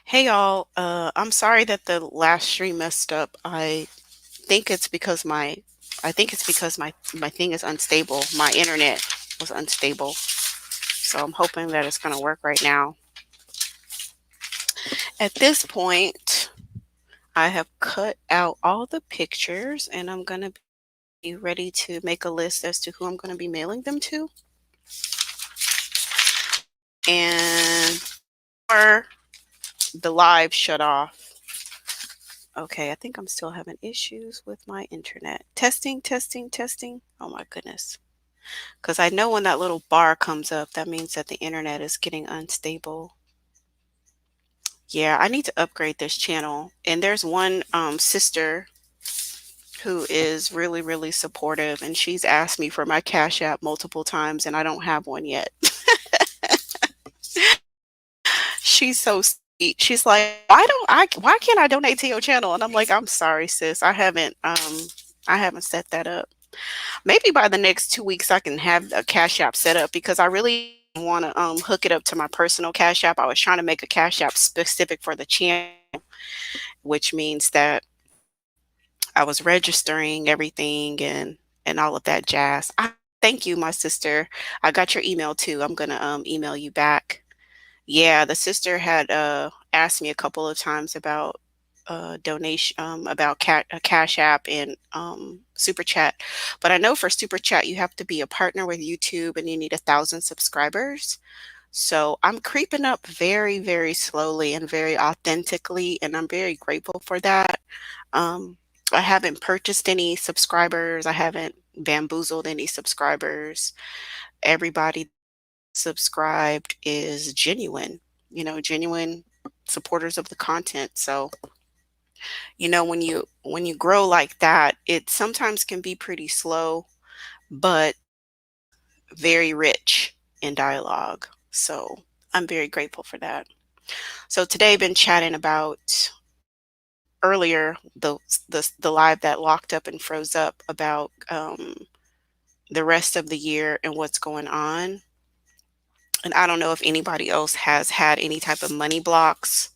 Hey y'all, I'm sorry that the last stream messed up. Think it's because my I think it's because my thing is unstable. My internet was unstable. So I'm hoping that it's going to work right now. At this point, I have cut out all the pictures and I'm going to be ready to make a list as to who I'm going to be mailing them to. And or the live shut off. Okay, I think I'm still having issues with my internet. Testing, testing, testing. Oh my goodness. Because I know when that little bar comes up, that means that the internet is getting unstable. Yeah, I need to upgrade this channel. And there's one sister who is really, really supportive, and she's asked me for my Cash App multiple times, and I don't have one yet. She's so sweet. She's like, why can't I donate to your channel? And I'm like, I'm sorry, sis. I haven't set that up. Maybe by the next 2 weeks I can have a Cash App set up because I really want to hook it up to my personal Cash App. I was trying to make a Cash App specific for the channel, which means that I was registering everything and all of that jazz. Thank you, my sister. I got your email too. I'm gonna email you back. Yeah, the sister had asked me a couple of times about donation about Cash App and Super Chat. But I know for Super Chat you have to be a partner with YouTube and you need 1,000 subscribers. So I'm creeping up very, very slowly and very authentically, and I'm very grateful for that. Um, I haven't purchased any subscribers. I haven't bamboozled any subscribers. Everybody subscribed is genuine, genuine supporters of the content. So, when you grow like that, it sometimes can be pretty slow, but very rich in dialogue. So, I'm very grateful for that. So today I've been chatting about earlier the live that locked up and froze up about the rest of the year and what's going on. And I don't know if anybody else has had any type of money blocks,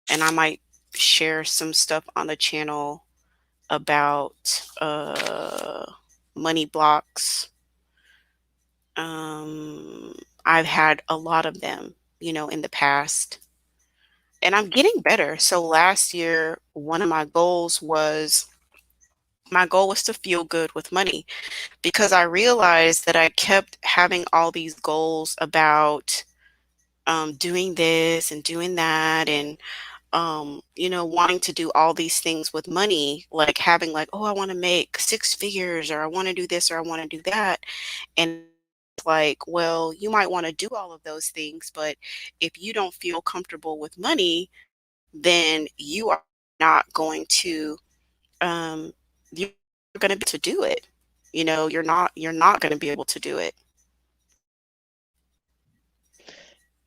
and I might share some stuff on the channel about money blocks. I've had a lot of them, in the past, and I'm getting better. So last year, one of my goal was to feel good with money because I realized that I kept having all these goals about doing this and doing that and wanting to do all these things with money, like having like, oh, I want to make 6 figures or I want to do this or I want to do that. And like, well, you might want to do all of those things, but if you don't feel comfortable with money, then you are not going to you're going to be able to do it. You're not going to be able to do it.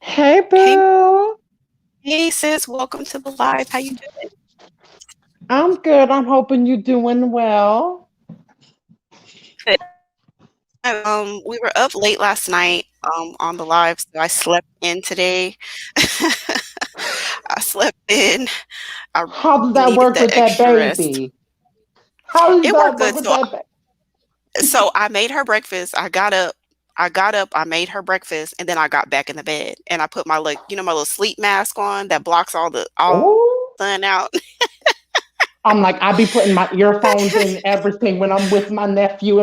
Hey, Hey, boo. hey sis, welcome to the live. How you doing? I'm good. I'm hoping you're doing well. Good. We were up late last night on the live, so I slept in today. I slept in. I How does really that needed work that with that extra rest. baby? How does It worked that work good. with So that baby? so I made her breakfast. I got up, I made her breakfast, and then I got back in the bed and I put my my little sleep mask on that blocks all Oh, the sun out. I'm like, I be putting my earphones in everything when I'm with my nephew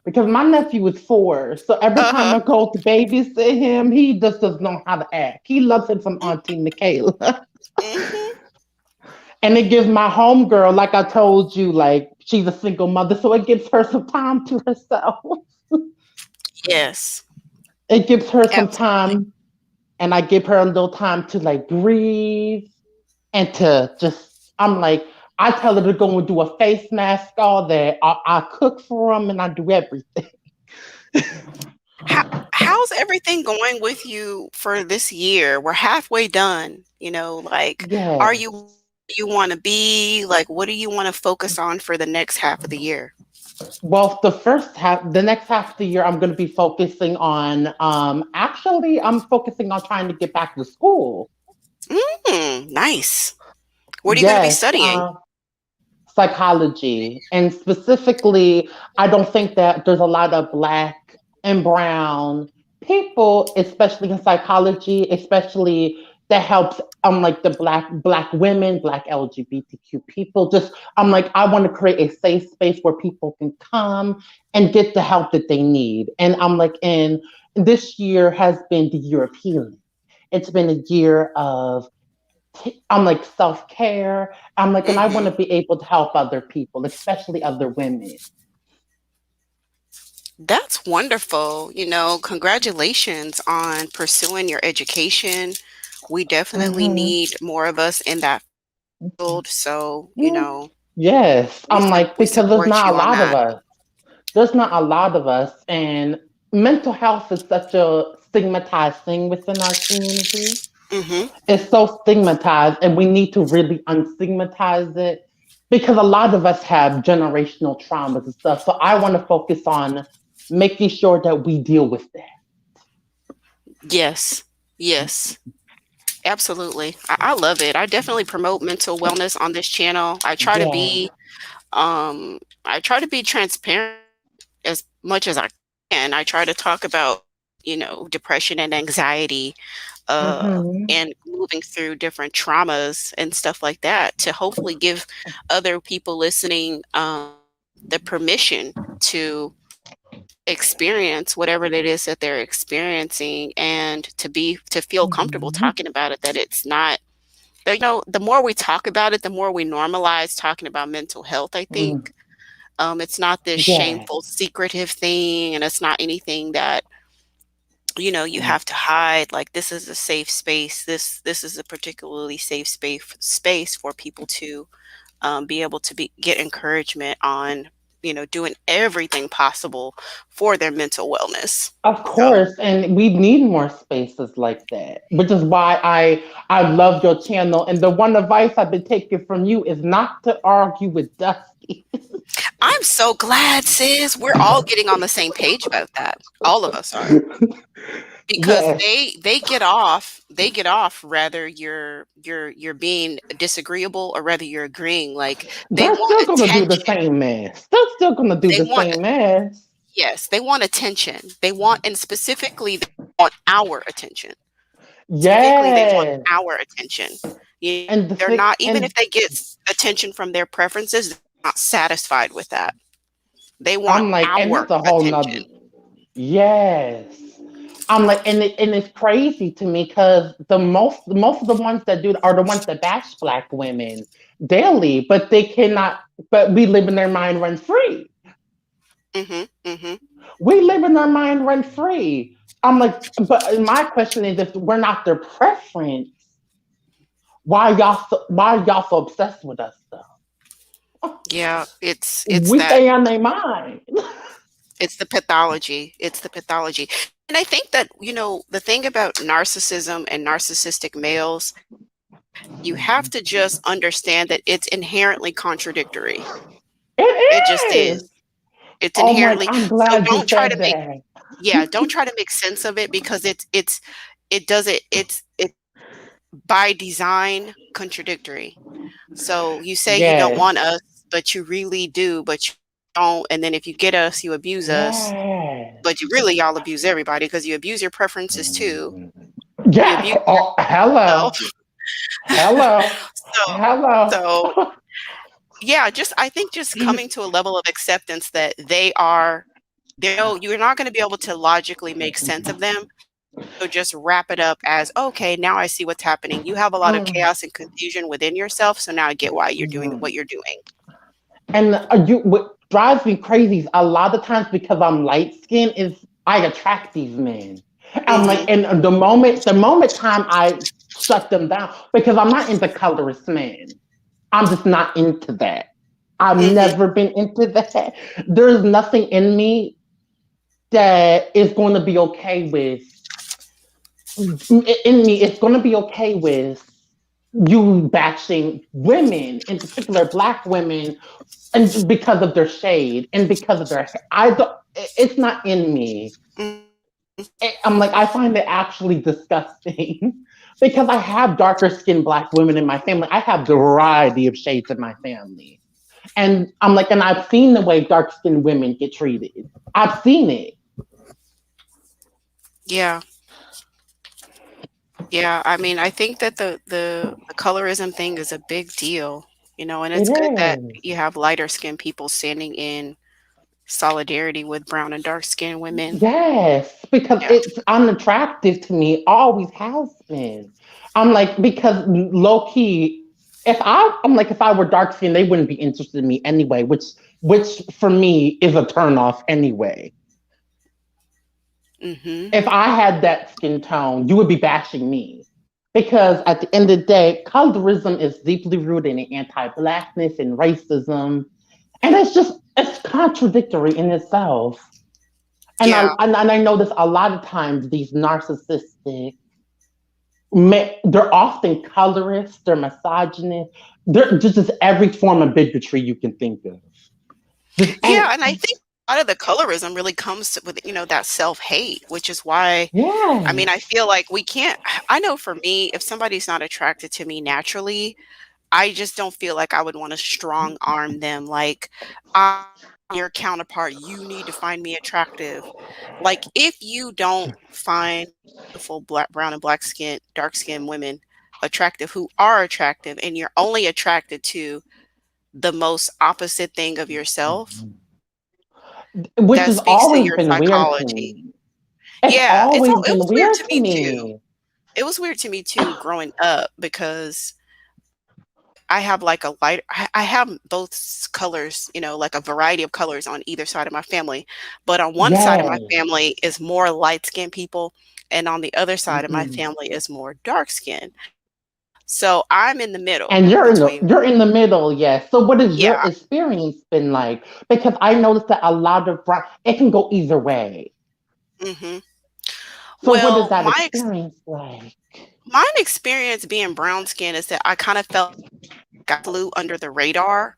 because my nephew is 4. So every time Uh-huh. I go to babysit him, he just doesn't know how to act. He loves him some Auntie Michaela. Mm-hmm. And it gives my homegirl, like I told you, like she's a single mother, so it gives her some time to herself. Yes. It gives her some Absolutely. time, and I give her a little time to like breathe and to just. I'm like, I tell her to go and do a face mask, all that. I cook for them and I do everything. How how's everything going with you for this year? We're halfway done, like, are Yes. you where you want to be? Like, what do you want to focus on for the next half of the year? Well, the next half of the year, I'm going to be focusing on. Actually, I'm focusing on trying to get back to school. Nice. What are you going to be Yes, studying? psychology. And specifically, I don't think that there's a lot of black and brown people, especially in psychology, especially that helps like the black women, black LGBTQ people. Just I'm like, I want to create a safe space where people can come and get the help that they need. And I'm like, and this year has been the year of healing. It's been a year of I'm like self care. I'm like, and I want Hmm. to be able to help other people, especially other women. That's wonderful. Congratulations on pursuing your education. We definitely Hmm. need more of us in that field. So, Yes, I'm like, we because there's support not you a on lot of that. us. There's not a lot of us, and mental health is such a stigmatized thing within our community. Hmm. It's so stigmatized, and we need to really unstigmatize it because a lot of us have generational traumas and stuff. So I want to focus on making sure that we deal with that. Yes. Yes. Absolutely. I love it. I definitely promote mental wellness on this channel. Yeah. I try to be transparent as much as I can. I try to talk about, depression and anxiety, Hmm. and moving through different traumas and stuff like that to hopefully give other people listening the permission to experience whatever it is that they're experiencing, and to feel comfortable Hmm. talking about it, that it's not, the more we talk about it, the more we normalize talking about mental health, I think. It's not this Yeah. shameful, secretive thing, and it's not anything that, you have to hide. Like, this is a safe space. This is a particularly safe space for people to be able to get encouragement on, doing everything possible for their mental wellness. Of So course, and we need more spaces like that, which is why I love your channel. And the one advice I've been taking from you is not to argue with Dusty. I'm so glad, sis. We're all getting on the same page about that. All of us are. Because Yes, they get off rather you're being disagreeable or rather you're agreeing. Like, they they're want still gonna do the attention. same mess. They're still gonna do They the want same mess. Yes, they want attention. They want, and specifically they want our attention. Specifically, they want Yes, our attention. and the They're thing, not, even if and they get attention from their preferences, they're not satisfied with that. They want I'm like, and our that's a whole nother. attention. Yes. I'm like, and it's crazy to me because the most of the ones that do are the ones that bash black women daily, but they cannot. But we live in their mind run free. Mhm. Mhm. We live in our mind run free. I'm like, but my question is, if we're not their preference, why y'all so obsessed with us though? Yeah, it's We that. stay on their mind. It's the pathology. It's the pathology. And I think that, the thing about narcissism and narcissistic males, you have to just understand that it's inherently contradictory. It just It is. is. It's Oh my! inherently, I'm so glad you said that. don't try to make sense of it, because it doesn't it's by design contradictory. So you say you don't Yes. want us, but you really do, but you don't. And then if you get us, you abuse us. Yes. But you really, y'all abuse everybody, because you abuse your preferences too. You Yes. abuse Oh, hello. yourself. Hello. So Hello. so yeah, just I think just coming to a level of acceptance that you're not going to be able to logically make sense of them. So just wrap it up as, okay, now I see what's happening. You have a lot of chaos and confusion within yourself, so now I get why you're doing what you're doing. And what drives me crazy is a lot of times because I'm light skinned is I attract these men. I'm like, Mhm. and the moment time I shut them down because I'm not into colorist men. I'm just not into that. I've Mhm. never been into that. There's nothing in me that is going to be okay with in me. It's going to be okay with you bashing women, in particular black women, and because of their shade and because of their I don't, it's not in me. I'm like, I find it actually disgusting because I have darker skinned black women in my family. I have the variety of shades in my family. And I'm like, and I've seen the way dark skinned women get treated. I've seen it. Yeah. Yeah, I mean, I think that the colorism thing is a big deal, and It it's good that is. you have lighter skinned people standing in solidarity with brown and dark skinned women. Yes, because Yeah. it's unattractive to me, always has been. I'm like, because low key, I'm like, if I were dark skinned, they wouldn't be interested in me anyway, which for me is a turn off anyway. Mhm. If I had that skin tone, you would be bashing me. Because at the end of the day, colorism is deeply rooted in anti blackness and racism. And it's contradictory in itself. Yeah. And I notice a lot of times these narcissistic, they're often colorist, they're misogynist, they're just every form of bigotry you can think of. Just Yeah, and and I think a lot of the colorism really comes with, that self-hate, which is why I mean, I yes. feel like we can't I know for me, if somebody's not attracted to me naturally, I just don't feel like I would wanna strong arm them, like, "I'm your counterpart, you need to find me attractive." Like, if you don't find beautiful black brown and black skin dark-skinned women attractive who are attractive, and you're only attracted to the most opposite thing of yourself, Which that has speaks to always your been weird to psychology. me. It's Yeah, always it been was weird weird to to me too. me. It was weird to me too growing up because I have like a light I have both colors, like a variety of colors on either side of my family. But on one side of my Yes. family is more light skinned people, and on the other side of my Mhm. family is more dark skinned. So I'm in the middle And between, you're in the middle, yes. So what has your yeah. experience been like? Because I noticed that a lot of it can go either way. Hmm. So what is Well, that experience like? my experience being brown skin is that I kind of felt like I flew under the radar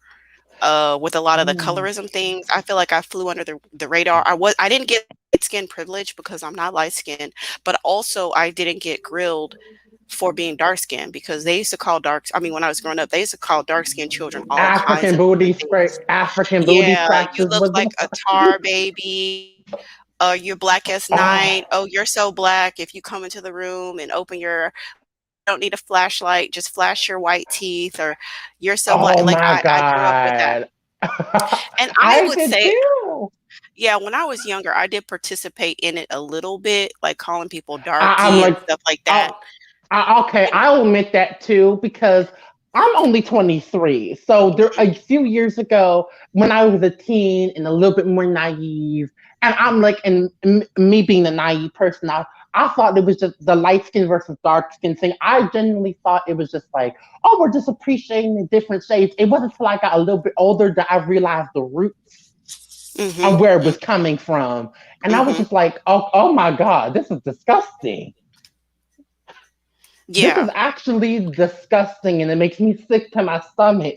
with a lot of the Mm. colorism things. I feel like I flew under the radar. I didn't get light skin privilege because I'm not light skinned, but also I didn't get grilled for being dark skinned because they used to call I mean, when I was growing up, they used to call dark skinned children all kinds of different things. African booty Yeah, you scratches look was like a tar baby. You're black as night. oh, Oh, you're so black. If you come into the room and open your don't need a flashlight, just flash your white teeth, or you're so black. oh Like my I grew up with that. god. And I I would did say, too. yeah, when I was younger, I did participate in it a little bit, like calling people I'm darky and like, stuff like that. oh, okay, And I'll admit that too because I'm only 23. So there a few years ago when I was a teen and a little bit more naive, and I'm like, and me being the naive person, I thought it was just the light skin versus dark skin thing. I genuinely thought it was just like, oh, we're just appreciating the different shades. It wasn't until I got a little bit older that I realized the roots mhm, of where it mm, was coming from. And I was mhm. just like, oh my God, this is disgusting. This Yeah. is actually disgusting and it makes me sick to my stomach.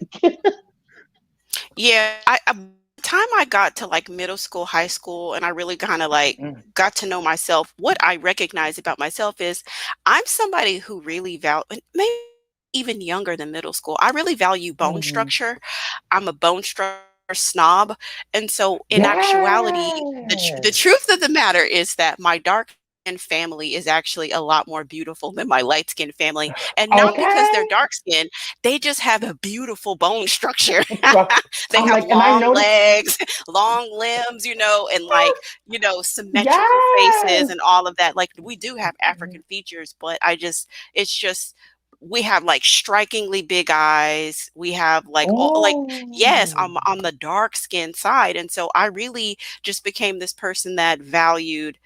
Yeah, by the time I got to, like, middle school, high school, and I really kinda, like, got to know myself, what I recognize about myself is I'm somebody who really maybe even younger than middle school, I really value bone Mhm. structure. I'm a bone structure snob, and so, in actuality, the Yes. truth of the matter is that my dark-skinned family is actually a lot more beautiful than my light-skinned family, and not because they're Okay. dark-skinned, they just have a beautiful bone structure. So They I'm have like, and I long noticed, legs, long limbs, and like, symmetrical faces yes. and all of that. Like we do have African features, but it's just we have like strikingly big eyes. We have like all like yes, Oh, on the dark skin side. And so I really just became this person that valued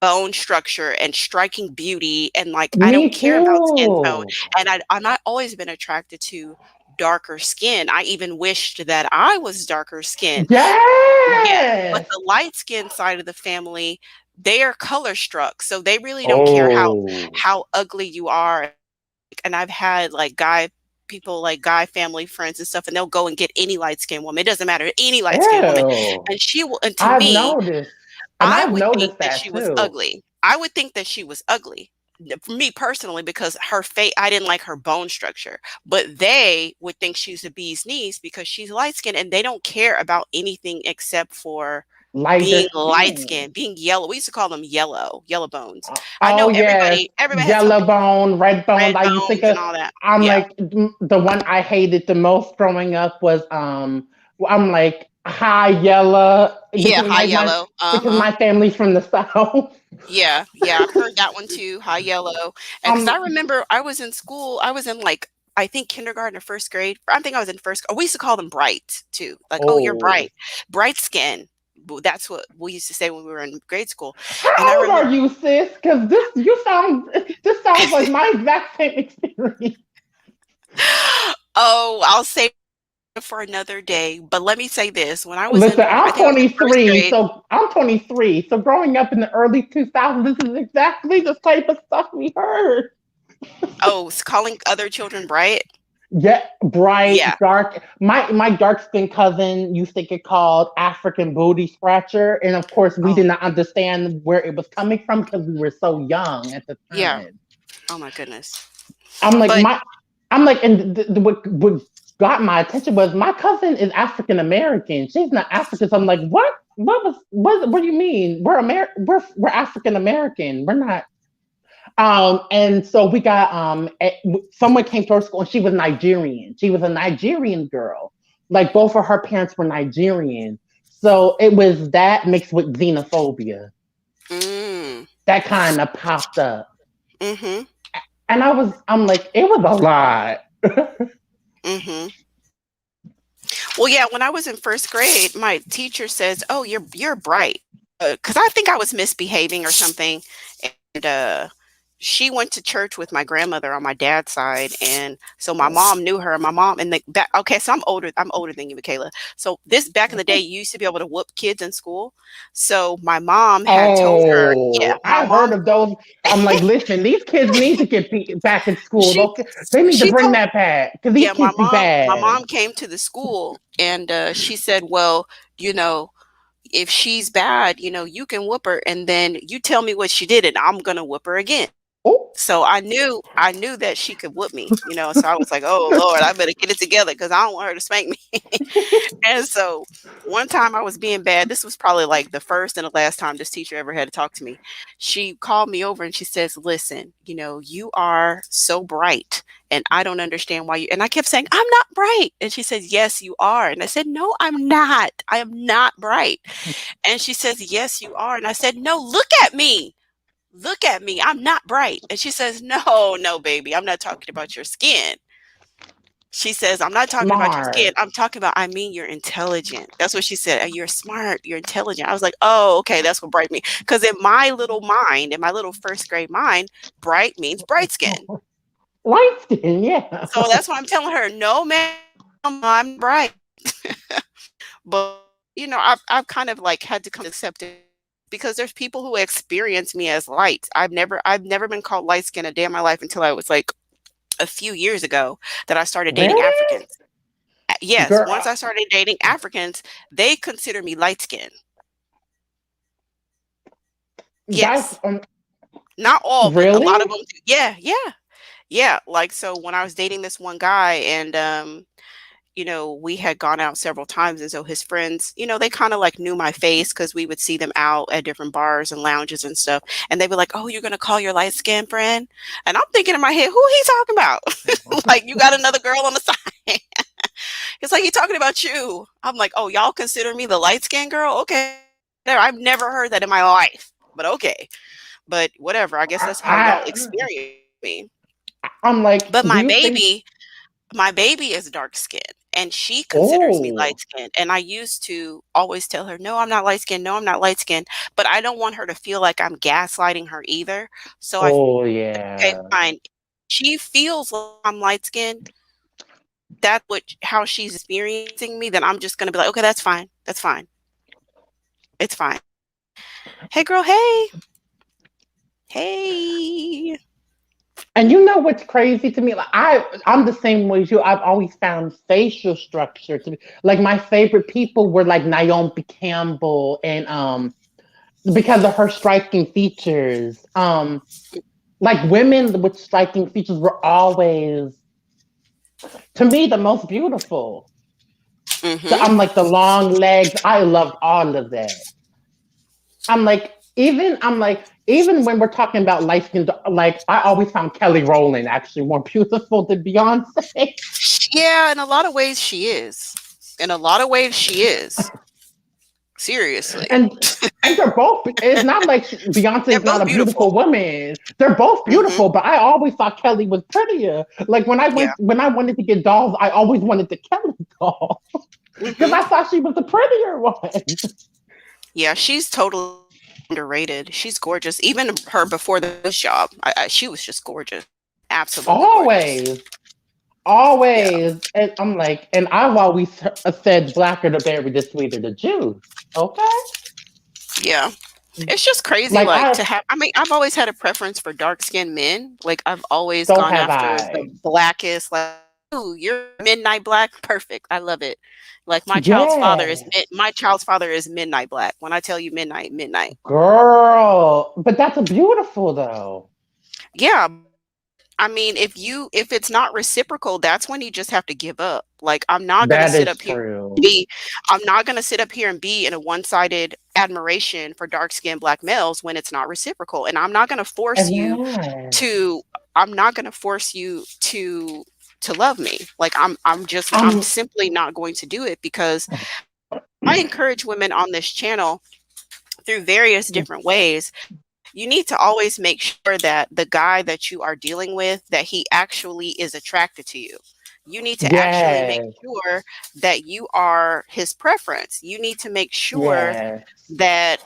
bone structure and striking beauty, and like I me don't care about skin tone, too. and I'm not always been attracted to darker skin. I even wished that I was darker skin. Yeah, but Yes. the light skin side of the family, they are color struck, so they really don't care Oh, how ugly you are. And I've had like guy family friends and stuff, and they'll go and get any light skinned woman. It doesn't matter, any light skinned woman. ew. And she will, and to I've me, noticed. And I I've would think noticed that that she was too. ugly. I would think that she was ugly. For me personally, because her face, I didn't like her bone structure. But they would think she's a bee's knees because she's light skinned and they don't care about anything except for Lighter being light skin. skinned, being yellow. We used to call them yellow bones. I Oh know yes, everybody had yellow something bone, red bone. red I used to think bones of. and all that. I'm Yeah. like the one I hated the most growing up was I'm like high yellow Yeah, because high yellow. Uh-huh. my family's from the south. Yeah, yeah, I've heard that one too, high yellow. And because I Um. remember I was in school, I was in like I think kindergarten or first grade. I think I was in first. Oh, we used to call them bright too. Like, oh, you're Oh, bright, bright skin. That's what we used to say when we were in grade school. And I how old remember, are you, sis? Because this sounds like my exact same experience. oh, I'll say for another day. But let me say this: when I was Listen, in, I I'm think I was in first 23, grade. so I'm 23. So growing up in the early 2000s, this is exactly the type of stuff we heard. Oh, calling other children bright. Yeah, Yeah, bright, dark. My dark skinned cousin used to get called African booty scratcher, and of course, we oh, did not understand where it was coming from because we were so young at the yeah. time. Oh my goodness. I'm like But I'm like, and what got my attention was my cousin is African American. She's not African. So I'm like, what? What do you mean? We're African American. We're not. And so we got someone came to our school and she was Nigerian. She was a Nigerian girl. Like both of her parents were Nigerian. So it was that mixed with xenophobia mm, that kind of popped up. mm-hmm, And I'm like, it was a lot. mm-hmm. Well, yeah, when I was in first grade, my teacher says, "Oh, you're bright," because I think I was misbehaving or something, and she went to church with my grandmother on my dad's side, and so my mom knew her. My mom and the back. Okay, so I'm older than you, Michaela. So this back in the day, you used to be able to whoop kids in school. So my mom had told her, yeah, Oh, my I heard mom of told those. I'm like, listen, these kids need to get back in school. she Okay, they need to she bring told that back because these yeah, kids be my bad. mom came to the school and she said, "Well, you know, if she's bad, you can whoop her and then you tell me what she did and I'm going to whoop her again." Oh, So I knew that she could whoop me. So I was like, "Oh Lord, I better get it together cuz I don't want her to spank me." And so one time I was being bad. This was probably like the first and the last time this teacher ever had to talk to me. She called me over and she says, "Listen, you are so bright and I don't understand why you." And I kept saying, "I'm not bright." And she says, "Yes, you are." And I said, "No, I'm not. I am not bright." And she says, "Yes, you are." And I said, "No, look at me. Look at me. I'm not bright." And she says, "No, no, baby. I'm not talking about your skin." She says, "I'm not talking about your skin. smart. I'm talking about, I mean, you're intelligent." That's what she said. You're smart. You're intelligent." I was like, "Oh, okay. That's what bright means." Because in my little mind, in my little first grade mind, bright means bright skin. Light skin, yeah. So that's why I'm telling her, "No, ma'am, I'm bright." But, I've kind of like had to come to accept it because there's people who experience me as light. I've never been called light skin a day in my life until I was like a few years ago that I started dating Really? Africans. Yes, once Girl, I started dating Africans, they consider me light skinned. that's Yes. Not all, but a lot of really? them do. Yeah, yeah. Yeah, like, so when I was dating this one guy and, we had gone out several times, and so his friends, they kinda, like, knew my face because we would see them out at different bars and lounges and stuff, and they'd be like, "Oh, you're gonna call your light skinned friend?" And I'm thinking in my head, "Who he talking about?" Like, "You got another girl on the side?" It's like, "He talking about you." I'm like, "Oh, y'all consider me the light skinned girl? Okay." I've never heard that in my life, but okay. But whatever, I guess that's how y'all I, experience me. I'm like, But do you think? my baby is dark skinned and she considers me light Oh, skinned. And I used to always tell her, "No, I'm not light skinned. No, I'm not light skinned." But I don't want her to feel like I'm gaslighting her either. So oh okay, yeah. fine. She feels like I'm light skinned. That's how she's experiencing me. Then I'm just going to be like, "Okay, that's fine. That's fine. It's fine. Hey, girl. Hey, hey." And you know what's crazy to me? Like I'm the same way as you. I've always found facial structure to be like my favorite people were like Naomi Campbell and because of her striking features. Like women with striking features were always, to me, the most beautiful. I'm Mm-hmm. like the long legs. I loved all of that. I'm like, even when we're talking about light skin, like I always found Kelly Rowland actually more beautiful than Beyonce. Yeah, in a lot of ways she is. In a lot of ways she is. Seriously. and and they're both. It's not like Beyonce They're is not both a beautiful. beautiful woman. They're both Mhm. beautiful, but I always thought Kelly was prettier. Like Yeah. when I wanted to get dolls, I always wanted the Kelly doll because Mhm. I thought she was the prettier one. Yeah, she's totally underrated. She's gorgeous. Even her before this job, she was just gorgeous. Absolutely gorgeous. Always, Yeah. always, and I'm like, and I've always said blacker the berry, the sweeter the juice. Okay, Yeah. It's just crazy, like like, I to have I mean, I've always had a preference for dark-skinned men. Like, I've always so gone have after the I. blackest, like, "Ooh, you're midnight black? Perfect. I love it." Like, Yeah, my child's father is midnight black. When I tell you midnight, midnight. girl, but that's a beautiful though. Yeah, I mean, if it's not reciprocal, that's when you just have to give up. Like, That is true. be I'm not gonna sit up here and be in a one-sided admiration for dark-skinned black males when it's not reciprocal, and And that to I'm not gonna force you to love me. Like, I'm I'm simply not going to do it because I encourage women on this channel through various different ways. You need to always make sure that the guy that you are dealing with, that he actually is attracted to you. You need to actually make yes, sure that you are his preference. You need to make sure yes. that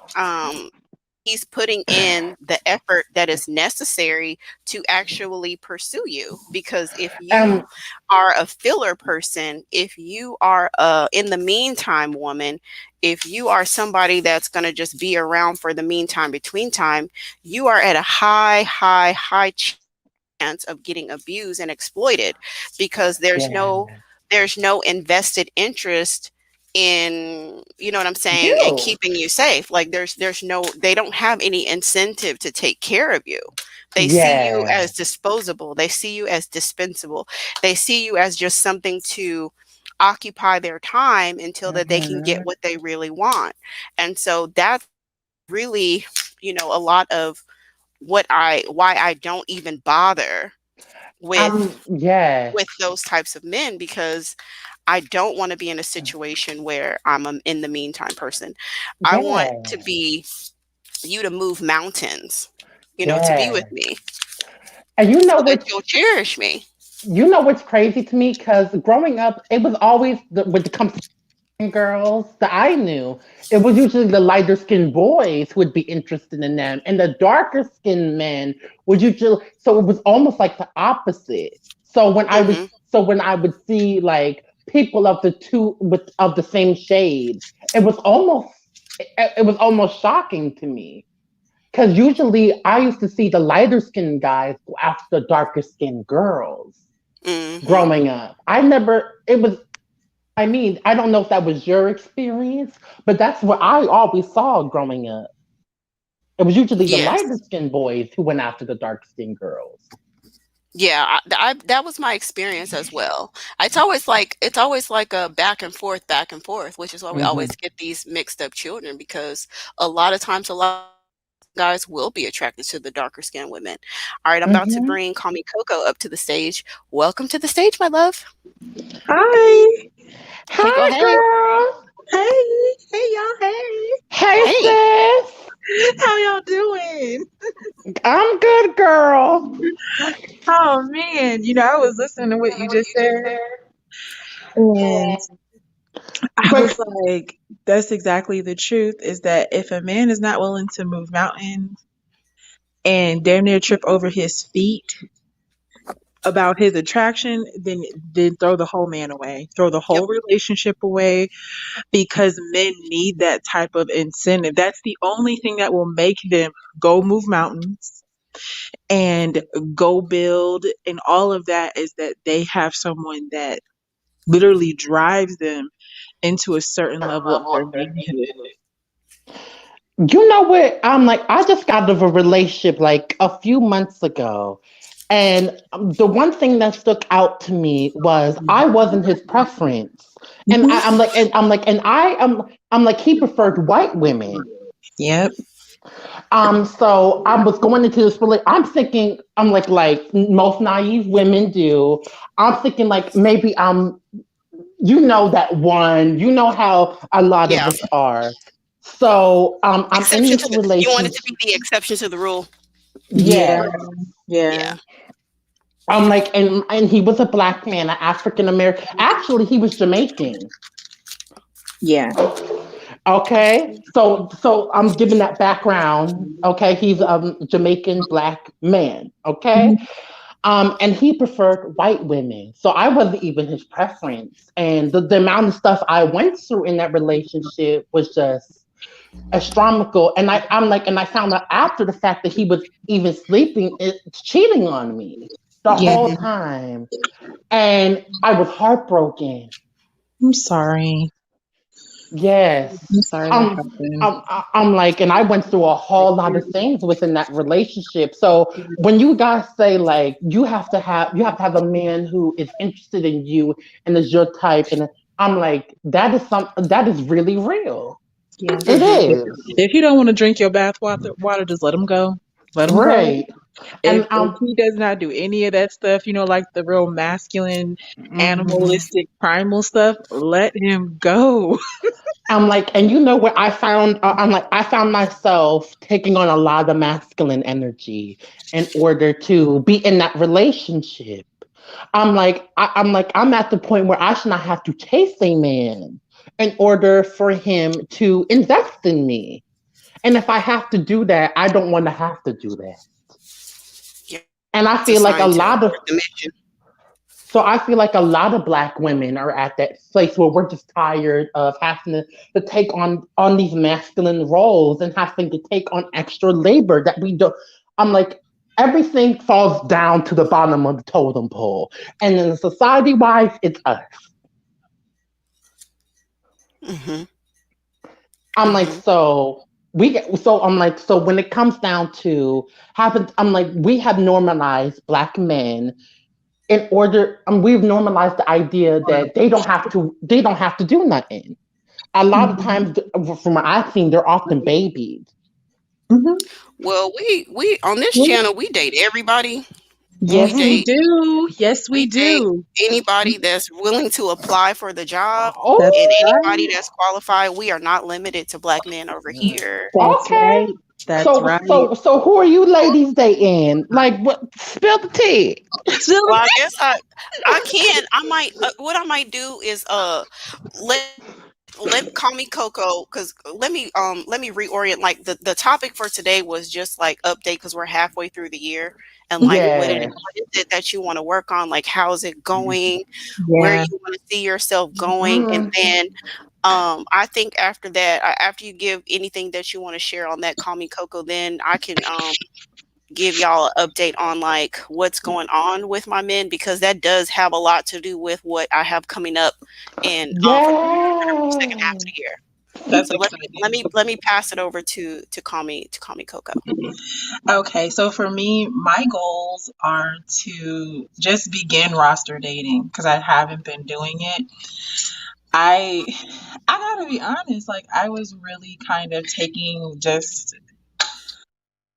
he's putting in the effort that is necessary to actually pursue you. Because if you Um, are a filler person, if you are a in the meantime woman, if you are somebody that's going to just be around for the meantime between time, you are at a high chance of getting abused and exploited because yeah. there's no invested interest in, you know what I'm saying, and You. keeping you safe. Like, there's no, they don't have any incentive to take care of you. They see you Yeah. as disposable, they see you as dispensable, they see you as just something to occupy their time until that they can get Mhm. what they really want. And so that's really, a lot of why I don't even bother with Yes. those types of men, because I don't want to be in a situation where I'm a in the meantime person. I want to Yeah. be you to move mountains, to be with Yeah. me And so that you'll cherish me. you know what's crazy to me? Because growing up, it was always when it comes to girls that I knew, it was usually the lighter skinned boys who would be interested in them, and the darker skinned men would usually. So it was almost like the opposite. Mhm. When I would see like people of the two with of the same shade, it was almost it was almost shocking to me. Because usually I used to see the lighter skinned guys go after the darker skinned girls Mhm. growing up. I never, it was, I mean, I don't know if that was your experience, but that's what I always saw growing up. It was usually the lighter Yes. skinned boys who went after the dark skinned girls. Yeah, that was my experience as well. It's always like a back and forth, which is why we always Hmm. get these mixed up children, because a lot of times a lot of guys will be attracted to the darker skinned women. All right, I'm about to Hmm. bring Call Me Coco up to the stage. Welcome to the stage, my love. Hi. Hey, go Hi, ahead. girl. Hey. Hey, y'all. Hey. Hey, Hey. sis. How y'all doing? I'm good, girl. Oh, man. I was listening to what you just said, and I was But like, that's exactly the truth, is that if a man is not willing to move mountains and damn near trip over his feet about his attraction, then throw the whole man away. Throw the Yep. whole relationship away, because men need that type of incentive. That's the only thing that will make them go move mountains and go build, and all of that is that they have someone that literally drives them into a certain level of their manhood. You know what? I'm like, I just got out of a relationship like a few months ago. And the one thing that stuck out to me was I wasn't his preference. And Hmm. I'm like, he preferred white women. Yep. So I was going into this really, I'm thinking, like most naive women do. I'm thinking like maybe that one, you know how a lot of Yeah. us are. So I'm in Exception this to the, you want it to relationship. be the exception to the rule. Yeah. Yes. Yeah. Yeah. I'm like, and he was a black man, an African American. Actually, he was Jamaican. Yeah. Okay, so I'm giving that background. Okay, he's a Jamaican black man. Okay, Hmm. and he preferred white women, so I wasn't even his preference. And the amount of stuff I went through in that relationship was just astronomical. And I found out after the fact that he was even cheating on me the Yeah. whole time, and I was heartbroken. I'm sorry. Yes. I'm sorry that Um, happened. I'm like, and I went through a whole lot of things within that relationship. So when you guys say like you have to have a man who is interested in you and is your type, and I'm like, that is really real. Yeah. It Hmm. If, is. if you don't want to drink your bath water, just let him go. Let him go. Right. If And if he does not do any of that stuff, like the real masculine, mhm. animalistic, primal stuff, let him go. I'm like, and what I found myself taking on a lot of masculine energy in order to be in that relationship. I'm at the point where I should not have to chase a man in order for him to invest in me. And if I have to do that, I don't want to have to do that. Yeah. And I It's feel like a assigned to lot of fourth dimension. So I feel like a lot of black women are at that place where we're just tired of having to take on these masculine roles and having to take on extra labor that we don't. I'm like, everything falls down to the bottom of the totem pole, and then society wise, it's us. Hmm. I'm like, Hmm. so when it comes down to having, I'm like, we have normalized black men we've normalized the idea that they don't have to do nothing. A lot of Mhm. times, from what I've seen, they're often babies. Mhm. Well, we on this channel we date everybody. We Yes, we date Hmm. do. Yes, we we date do. anybody that's willing to apply for the job That's and Oh, anybody right. that's qualified. We are not limited to black men over here. That's okay. right. That's So, right. so, so, who are you ladies dating? Like, what? Spill the tea. Well, I guess I can. I might what I might do is let call me Coco because let me reorient. Like the topic for today was just like update because we're halfway through the year and like Yeah. what is it that you want to work on? Like how's it going? Where Yeah. you want to see yourself going? And Mm, then I think after that, after you give anything that you want to share on that, call me Coco. Then I can give y'all an update on like what's going on with my men because that does have a lot to do with what I have coming up in for the second half of yeah. the year. That's So exciting. let me pass it over to call me Coco. Okay, so for me, my goals are to just begin roster dating because I haven't been doing it. I I gotta be honest, like I was really kind of taking just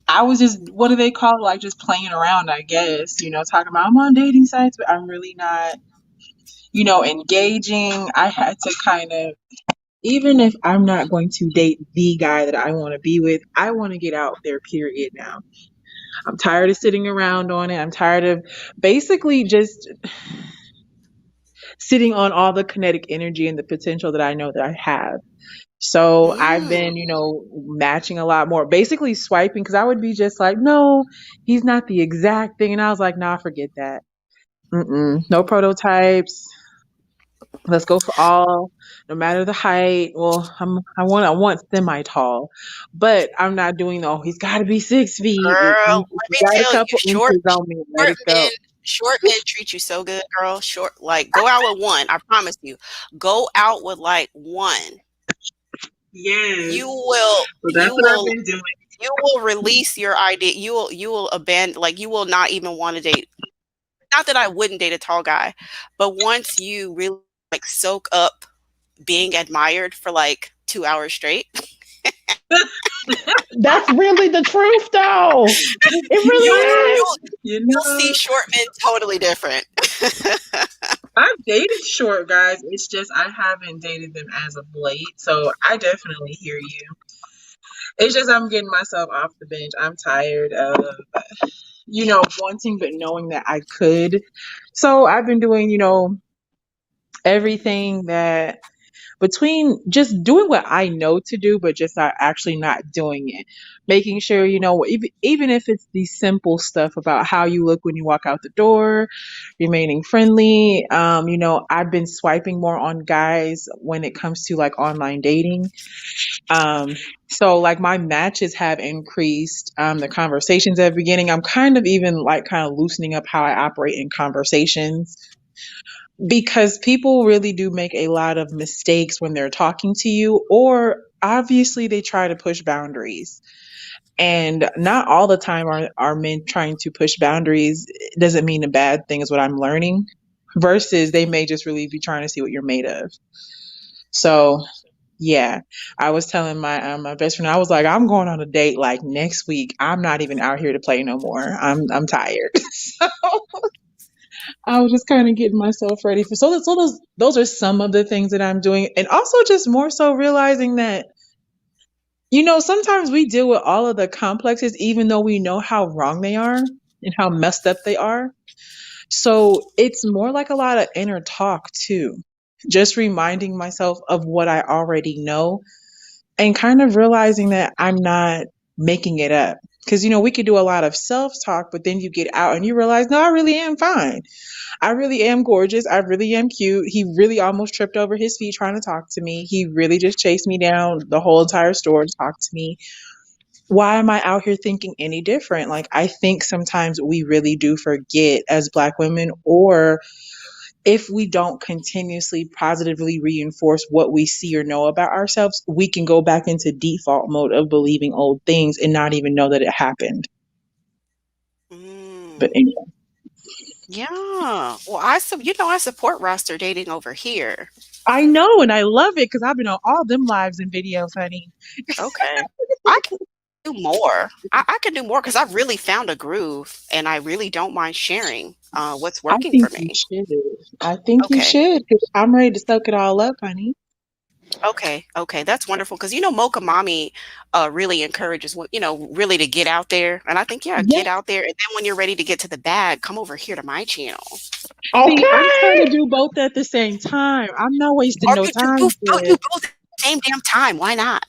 I was just what do they call it? Like just playing around, I guess, talking about I'm on dating sites, but I'm really not, engaging. I had to kind of even if I'm not going to date the guy that I want to be with, I want to get out there, period now. I'm tired of sitting around on it. I'm tired of basically just sitting on all the kinetic energy and the potential that I know that I have. So I've Mm, been, matching a lot more, basically swiping because I would be just like, no, he's not the exact thing. And I was like, nah, forget that. Mm-mm. No prototypes. Let's go for all, no matter the height. Well, I want semi tall, but I'm not doing. Oh, he's got to be 6 feet. If girl, you let me got a tell you, couple inches on me, let short it men go. short men treat you so good, girl. Short like go out with one. I promise you, go out with like one. Yes. You will So that's you what I've will been doing. you will release your idea. You will abandon, like, you will not even want to date. Not that I wouldn't date a tall guy, but once you really like soak up being admired for like 2 hours straight, That's really the truth, though. It you'll really is. you'll You you'll see know, short men totally different. I've dated short guys. It's just I haven't dated them as of late. So I definitely hear you. It's just I'm getting myself off the bench. I'm tired of, wanting but knowing that I could. So I've been doing, everything that between just doing what I know to do, but just not actually not doing it. Making sure, even if it's the simple stuff about how you look when you walk out the door, remaining friendly. I've been swiping more on guys when it comes to like online dating. Um, so like my matches have increased. The conversations at the beginning, I'm kind of even like kind of loosening up how I operate in conversations because people really do make a lot of mistakes when they're talking to you, or obviously they try to push boundaries. And not all the time are men trying to push boundaries. It doesn't mean a bad thing, is what I'm learning. Versus they may just really be trying to see what you're made of. So yeah, I was telling my best friend, I was like, I'm going on a date like next week. I'm not even out here to play no more. I'm tired. So I was just kind of getting myself ready for. So those are some of the things that I'm doing, and also just more so realizing that sometimes we deal with all of the complexes, even though we know how wrong they are and how messed up they are. So it's more like a lot of inner talk too. Just reminding myself of what I already know and kind of realizing that I'm not making it up. Because, we could do a lot of self talk, but then you get out and you realize, no, I really am fine. I really am gorgeous. I really am cute. He really almost tripped over his feet trying to talk to me. He really just chased me down the whole entire store to talk to me. Why am I out here thinking any different? Like, I think sometimes we really do forget as Black women, or if we don't continuously positively reinforce what we see or know about ourselves, we can go back into default mode of believing old things and not even know that it happened. But Mm, anyway, yeah. Well, I support roster dating over here. I know and I love it because I've been on all them lives and videos, honey. Okay. I can do more. I can do more because I've really found a groove and I really don't mind sharing what's I working for think you me. should. I think you Okay. should. 'Cause I'm ready to soak it all up, honey. Okay. Okay. That's wonderful because, Mocha Mommy really encourages, really to get out there. And I think, yeah, Yeah. get out there. And then when you're ready to get to the bag, come over here to my channel. See, I'm trying to Okay. do both at the same time. I'm not wasting Or no do time, do sis. both at the same damn time. Why not?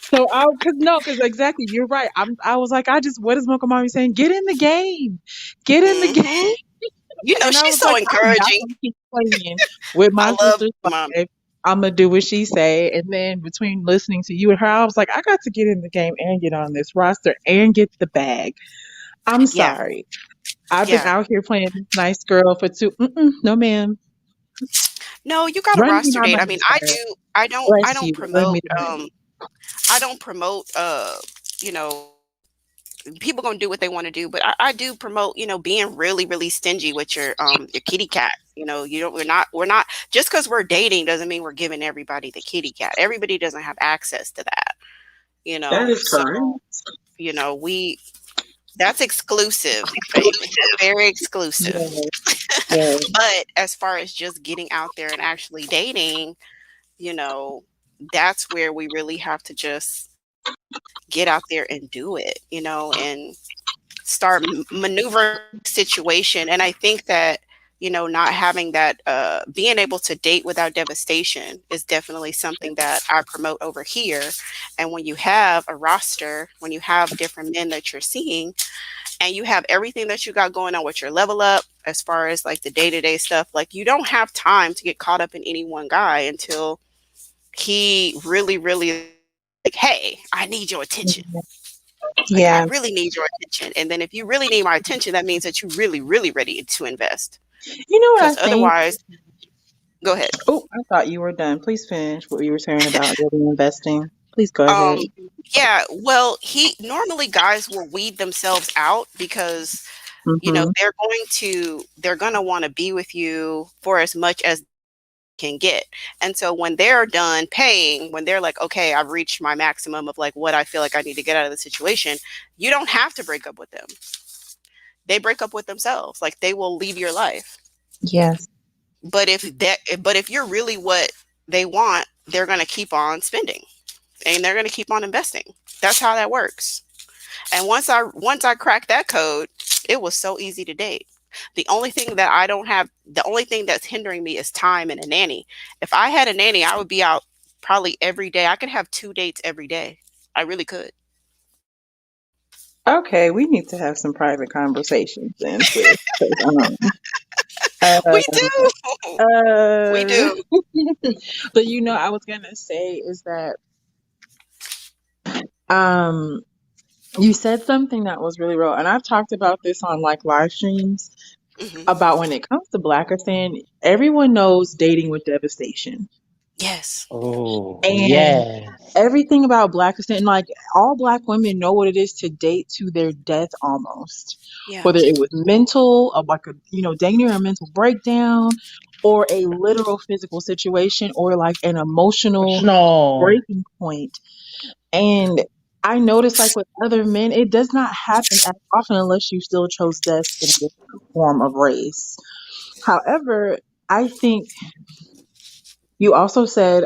So cause no, cause exactly, you're right. I was like, what is Mocha Mommy saying? Get in the game. Get in the game. Hmm. And I She's was so like, I'm not encouraging. gonna keep playing with I my love sister's Mom. life. I'm gonna do what she say. And then between listening to you and her, I was like, I got to get in the game and get on this roster and get the bag. I'm Yeah. sorry. I've been Yeah. out here playing this nice girl for two. No, ma'am. No, you got a Run me roster my date. I money, mean, sir. I Bless don't you. Run me promote the money. I don't promote you know people gonna do what they want to do, but I do promote, being really, really stingy with your kitty cat. You don't we're not just because we're dating doesn't mean we're giving everybody the kitty cat. Everybody doesn't have access to that, That is so correct. we that's exclusive, baby. Very exclusive. Yeah, yeah. But as far as just getting out there and actually dating, you know, that's where we really have to just get out there and do it, and start maneuvering the situation. And I think that, not having that, being able to date without devastation is definitely something that I promote over here. And when you have a roster, when you have different men that you're seeing, and you have everything that you got going on with your level up as far as like the day-to-day stuff, like you don't have time to get caught up in any one guy until he really, really like, hey, I need your attention. Like, I Yeah. really need your attention. And then if you really need my attention, that means that you really, really ready to invest. You know what I Because think? otherwise, Go ahead. Oh, I thought you were done. Please finish what you were saying about dating investing. Please go Um, ahead. yeah, well, he normally guys will weed themselves out because Mm-hmm. they're going to want to be with you for as much as can get. And so when they're done paying, when they're like, okay, I've reached my maximum of like what I feel like I need to get out of the situation, you don't have to break up with them. They break up with themselves. Like they will leave your life. Yes. But if you're really what they want, they're going to keep on spending and they're going to keep on investing. That's how that works. And once I cracked that code, it was so easy to date. The only thing that's hindering me is time and a nanny. If I had a nanny, I would be out probably every day. I could have 2 dates every day. I really could. Okay, we need to have some private conversations then, sis. 'Cause, uh, We do. We uh, do. but I was gonna say is that um, you said something that was really real, and I've talked about this on like live streams Hmm. about when it comes to Blackerson, everyone knows dating with devastation. Yes. Oh, And yes. everything about Blackerson, like all Black women know what it is to date to their death almost. Yeah. Whether it was mental, or like a, dang near a mental breakdown, or a literal physical situation, or like an emotional No. breaking point. And I noticed, like with other men, it does not happen as often unless you still chose death in a different form of race. However, I think you also said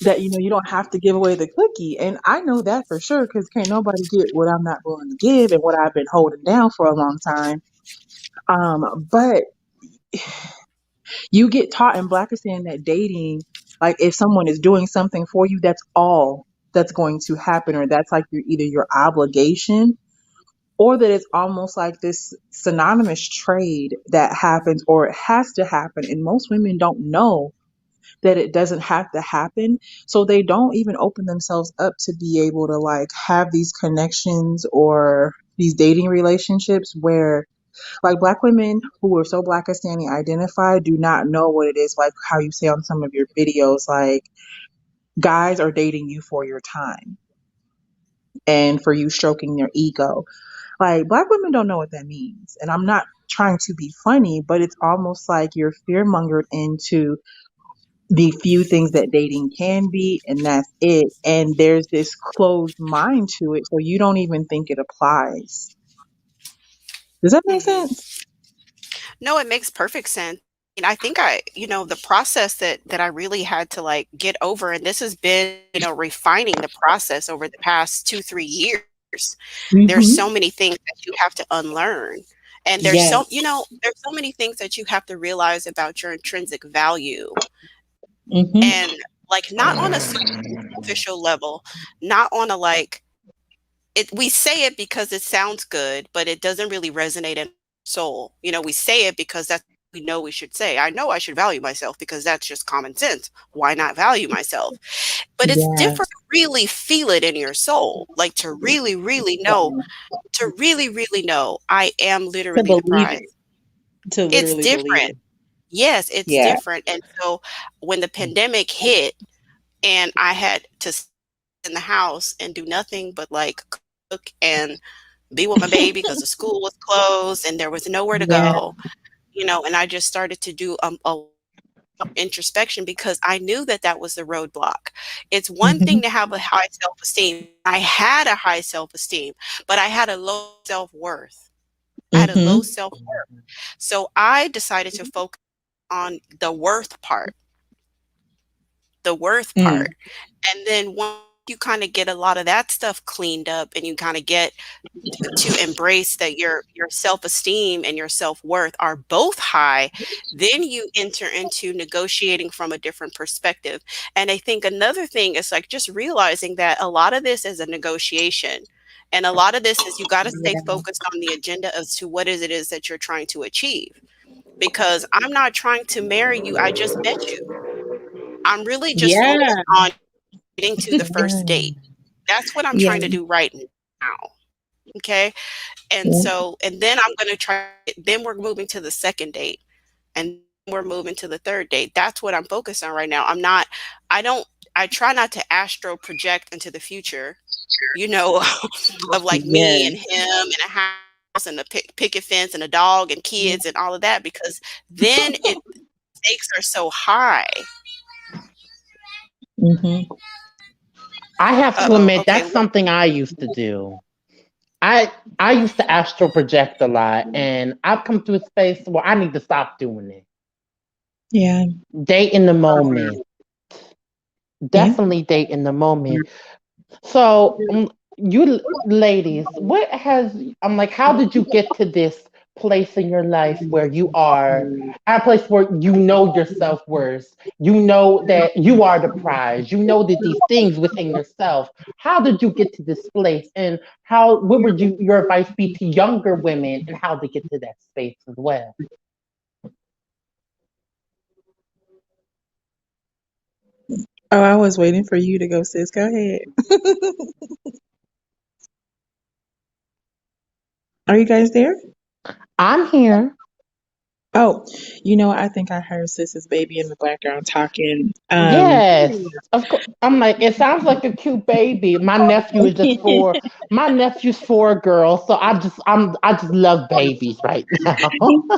that you don't have to give away the cookie, and I know that for sure because can't nobody get what I'm not willing to give and what I've been holding down for a long time. But you get taught in Blackistan that dating, like if someone is doing something for you, that's all that's going to happen, or that's like either your obligation, or that it's almost like this synonymous trade that happens, or it has to happen. And most women don't know that it doesn't have to happen. So they don't even open themselves up to be able to like have these connections or these dating relationships where like Black women who are so Blackistani identified do not know what it is, like how you say on some of your videos, like guys are dating you for your time and for you stroking their ego. Like Black women don't know what that means. And I'm not trying to be funny, but it's almost like you're fear mongered into the few things that dating can be, and that's it. And there's this closed mind to it, so you don't even think it applies. Does that make Hmm. sense? No, it makes perfect sense. And I think the process that I really had to like get over, and this has been, refining the process over the past 2, 3 years. There's so Mm-hmm. many things that you have to unlearn. And Yes. there's so many things that you have to realize about your intrinsic value. Mm-hmm. And like not on a superficial level, not on a like we say it because it sounds good, but it doesn't really resonate in our soul. We say it because that's what we know we should say. I know I should value myself because that's just common sense. Why not value myself? But it's different Yes. to really feel it in your soul, like to really, really know I am To literally the believe prize. it. To It's literally believe different. it. Yes, it's Yeah. different. And so when the pandemic hit and I had to sit in the house and do nothing but like cook and be with my baby because the school was closed and there was nowhere to Yeah. go, and I just started to do a introspection because I knew that that was the roadblock. It's one Mm-hmm. thing to have a high self esteem. I had a high self esteem, but I had a low self worth. I had a low Mm-hmm. self worth. So I decided to focus on the worth Mm. part. And then once you kind of get a lot of that stuff cleaned up and you kind of get to embrace that your self-esteem and your self-worth are both high, then you enter into negotiating from a different perspective. And I think another thing is like just realizing that a lot of this is a negotiation. And a lot of this is you got to stay focused on the agenda as to what is it is that you're trying to achieve. Because I'm not trying to marry you. I just met you. I'm really just focused Yeah. on getting to the first date. That's what I'm Yeah. trying to do right now. Okay. And Yeah. so, and then I'm going to try, then we're moving to the second date. and then we're moving to the third date. That's what I'm focused on right now. I don't, I try not to astro project into the future, you know, of like me and Yes. him and a house and a picket fence and a dog and kids and all of that, because then stakes are so high. Hmm. I have to Uh-oh, admit okay. that's something I used to do. I used to astral project a lot, and I've come to a space where I need to stop doing it. Yeah. Date in the moment. Yeah. Definitely date in the moment. So, ladies, what has I'm like, how did you get to this place in your life where you are at a place where you know your self worth, you know that you are the prize, you know that these things within yourself. How did you get to this place, and how what would your advice be to younger women and how to get to that space as well? Oh, I was waiting for you to go, sis. Go ahead. Are you guys there? I'm here. Oh, I think I heard sis's baby in the background talking. Yes, of course. I'm like, it sounds like a cute baby. My nephew is just four. My nephew's 4 girls, so I just love babies right now.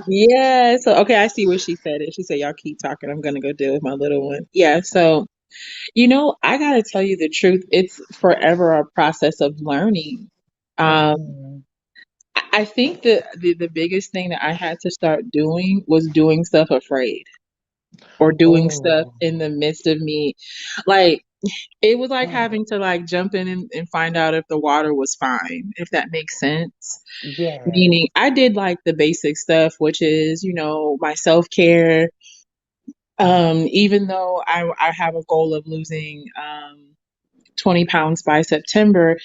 Yeah. So, okay, I see what she said. She said, y'all keep talking. I'm going to go deal with my little one. Yeah. So, I got to tell you the truth. It's forever a process of learning. Um, Mhm. I think that the biggest thing that I had to start doing was doing stuff afraid or doing stuff Oh, in the midst of me. Like, it was like oh, having to like jump in and find out if the water was fine, if that makes sense. yes, Meaning, I did like the basic stuff, which is, my self care. Even though I have a goal of losing 20 pounds by September,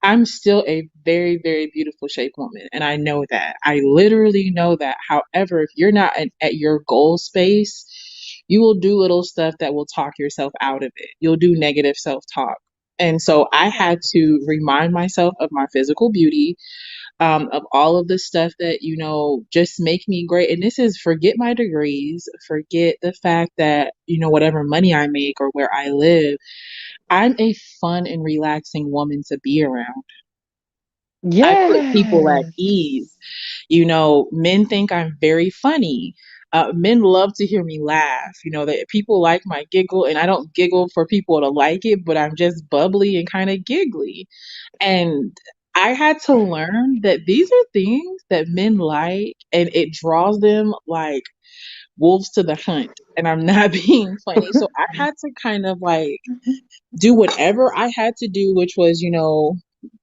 I'm still a very, very beautiful shape woman. And I know that. I literally know that. However, if you're not at your goal space, you will do little stuff that will talk yourself out of it. You'll do negative self talk. And so I had to remind myself of my physical beauty, of all of the stuff that, just make me great. And this is forget my degrees, forget the fact that, whatever money I make or where I live, I'm a fun and relaxing woman to be around. I put people at yes, ease. Men think I'm very funny. Men love to hear me laugh. That people like my giggle, and I don't giggle for people to like it, but I'm just bubbly and kind of giggly. And I had to learn that these are things that men like, and it draws them like wolves to the hunt. And I'm not being funny. So I had to kind of like do whatever I had to do, which was,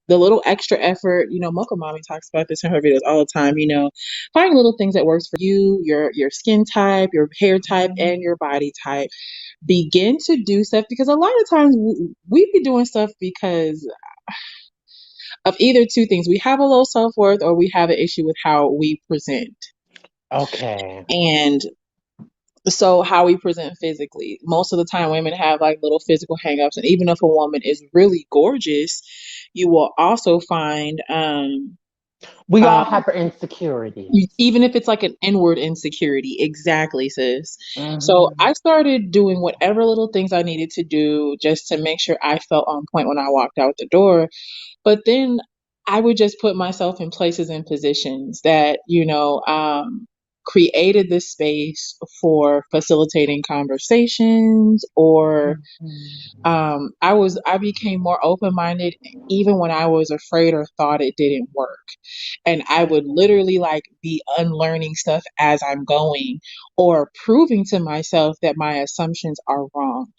the little extra effort. Mocha Mommy talks about this in her videos all the time. Find little things that works for you, your skin type, your hair type, and your body type. Begin to do stuff because a lot of times we be doing stuff because of either two things. We have a low self worth or we have an issue with how we present. okay, And so how we present physically. Most of the time women have like little physical hangups. And even if a woman is really gorgeous, you will also find we all um have our insecurities. even if it's like an inward insecurity. Exactly, sis. So Hmm. I started doing whatever little things I needed to do just to make sure I felt on point when I walked out the door. But then I would just put myself in places and positions that, created this space for facilitating conversations, or I became more open minded even when I was afraid or thought it didn't work. And I would literally like be unlearning stuff as I'm going or proving to myself that my assumptions are wrong.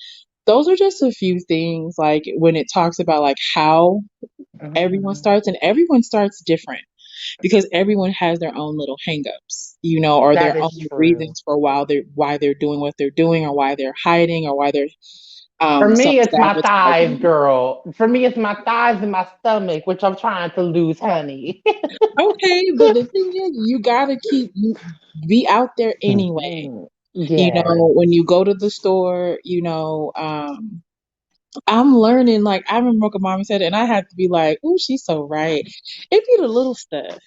Those are just a few things like when it talks about like how everyone Hmm. starts, and everyone starts different because everyone has their own little hangups, or That their is own true. reasons for why they're doing what they're doing, or why they're hiding, or why they're For me, it's my thighs, self-sabotaging. girl. For me, it's my thighs and my stomach, which I'm trying to lose, honey. Okay, but the thing is, you gotta be out there anyway. Mhm. Yes. When you go to the store, I'm learning. Like I remember when mommy said it, and I had to be like, "Ooh, she's so right." It be the little stuff,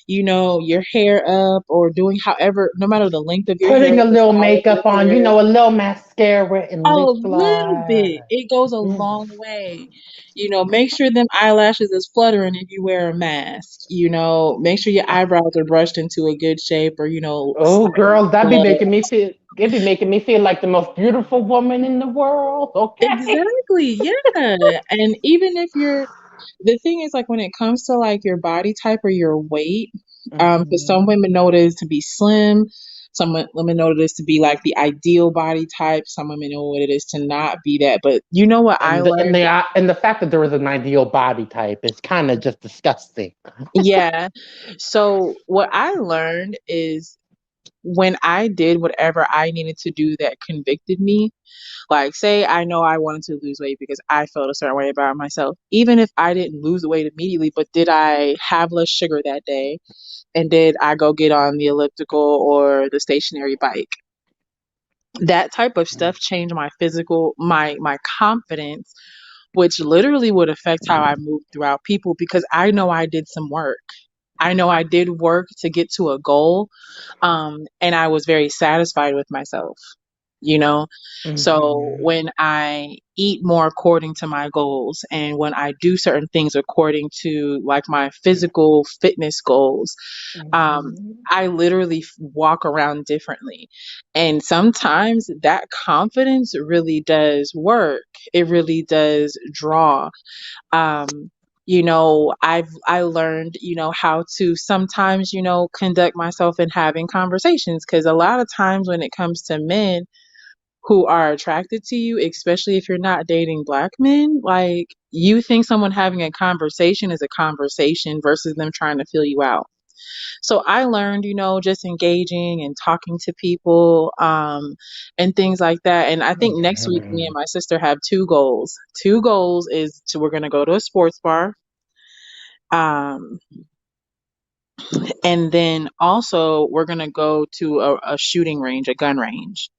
your hair up or doing however, no matter the length of your hair, Putting a the little style of makeup your on, hair. a little mascara A and lip little gloss. bit. It goes a Mm. long way. Make sure them eyelashes is fluttering if you wear a mask. Make sure your eyebrows are brushed into a good shape or, Oh, styled girl, that be well. making me feel. It be making me feel like the most beautiful woman in the world. Okay. Exactly. Yeah. And even if the thing is like when it comes to like your body type or your weight, because some Hmm. women know it is to be slim, women know it is to be like the ideal body type, some women know what it is to not be that. But you know what I learned? And the fact that there is an ideal body type is kind of just disgusting. Yeah. So what I learned is when I did whatever I needed to do that convicted me, like say I know I wanted to lose weight because I felt a certain way about myself, even if I didn't lose the weight immediately, but did I have less sugar that day? And did I go get on the elliptical or the stationary bike? That type of stuff changed my physical, my confidence, which literally would affect how I move throughout people because I know I did some work. I know I did work to get to a goal. And I was very satisfied with myself, you know? So Hmm. when I eat more according to my goals and when I do certain things according to like my physical fitness goals, Hmm. I literally walk around differently. And sometimes that confidence really does work. It really does draw. um I learned how to sometimes conduct myself in having conversations, because a lot of times when it comes to men who are attracted to you, especially if you're not dating black men, like you think someone having a conversation is a conversation versus them trying to feel you out. So I learned, just engaging and talking to people, and things like that. And I think next week me and my sister have two goals. Two goals is we're gonna go to a sports bar. Um, and then also we're gonna go to a shooting range, a gun range.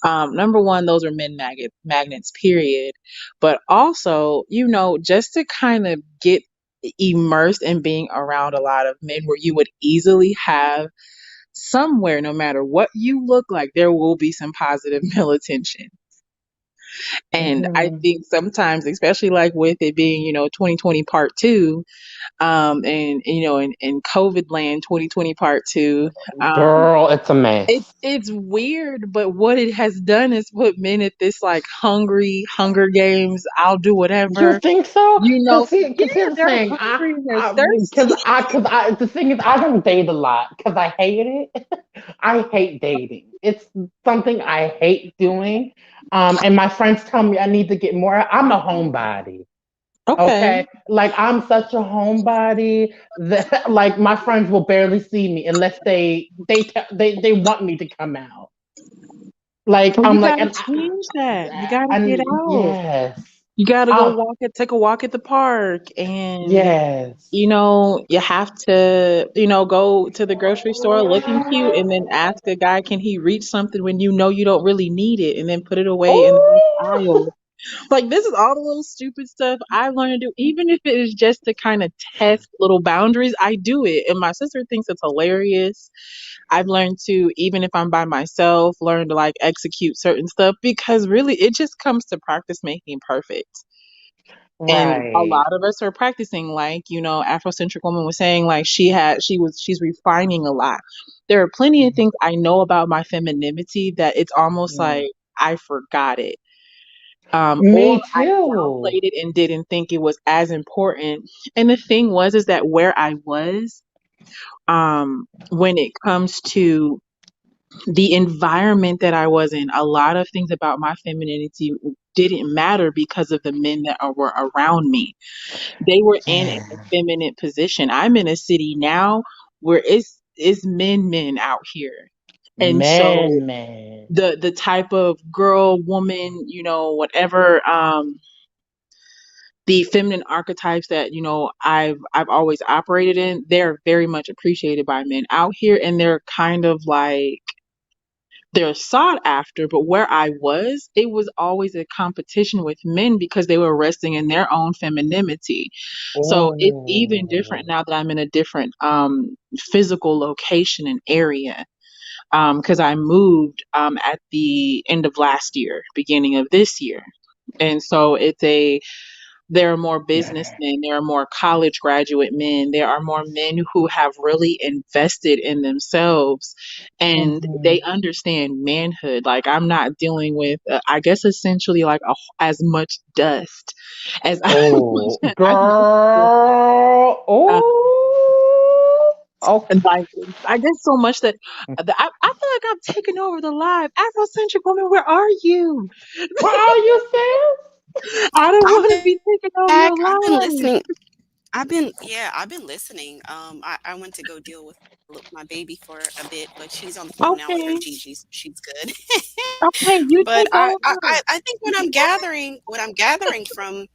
Number one, those are magnets, period. But also, just to kind of get immersed in being around a lot of men where you would easily have somewhere, no matter what you look like, there will be some positive male attention. And I Hmm. think sometimes, especially like with it being, 2020 part two, and in COVID land 2020 part two, um, Girl, it's a it's mess. it's weird, but what it has done is put men at this like hungry Hunger Games. I'll do You whatever, think so? Yeah, Cause here's the they're thing. hungry and they're thirsty. The thing is, I don't date a lot because I hate it. I hate dating. It's something I hate doing. And my friends tell me I need to get more. I'm a homebody. Okay. Okay, like I'm such a homebody that like my friends will barely see me unless they want me to come out. Like Well, you I'm like, gotta change that. You gotta get and out. yes, You gotta go um, take a walk at the park, and yes. you have to, go to the grocery store looking cute and then ask a guy, can he reach something when you don't really need it, and then put it away in the next Oh, aisle. Like this is all the little stupid stuff I've learned to do, even if it is just to kind of test little boundaries. I do it, and my sister thinks it's hilarious. I've learned to, even if I'm by myself, learn to like execute certain stuff because really it just comes to practice making perfect. And a right. lot of us are practicing, like, Afrocentric woman was saying, like she's refining a lot. There are plenty of things I know about my femininity that it's almost like Mm. I forgot it. Or Me I too. downplayed it and didn't think it was as important. And the thing is that where I was, when it comes to the environment that I was in, a lot of things about my femininity didn't matter because of the men that were around me. They were in an Yeah. effeminate position. I'm in a city now where it's men out here. And so Man. the type of girl, woman, whatever, the feminine archetypes that I've always operated in, they're very much appreciated by men out here, and they're kind of like they're sought after, but where I was, it was always a competition with men because they were resting in their own femininity. So it's even different Oh. now that I'm in a different physical location and area. Because I moved at the end of last year, beginning of this year. And so there are more businessmen, there are more college graduate men, there are more men who have really invested in themselves and they Mhm. understand manhood. Like I'm not dealing with, I guess, essentially like as much dust as I Oh, was. I girl. Oh. and Okay. like I guess so much that I feel like I've taken over the live Afrocentric woman. Where are you? Where are you, sis? I don't I'm want to back. be taking over I've your been listening. live. I've been listening. I went to go deal with my baby for a bit, but she's on the phone now with her Okay, Gigi, so she's good. okay, you But take over. I think what I'm gathering from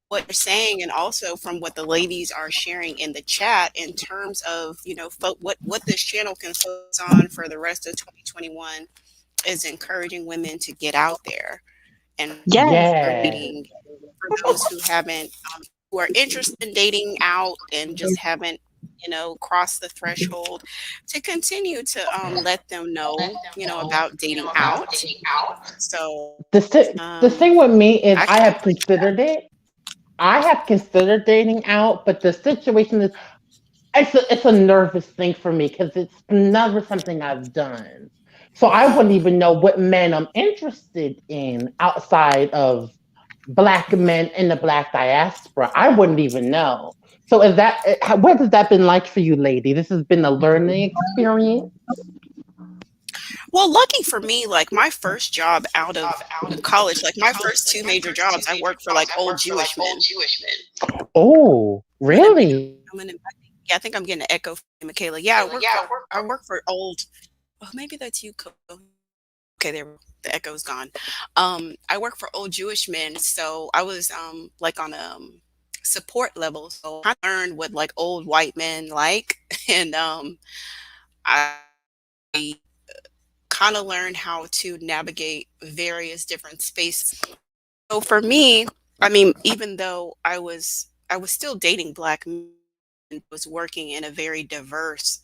what you're saying, and also from what the ladies are sharing in the chat in terms of, you know, what this channel can focus on for the rest of 2021 is encouraging women to get out there and Yes. start Yes. dating. For those who haven't, who are interested in dating out and just haven't, you know, crossed the threshold, to continue to let them know, you know, about dating out. So The thing with me is I I can have appreciate that. considered it. I have considered dating out, but the situation is it's a nervous thing for me because it's never something I've done. So I wouldn't even know what men I'm interested in outside of black men in the black diaspora. I wouldn't even know. So is that what has that been like for you, lady? This has been a learning experience. Well, lucky for me, like my first job out of college, like my first two major jobs, I worked for like old Jewish men. Oh, I'm in a big, really? I'm in a, yeah, I think I'm getting an echo from Michaela. Yeah, I work for old, oh, maybe that's you, Coco. Okay, there, the echo's gone. I work for old Jewish men, so I was like on a support level, so I learned what like old white men like, and I kind of learned how to navigate various different spaces. So for me, I mean, even though I was still dating black men, was working in a very diverse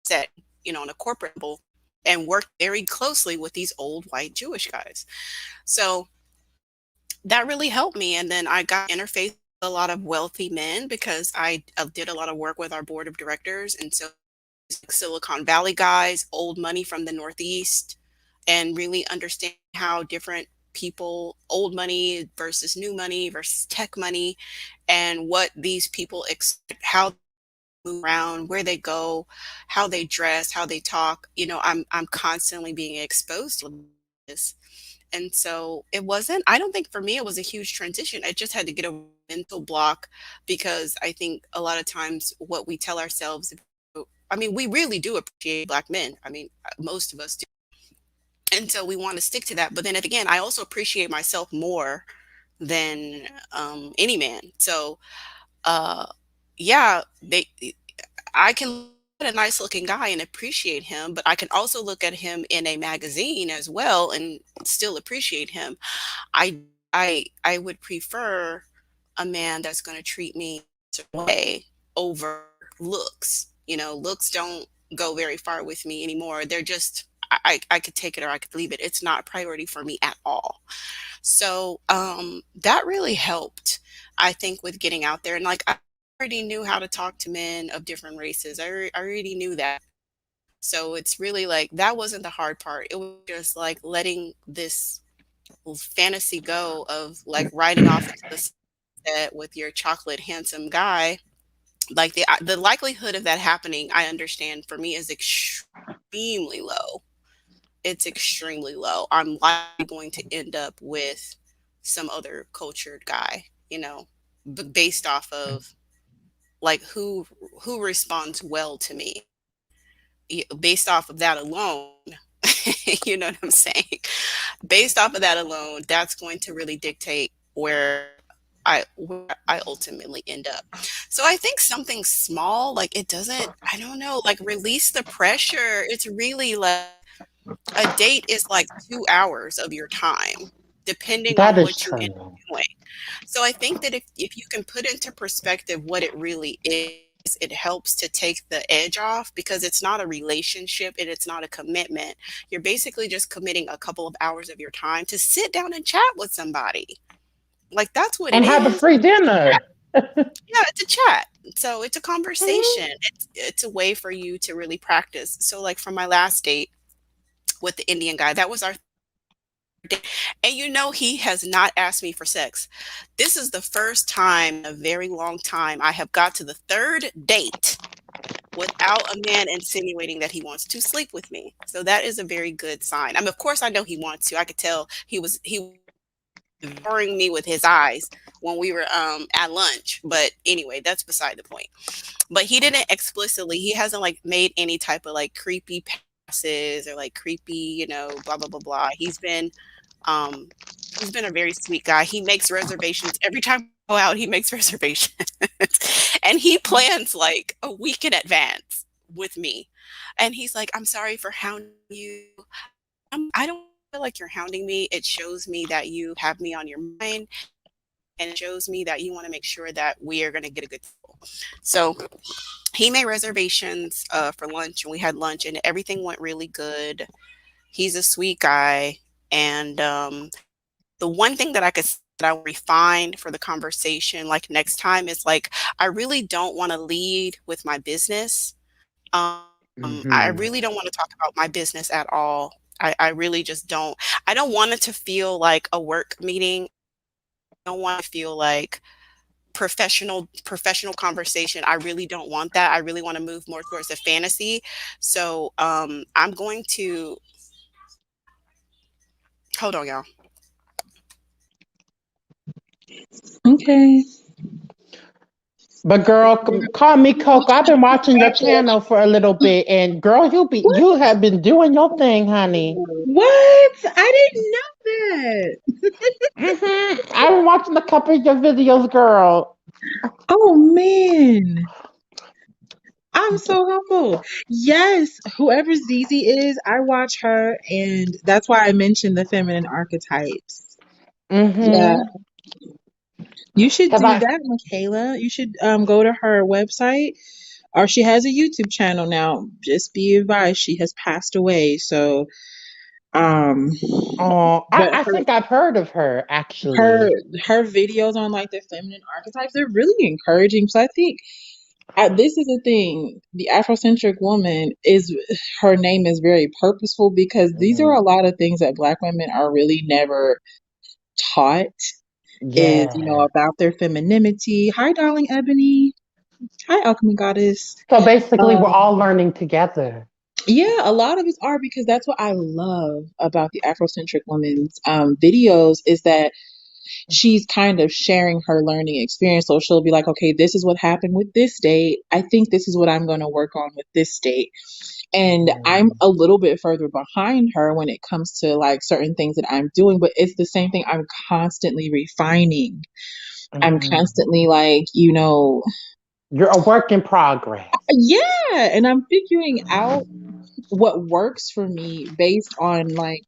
set, you know, on a corporate level, and worked very closely with these old white Jewish guys. So that really helped me. And then I got interfaced with a lot of wealthy men because I did a lot of work with our board of directors. And so Silicon Valley guys, old money from the Northeast, and really understand how different people, old money versus new money versus tech money, and what these people expect, how they move around, where they go, how they dress, how they talk. You know, I'm constantly being exposed to this. And so it wasn't, I don't think for me it was a huge transition. I just had to get a mental block because I think a lot of times what we tell ourselves, I mean, we really do appreciate black men. I mean, most of us do. And so we want to stick to that. But then again, I also appreciate myself more than any man. So, uh, yeah, I can look at a nice looking guy and appreciate him, but I can also look at him in a magazine as well and still appreciate him. I I would prefer a man that's going to treat me a certain way over looks. You know, looks don't go very far with me anymore. They're just I could take it or I could leave it. It's not a priority for me at all. So that really helped, I think, with getting out there. And like I already knew how to talk to men of different races. I already knew that. So it's really like that wasn't the hard part. It was just like letting this fantasy go of like riding off into the sunset with your chocolate handsome guy. Like the likelihood of that happening, I understand for me is extremely low. It's extremely low. I'm likely going to end up with some other cultured guy, you know, based off of like who responds well to me. Based off of that alone, you know what I'm saying? Based off of that alone, that's going to really dictate where I ultimately end up. So I think something small, like it doesn't, I don't know, like release the pressure. It's really like a date is like 2 hours of your time, depending That on is what you end true. up doing. So I think that if you can put into perspective what it really is, it helps to take the edge off because it's not a relationship and it's not a commitment. You're basically just committing a couple of hours of your time to sit down and chat with somebody. Like that's what it And have a is. free dinner. Yeah, it's a chat. So it's a conversation. Mhm. It's a way for you to really practice. So like from my last date with the Indian guy, that was our date. And you know he has not asked me for sex. This is the first time in a very long time I have got to the third date without a man insinuating that he wants to sleep with me. So that is a very good sign. I mean, of course I know he wants to. I could tell he devouring me with his eyes when we were at lunch. But anyway, that's beside the point. But he didn't explicitly, he hasn't like made any type of like creepy passes or like creepy, blah blah blah blah. Um he's been a very sweet guy. He makes reservations every time we go out, he makes reservations. And he plans like a week in advance with me. And he's like, I'm sorry for hounding you. I don't feel like you're hounding me. It shows me that you have me on your mind and it shows me that you want to make sure that we are going to get a good deal. So he made reservations for lunch and we had lunch and everything went really good. He's a sweet guy. And the one thing that I could that I refined for the conversation like next time is like I really don't want to lead with my business. I Mhm. really don't want to talk about my business at all. I really just don't. I don't want it to feel like a work meeting. I don't want to feel like professional conversation. I really don't want that. I really want to move more towards the fantasy. So I'm going to hold on, y'all. Okay. But girl, call me Coco. I've been watching your channel for a little bit, and girl, What? you have been doing your thing, honey. What? I didn't know that. I've been watching a couple of your videos, girl. Oh man. I'm so humble. Yes, whoever Zizi is, I watch her, and that's why I mentioned the feminine archetypes. Yeah, Mm-hmm. you should Cause do I, that, Michaela. You should go to her website, or she has a YouTube channel now. Just be advised, she has passed away. So, um, oh, but I think I've heard of her her actually. her videos on like the feminine archetypes, they're really encouraging. So I think this is the thing. The Afrocentric woman is her name is very purposeful because these are Mhm. a lot of things that Black women are really never taught. Is Yeah. about their femininity. Hi, darling Ebony. Hi, Alchemy Goddess. So basically, we're Um, all learning together. yeah, a lot of us are because that's what I love about the Afrocentric woman's videos is that she's kind of sharing her learning experience. So she'll be like, okay, this is what happened with this date. I think this is what I'm going to work on with this date. And I'm Mhm. a little bit further behind her when it comes to like certain things that I'm doing, but it's the same thing. I'm constantly refining. I'm Mhm. constantly like, You're a work in progress. yeah. And I'm figuring out what works for me based on like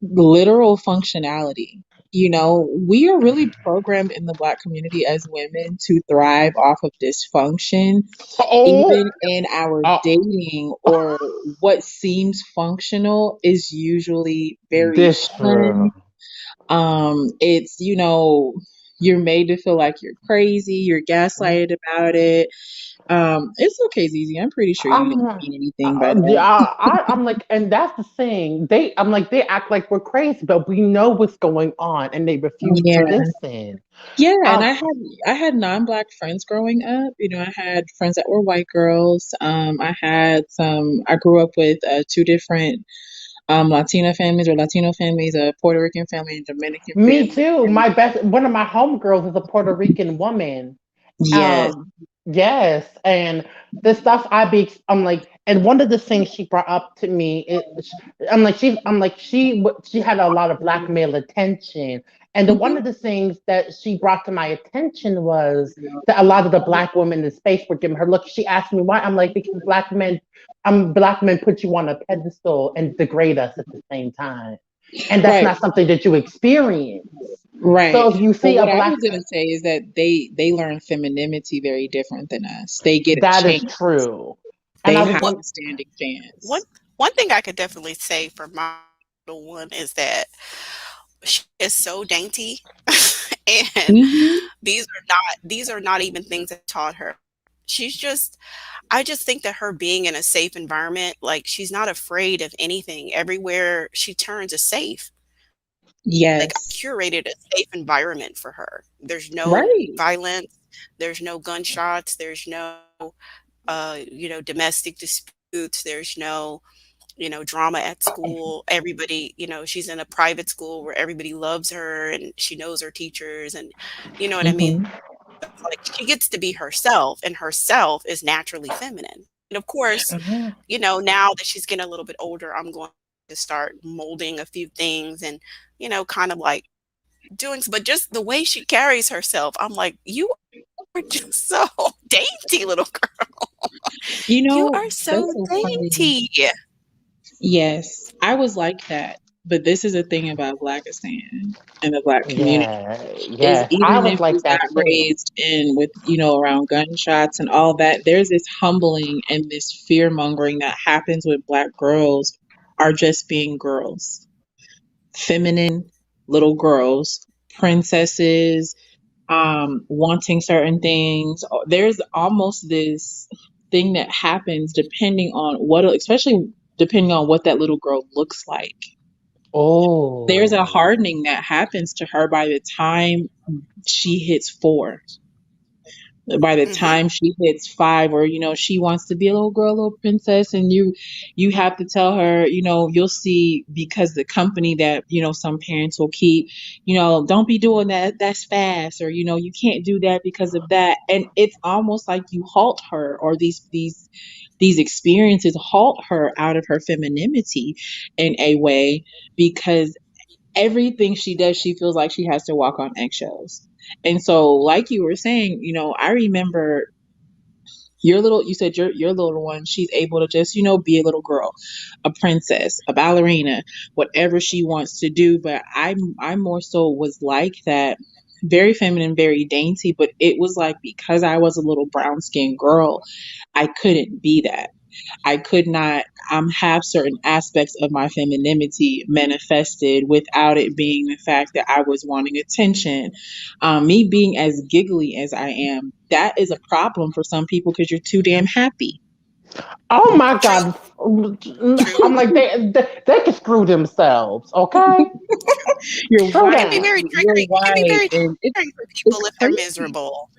literal functionality. We are really programmed in the Black community as women to thrive off of dysfunction, Oh, even in our oh, dating, or what seems functional is usually very this fun. true. It's, you're made to feel like you're crazy, you're gaslighted about it. It's okay, Zizi. I'm pretty sure you didn't Um, mean anything by yeah, that. I'm like, and that's the thing. I'm like, they act like we're crazy, but we know what's going on, and they refuse to Yeah. listen. Yeah, and Um, I had non-black friends growing up. I had friends that were white girls. I grew up with two different Latina families or Latino families, a Puerto Rican family and Dominican Me family. too. And One of my homegirls is a Puerto Rican woman, Yes. Um, yes, and the stuff I'm like, and one of the things she brought up to me is, I'm like, she had a lot of black male attention, and one Hmm. of the things that she brought to my attention was that a lot of the black women in space were giving her look. She asked me why. I'm like, because black men put you on a pedestal and degrade us at the same time, and that's Right. not something that you experience. Right. So if you But see a what I black was gonna say is that they learn femininity very different than us. They get a That is chance. true. And They I One was have one. a standing one chance. one thing I could definitely say for my little one is that she is so dainty, and Hmm. these are not even things I taught her. She's just I just think that her being in a safe environment, like she's not afraid of anything. Everywhere she turns is safe. Like I Yes. curated a safe environment for her. There's no Right. violence, there's no gunshots, there's no domestic disputes, there's no drama at school. Everybody, she's in a private school where everybody loves her and she knows her teachers, and you know what I mean? Hmm. So it's like she gets to be herself, and herself is naturally feminine. And of course, Uh-huh. now that she's getting a little bit older, I'm going to start molding a few things and, kind of like but just the way she carries herself, I'm like, you are just so dainty, little girl. You You know, are that's so so funny. dainty. Yes, I was like that. But this is the thing about Blackistan and the Black community Yeah, is yes. I even was if you like got that too. raised in with, around gunshots and all that, there's this humbling and this fear mongering that happens with Black girls are just being girls, feminine little girls, princesses, wanting certain things. There's almost this thing that happens depending on especially depending on what that little girl looks like. There's a Oh. hardening that happens to her by the time she hits 4, by the Mhm. time she hits 5, or she wants to be a little girl, a little princess, and you have to tell her, you'll see, because the company that some parents will keep, don't be doing that, that's fast, or you can't do that because of that, and it's almost like you halt her, or these experiences halt her out of her femininity in a way, because everything she does, she feels like she has to walk on eggshells. And so, like you were saying, I remember you said your little one, she's able to just, be a little girl, a princess, a ballerina, whatever she wants to do. But I more so was like that, very feminine, very dainty, but it was like because I was a little brown skinned girl, I couldn't be that. I could not have certain aspects of my femininity manifested without it being the fact that I was wanting attention. Me being as giggly as I am, that is a problem for some people because you're too damn happy. Oh my True, God. true, I'm like, they can screw themselves, okay? true. You're Screw It can be right. very them. You're triggering. It can be right. very And triggering for it's people if they're crazy. miserable.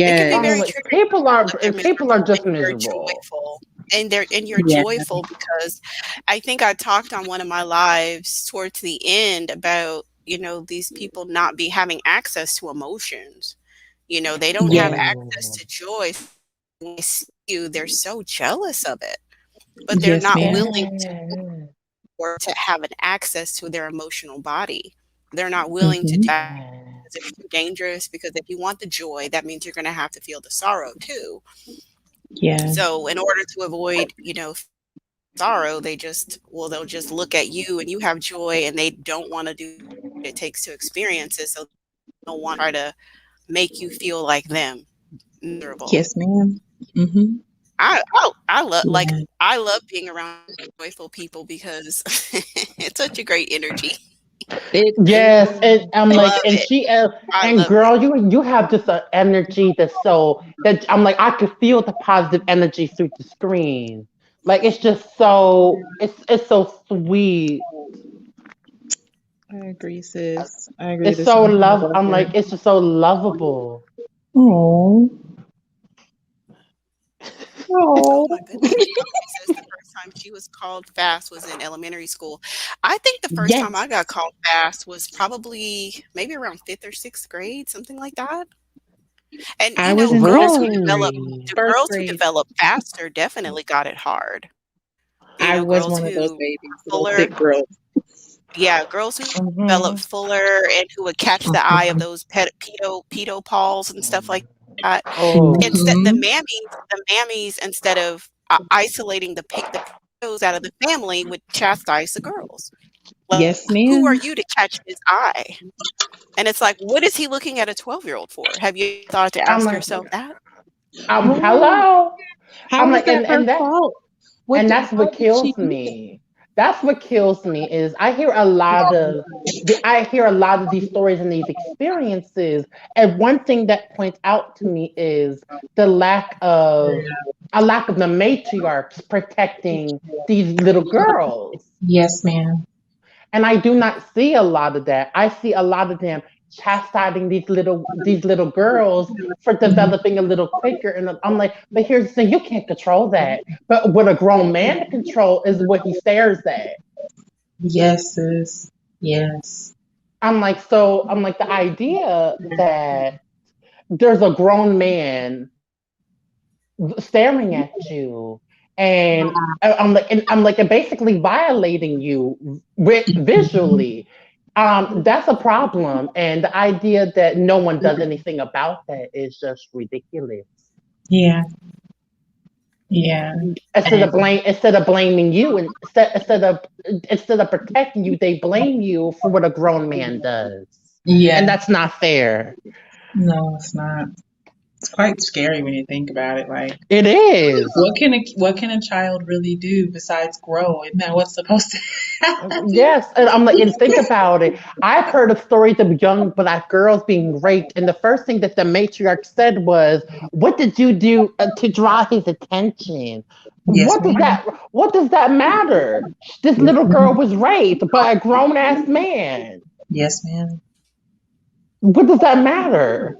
It can be I'm very Yes. like, triggering for people if they're people are miserable just and you're miserable. joyful. And you're Yeah. joyful because I think I talked on one of my lives towards the end about, these people not be having access to emotions. They don't have Yes. access Oh, to joy. When they see you, they're so jealous of it, but they're Yes, not ma'am. willing to yeah. or to have an access to their emotional body. They're not willing to do Hmm. that Yeah. because it's too dangerous. Because if you want the joy, that means you're going to have to feel the sorrow too. Yeah. So, in order to avoid, sorrow, they'll just look at you and you have joy, and they don't want to do what it takes to experience it. So, they don't want to try to make you feel like them, miserable. Yes, ma'am. Hmm. I love Yeah. I love being around joyful people because it's such a great energy. It Yes, and is. I'm I like, love and it. she I and love it. girl, you have just an energy that's so that I'm like, I could feel the positive energy through the screen. Like it's just so it's so sweet. I agree, sis. I agree. It's This so is my love. I'm like, record. it's just so lovable. Oh, Oh oh. my goodness. She told me, says the first time she was called fast was in elementary school. I think the first time I Yes. got called fast was probably maybe around 5th or 6th grade, something like that. And I was in Really? the first girls who grade. develop faster definitely got it hard. You I know, was girls one of those who babies, those fuller, thick girls. yeah, girls who develop Mm-hmm. fuller and who would catch the eye of those pedo pals and stuff like that. Oh, Instead, Hmm. the mammies, instead of isolating the pedos out of the family, would chastise the girls. Like, Yes, who are ma'am. you to catch his eye? And it's like, what is he looking at a 12-year-old for? Have you thought to I'm ask like, yourself that? Right. hello. How I'm was like, that her and that fault? and that's How what did she kills do that? me. That's what kills me is I hear a lot of these stories and these experiences, and one thing that points out to me is the lack of the matriarchs protecting these little girls. Yes, ma'am. And I do not see a lot of that. I see a lot of them chastising these little girls for Mhm. developing a little quicker. And I'm like, but here's the thing, you can't control that. But what a grown man to control is what he stares at. Yes, sis. Yes. I'm like the idea that there's a grown man staring at you and I'm like and basically violating you visually. That's a problem, and the idea that no one does anything about that is just ridiculous. Yeah. Yeah. And Instead of blaming you, and instead of protecting you, they blame you for what a grown man does, and yeah, that's not fair. no, it's not. It's quite scary when you think about it. Like, It is. what can a child really do besides grow? Isn't that what's supposed to happen? Yes, and I'm like, and think about it. I've heard of stories of young black girls being raped, and the first thing that the matriarch said was, "What did you do to draw his attention? Yes, ma'am. What does that matter? This Yes, little girl ma'am. was raped by a grown ass man. Yes, ma'am. What does that matter?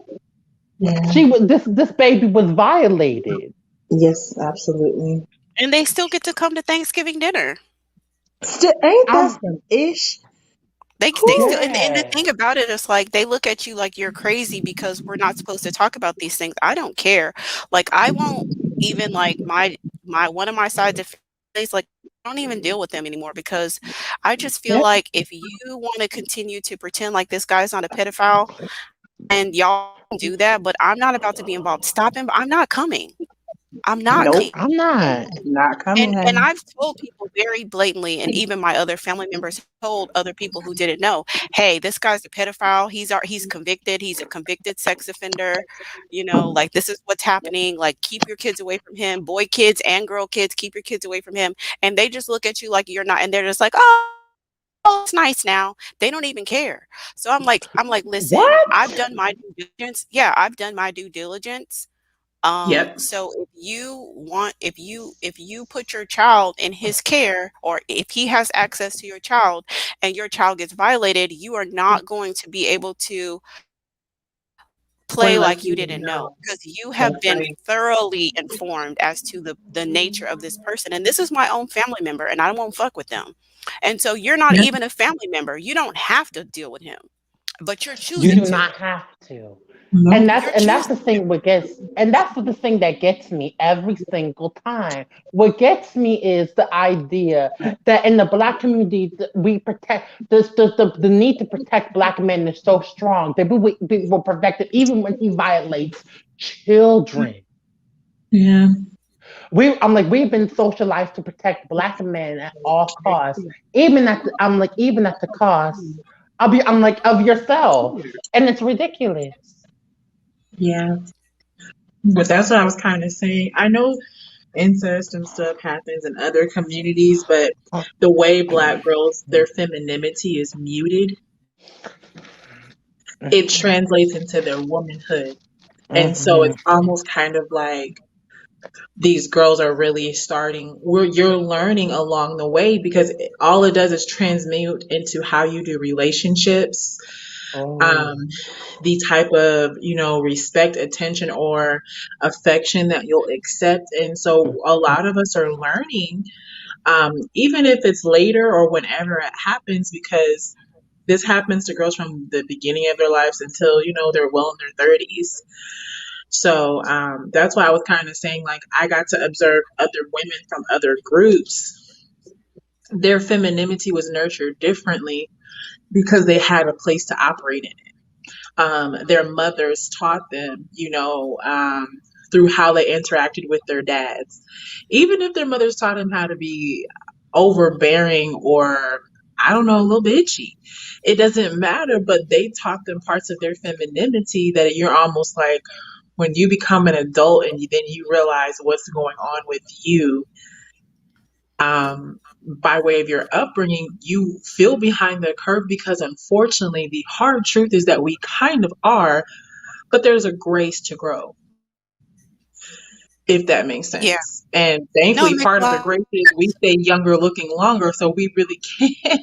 Yeah. This baby was violated. Yes, absolutely. And they still get to come to Thanksgiving dinner. Still, ain't that I'm some ish? They Whew. still, and the yeah. thing about it is like they look at you like you're crazy because we're not supposed to talk about these things. I don't care. Like I won't even like my one of my sides of families like I don't even deal with them anymore because I just feel Yep. like if you want to continue to pretend like this guy's not a pedophile and y'all can do that, but I'm not about to be involved. Stop him. I'm not coming. I'm not Nope. coming. I'm not. Not coming, And honey. I've told people very blatantly, and even my other family members have told other people who didn't know, "Hey, this guy's a pedophile. He's convicted. He's a convicted sex offender. You know, like this is what's happening. Like keep your kids away from him. Boy kids and girl kids, keep your kids away from him." And they just look at you like you're not, and they're just like, "Oh, it's nice now." They don't even care. So I'm like, listen, What? I've done my due diligence. Yeah, I've done my due diligence. Yep. So if you put your child in his care, or if he has access to your child and your child gets violated, you are not going to be able to Play play like like you you didn't didn't know know. because you have That's been right. thoroughly informed as to the nature of this person. And this is my own family member and I won't fuck with them. And so you're not Yep. even a family member. You don't have to deal with him, but you're You choosing do to. not have to. Nope. You're And that's choosing the to. thing that's the thing that gets me every single time. What gets me is the idea that in the black community we protect the need to protect black men is so strong that we will protect him even when he violates children. Yeah. I'm like we've been socialized to protect black men at all costs, even at the cost I'm like of yourself, and it's ridiculous. Yeah. But that's what I was kind of saying. I know incest and stuff happens in other communities, but the way black girls, their femininity is muted, it translates into their womanhood. And so Mhm. it's almost kind of like these girls are really starting, you're learning along the way because all it does is transmute into how you do relationships, um, Oh. the type of, respect, attention, or affection that you'll accept. And so a lot of us are learning, even if it's later or whenever it happens, because this happens to girls from the beginning of their lives until, they're well in their 30s. So that's why I was kind of saying, like, I got to observe other women from other groups. Their femininity was nurtured differently because they had a place to operate in. Their mothers taught them, through how they interacted with their dads. Even if their mothers taught them how to be overbearing or, I don't know, a little bitchy, it doesn't matter, but they taught them parts of their femininity that you're almost like, when you become an adult and then you realize what's going on with you, by way of your upbringing, you feel behind the curve because unfortunately, the hard truth is that we kind of are, but there's a grace to grow, if that makes Yeah. sense. And No, it thankfully, makes a part of lot the of grace sense. is we stay younger looking longer, so we really can,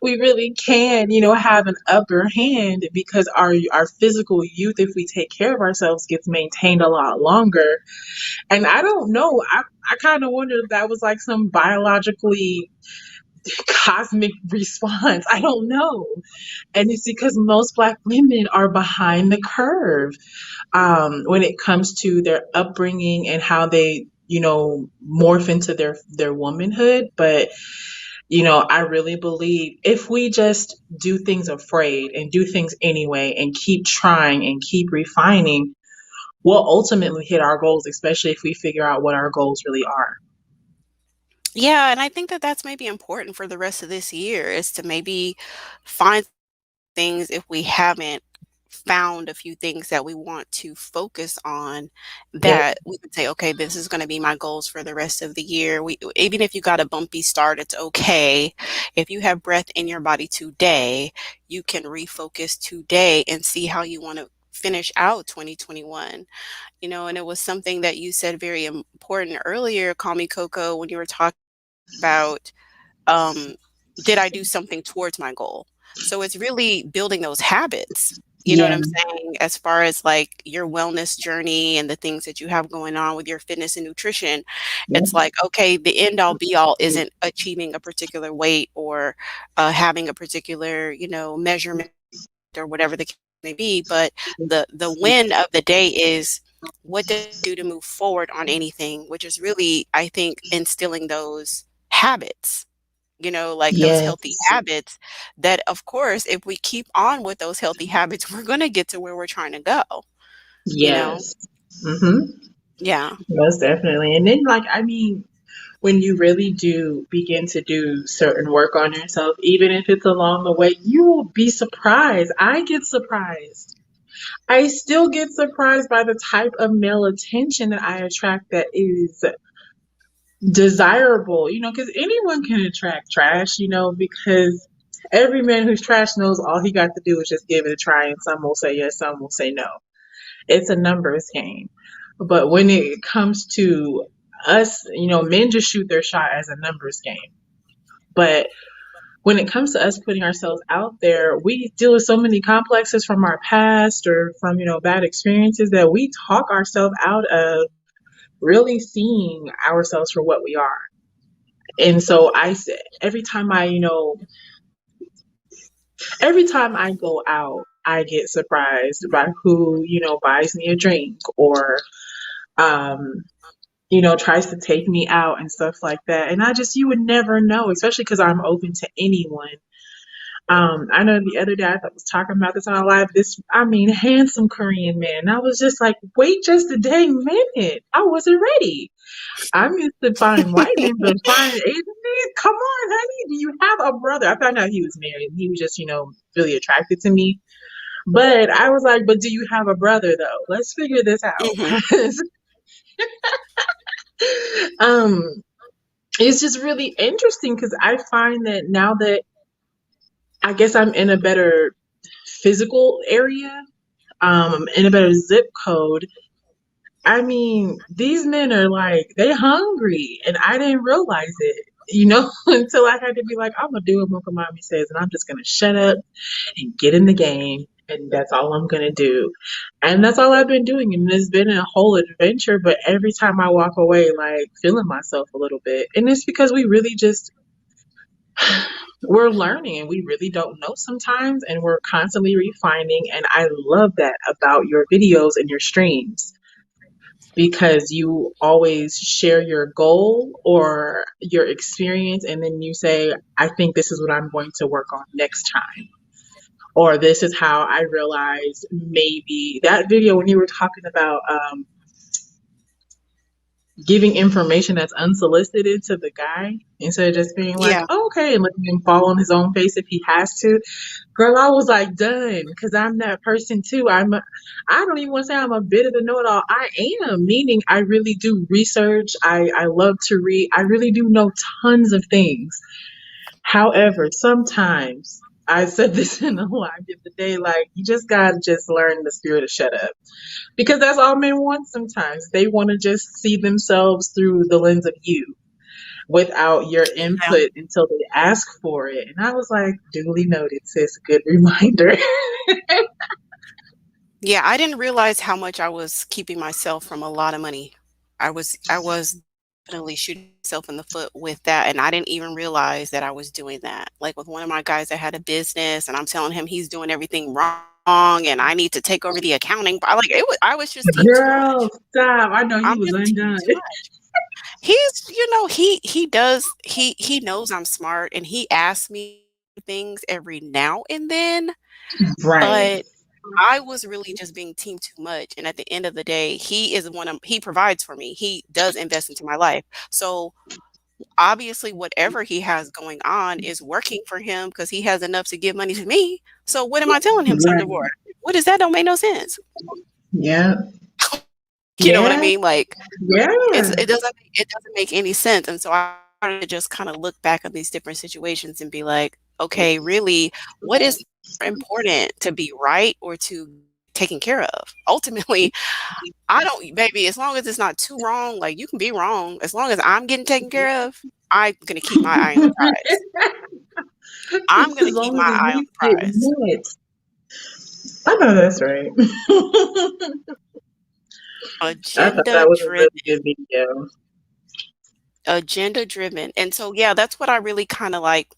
we really can, have an upper hand because our physical youth, if we take care of ourselves, gets maintained a lot longer. And I don't know, I kind of wonder if that was like some biologically cosmic response. I don't know. And it's because most Black women are behind the curve, when it comes to their upbringing and how they, morph into their womanhood. But, I really believe if we just do things afraid and do things anyway and keep trying and keep refining, we'll ultimately hit our goals, especially if we figure out what our goals really are. Yeah, and I think that that's maybe important for the rest of this year is to maybe find things if we haven't found a few things that we want to focus on Yep. that we can say, okay, this is going to be my goals for the rest of the year. Even if you got a bumpy start, it's okay. If you have breath in your body today, you can refocus today and see how you want to finish out 2021. And it was something that you said very important earlier, Call Me Coco, when you were talking about um, did I do something towards my goal? So it's really building those habits. You know what Yeah. I'm saying? As far as like your wellness journey and the things that you have going on with your fitness and nutrition, it's Yep. like, okay, the end all be all isn't achieving a particular weight or having a particular, measurement or whatever the case may be, but the win of the day is what did I do to move forward on anything, which is really, I think, instilling those habits, like those healthy Yes. habits that, of course, if we keep on with those healthy habits, we're going to get to where we're trying to go, you know? Yes. Mm-hmm. Yeah. Most definitely. And then, like, I mean, when you really do begin to do certain work on yourself, even if it's along the way, you will be surprised. I get surprised. I still get surprised by the type of male attention that I attract that is desirable, because anyone can attract trash, because every man who's trash knows all he got to do is just give it a try, and some will say yes, some will say no. It's a numbers game. But when it comes to us, men just shoot their shot as a numbers game. But when it comes to us putting ourselves out there, we deal with so many complexes from our past or from, bad experiences that we talk ourselves out of really seeing ourselves for what we are. And so I said, every time I go out, I get surprised by who, buys me a drink or, um, tries to take me out and stuff like that. And you would never know, especially because I'm open to anyone. I know the other day I was talking about this on a live, handsome Korean man. And I was just like, wait just a dang minute. I wasn't ready. I'm used to finding white men, but finding Asian men, come on, honey, do you have a brother? I found out he was married and he was just, really attracted to me. But I was like, but do you have a brother though? Let's figure this out. Hmm. 'Cause, um, it's just really interesting because I find that now that I guess I'm in a better physical area, in a better zip code, these men are like, they hungry, and I didn't realize it, until I had to be like, I'm gonna do what Uncle Mommy says, and I'm just gonna shut up and get in the game, and that's all I'm gonna do. And that's all I've been doing, and it's been a whole adventure, but every time I walk away, like, feeling myself a little bit. And it's because we really just We're learning and we really don't know sometimes, and we're constantly refining. And I love that about your videos and your streams because you always share your goal or your experience, and then you say, I think this is what I'm going to work on next time. Or this is how I realized maybe that video when you were talking about giving information that's unsolicited to the guy instead of just being like, Yeah. oh, okay, and letting him fall on his own face if he has to. Girl, I was like done because I'm that person too. I don't even want to say I'm a bit of a know-it-all. I am, meaning I really do research. I love to read. I really do know tons of things. However, sometimes I said this in the live the other day, like you just gotta just learn the spirit of shut up. Because that's all men want sometimes. They want to just see themselves through the lens of you without your Yeah. input until they ask for it. And I was like, duly noted, sis. Good reminder. Yeah, I didn't realize how much I was keeping myself from a lot of money. I was definitely shooting myself in the foot with that, and I didn't even realize that I was doing that. Like with one of my guys that had a business, and I'm telling him he's doing everything wrong, and I need to take over the accounting. I like it. I was just teaching too Girl, much. stop. I know he I'm was just teaching undone. too much. He knows I'm smart, and he asks me things every now and then, Right. but I was really just being team too much, and at the end of the day, he provides for me. He does invest into my life. So, obviously, whatever he has going on is working for him because he has enough to give money to me. So, what am I telling him something Right. for? What is that? Don't make no sense. Yeah. You know what I Yeah. mean? Like, Yeah. it doesn't make any sense, and so I started to just kinda look back at these different situations and be like, "Okay, really, what is more important, to be right or to taken care of?" Ultimately, I don't baby, as long as it's not too wrong, like, you can be wrong, as long as I'm getting taken care of, I'm gonna keep my eye on the prize. I'm Just gonna as keep long my as at eye on least the get prize. met. I know that's right. I thought that Agenda was a really driven. good video. Agenda driven, and so, yeah, that's what I really kinda like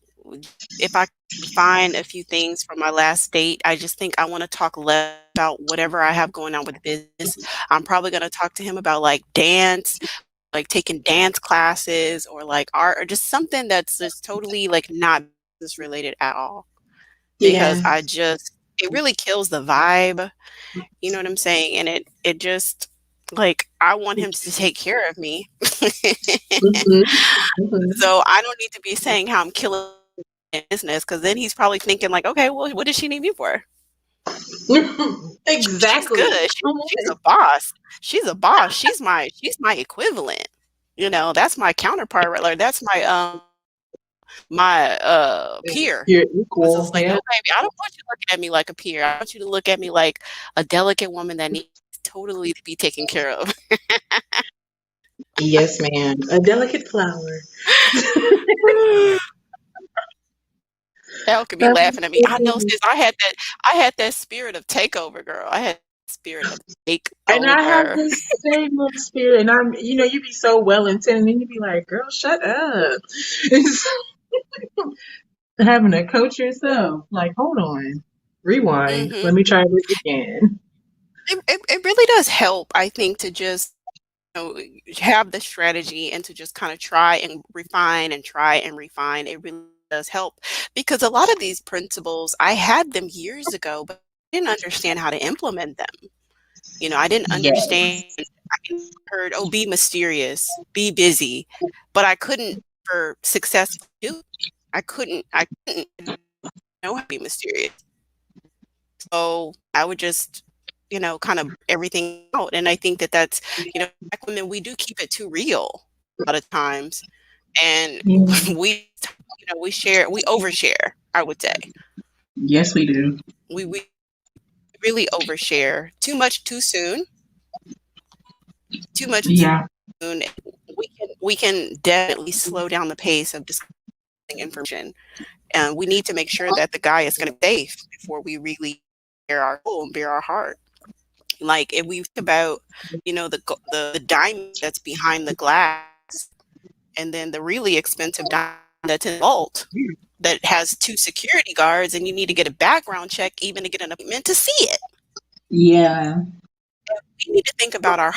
if I find a few things from my last date, I just think I wanna talk less about whatever I have going on with business. I'm probably gonna talk to him about, like, dance, like, taking dance classes or, like, art or just something that's just totally, like, not business related at all because Yeah. it really kills the vibe, you know what I'm saying? And it just like, I want him to take care of me. Mhm. Mhm. So, I don't need to be saying how I'm killing business because then he's probably thinking like, "Okay, well, what does she need me for? She's Exactly. good. Come She's on. a boss. She's a boss. She's my equivalent." You know, that's my counterpart, right? Like, that's my peer. You're It's equal. just like, Yeah. "No, baby, I don't want you looking at me like a peer. I want you to look at me like a delicate woman that needs totally to be taken care of." Yes, ma'am. A delicate flower. Elle could be That's laughing at me. so I know, funny. sis, I had that spirit of takeover, girl. I had spirit of And I have takeover. this same little spirit, and you be so well intended, and you be like, "Girl, shut up." It's having to coach yourself. Like, hold on, rewind. Mhm. Let me try this again. It really does help, I think, to just, have the strategy and to just kinda try and refine and try and refine. It really does help because a lot of these principles, I had them years ago, but I didn't understand how to implement them. I didn't Yes. understand. I heard, "Oh, be mysterious, be busy," but I couldn't ever successfully do it. I couldn't know how to be mysterious. So, I would just, kind of everything out, and I think that that's, Black women, we do keep it too real a lot of times, and Yeah. we overshare, I would say. Yes, we do. We really overshare too much too soon, too much too Yeah. soon. We can definitely slow down the pace of discussing information, and we need to make sure that the guy is gonna be safe before we really bare our soul and bare our heart. Like, if we think about, the diamond that's behind the glass, and then the really expensive diamond that's in the vault that has two security guards, and you need to get a background check even to get an appointment to see it. Yeah. We need to think about our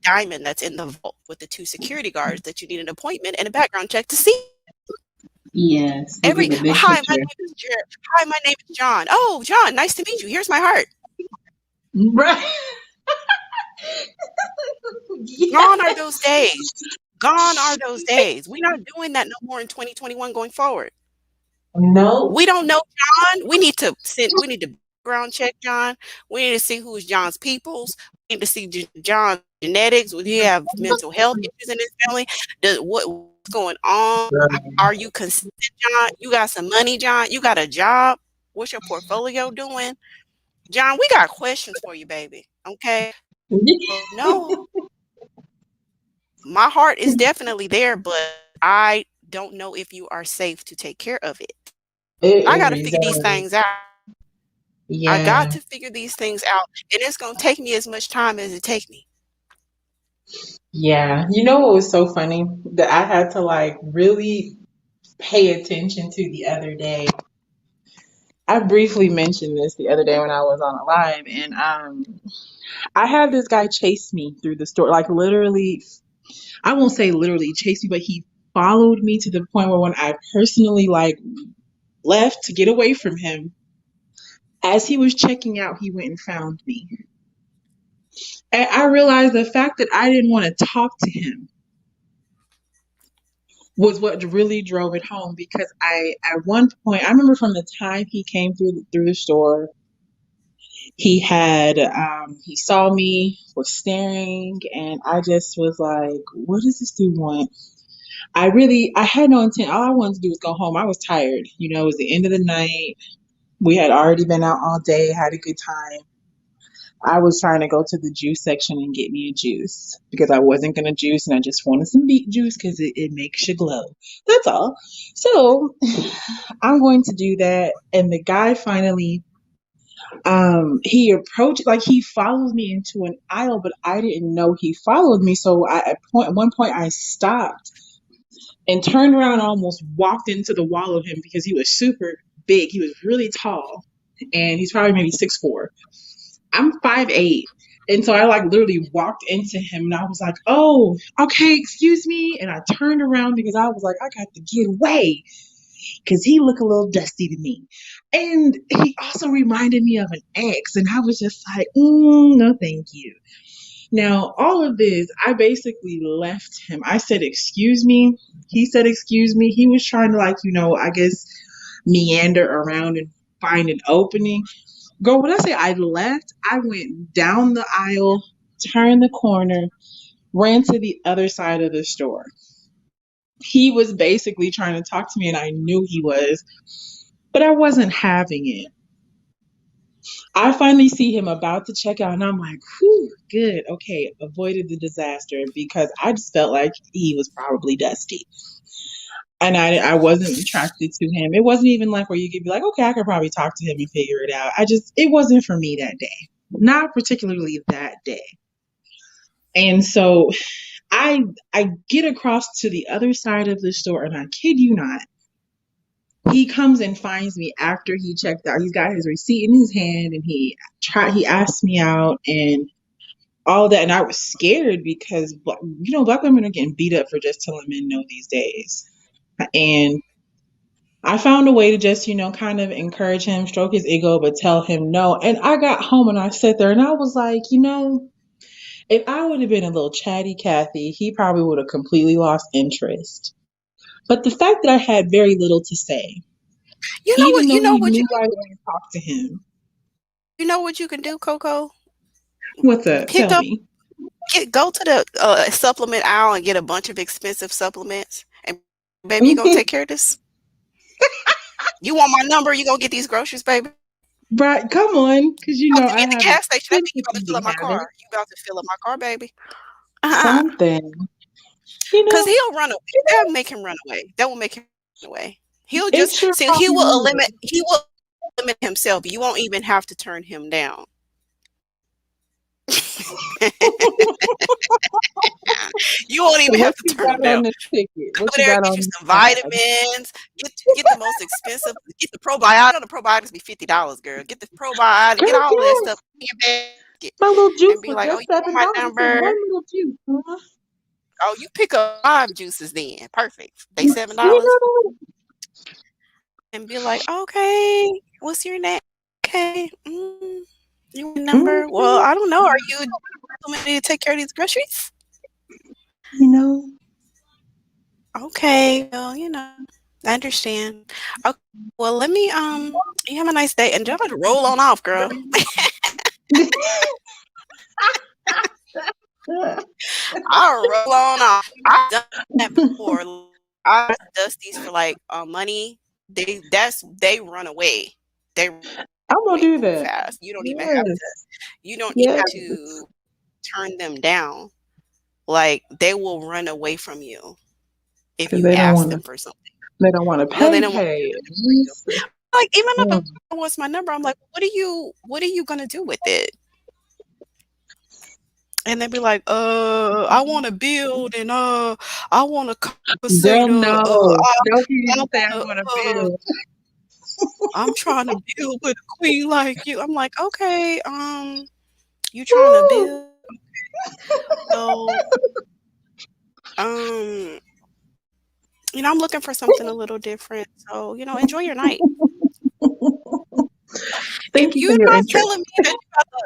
diamond that's in the vault with the two security guards that you need an appointment and a background check to see. Yes. They Every give a big hi, my picture. name is Jared. Hi, my name is John. Oh, John, nice to meet you. Here's my heart. Right. Gone Yeah. are those days. Gone are those days. We're not doing that no more in 2021 going forward. No. We don't know John. We need to background check John. We need to see who's John's peoples. We need to see John's genetics. Would he have mental health issues in his family? What's going on? Are you consistent, John? You got some money, John? You got a job? What's your portfolio doing? John, we got questions for you, baby. Okay. So no, my heart is definitely there, but I don't know if you are safe to take care of it. I It got to figure these resembles. things out. I got Yeah. to figure these things out, and it's gonna take me as much time as it take me. Yeah. You know what was so funny that I had to like really pay attention to the other day? I briefly mentioned this the other day when I was on a live, and I had this guy chase me through the store, like literally. I won't say literally chase me, but he followed me to the point where when I personally like left to get away from him, as he was checking out, he went and found me. And I realized the fact that I didn't want to talk to him was what really drove it home because I at one point I remember from the time he came through the store, he saw me, was staring, and I just was like, what does this dude want? I had no intent. All I wanted to do was go home. I was tired. It was the end of the night. We had already been out all day, had a good time. I was trying to go to the juice section and get me a juice because I wasn't going to juice and I just wanted some beet juice because it makes you glow. That's all. So I'm going to do that. And the guy finally, he approached, like he followed me into an aisle, but I didn't know he followed me. So at one point I stopped and turned around and almost walked into the wall of him because he was super big. He was really tall and he's probably maybe 6'4". I'm 5'8". And so I like literally walked into him and I was like, oh, okay, excuse me. And I turned around because I was like, I got to get away because he looked a little dusty to me. And he also reminded me of an ex. And I was just like, no, thank you. Now, all of this, I basically left him. I said, excuse me. He said, excuse me. He was trying to, like, I guess meander around and find an opening. Girl, when I say I left, I went down the aisle, turned the corner, ran to the other side of the store. He was basically trying to talk to me, and I knew he was, but I wasn't having it. I finally see him about to check out, and I'm like, whew, good. Okay, avoided the disaster because I just felt like he was probably dusty. And I wasn't attracted to him. It wasn't even like where you could be like, okay, I could probably talk to him and figure it out. It wasn't for me that day. Not particularly that day. And so I get across to the other side of the store, and I kid you not, he comes and finds me after he checked out. He's got his receipt in his hand, and he asked me out and all that. And I was scared because black women are getting beat up for just telling men no these days. And I found a way to just, kind of encourage him, stroke his ego, but tell him no. And I got home and I sat there and I was like, if I would have been a little chatty Cathy, he probably would have completely lost interest. But the fact that I had very little to say, You know even what? though he knew I didn't talk to him. You know what you can do, Coco? What's up? Pick Tell up, me. go to the supplement aisle and get a bunch of expensive supplements. And baby, you gonna take care of this? You want my number? You gonna get these groceries, baby? Right, come on, because About to be I at the have a gas station. I think you about to fill sympathy up my car. habit. You about to fill up my car, baby. Something. You Because know, he'll run away. That'll make him run away. That will make him run away. He'll it just sure see. He probably will would. limit. He will limit himself. You won't even have to turn him down. You won't So even what have to you turn got them on down. this ticket? What Go you there, got get on you this some tab? vitamins. Get the most expensive. Get the probiotics. The probiotics be $50, girl. Get the probiotic. Get Girl, all of that stuff yes. in your basket, My little and juice be was like, "Oh, just you want my $7 for number? one little juice. Huh? Oh, you pick up 5 juices then. Perfect. They You $7." know, And be like, "Okay, what's your name? Okay, you want a number? Well, mhm, I don't know. Are you somebody to take care of these groceries? you know, Okay, well, I understand. Okay, well, let me you have a nice day, and just roll on off, girl. I'll roll on off. I've done that before. I dust these for like money. They run away. They run I'm gonna away do too that. fast. Yes, You don't even yes, have to turn them down. Like they will run away from you if because you ask them for something. they don't want to No, they pay don't want to do pay. anything for you. Like even if a Mm. man wants my number, I'm like, what are you gonna do with it? And they'd be like, I want to build and I want to Girl, conversate. no. Don't you I even say I want want to to. build. I'm trying to build with a queen like you. I'm like, okay, you trying to build? Well, um, I'm looking for something a little different. So, enjoy your night. If Thank you for you're your not interest. telling me that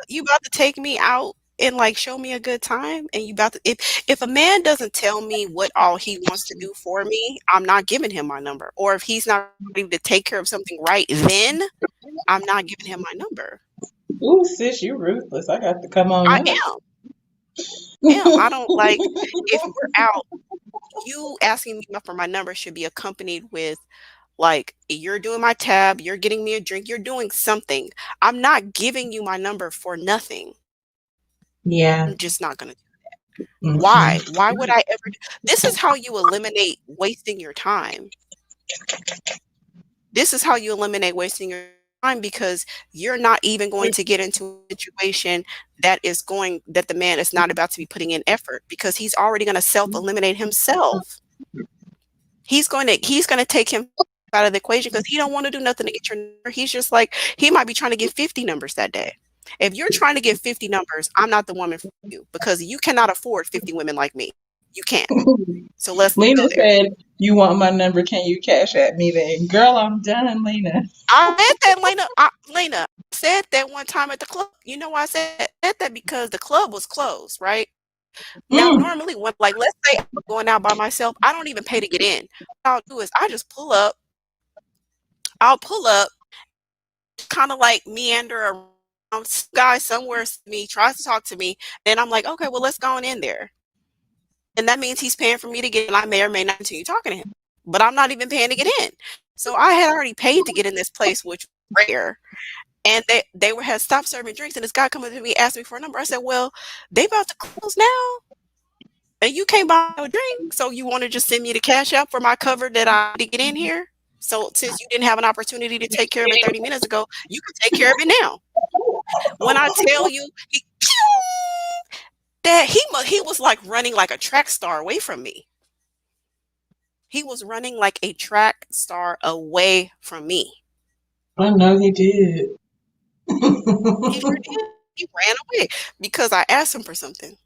you about to take me out and like show me a good time, and you about to if a man doesn't tell me what all he wants to do for me, I'm not giving him my number. Or if he's not ready to take care of something right then, I'm not giving him my number. Ooh, sis, you ruthless. I got to come on I now. am. I don't like if we're out, you asking me for my number should be accompanied with like you're doing my tab, you're getting me a drink, you're doing something. I'm not giving you my number for nothing. Yeah. I'm just not gonna. Hmm. Why? Why would I ever this is how you eliminate wasting your time. This is how you eliminate wasting your time because you're not even going to get into a situation that the man is not about to be putting in effort because he's already gonna self-eliminate himself. He's gonna take him out of the equation because he don't wanna do nothing to get your number. He's just like he might be trying to get 50 numbers that day. If you're trying to get 50 numbers, I'm not the woman for you because you cannot afford 50 women like me. You can't. So let's Lena go there. said, "You want my number? Can you cash at me then?" Girl, I'm done, Lena. I said that, Lena, I said that one time at the club. You know why I said that because the club was closed, right? Now, Mm. normally when let's say I'm going out by myself, I don't even pay to get in. What I'll do is I just pull up. I'll pull up, kind of like meander around. Some guy somewhere sees me tries to talk to me, and I'm like, okay, well, let's go on in there. And that means he's paying for me to get in. I may or may not continue talking to him, but I'm not even paying to get in. So I had already paid to get in this place, which was rare. And had stopped serving drinks, and this guy come up to me, asked me for a number. I said, "Well, they about to close now, and you can't buy no drink, so you want to just send me the cash app for my cover that I need to get in here? So since you didn't have an opportunity to take care of it 30 minutes ago, you can take care of it now." When I tell you, he was like running like a track star away from me. He was running like a track star away from me. I know he did. He sure did. He ran away because I asked him for something.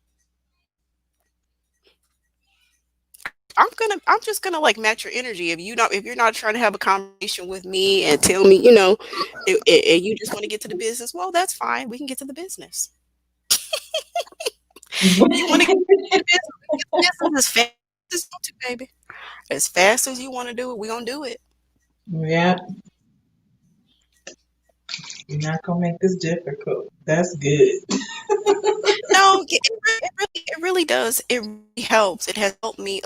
I'm just gonna like match your energy. If you're not trying to have a conversation with me and tell me, and you just want to get to the business, well, that's fine. We can get to the business. You want to get to the business, we can get to the business as fast as you want to, baby. As fast as you want to do it, we're gonna do it. Yeah, you're not gonna make this difficult. That's good. No, it really does. It really helps. It has helped me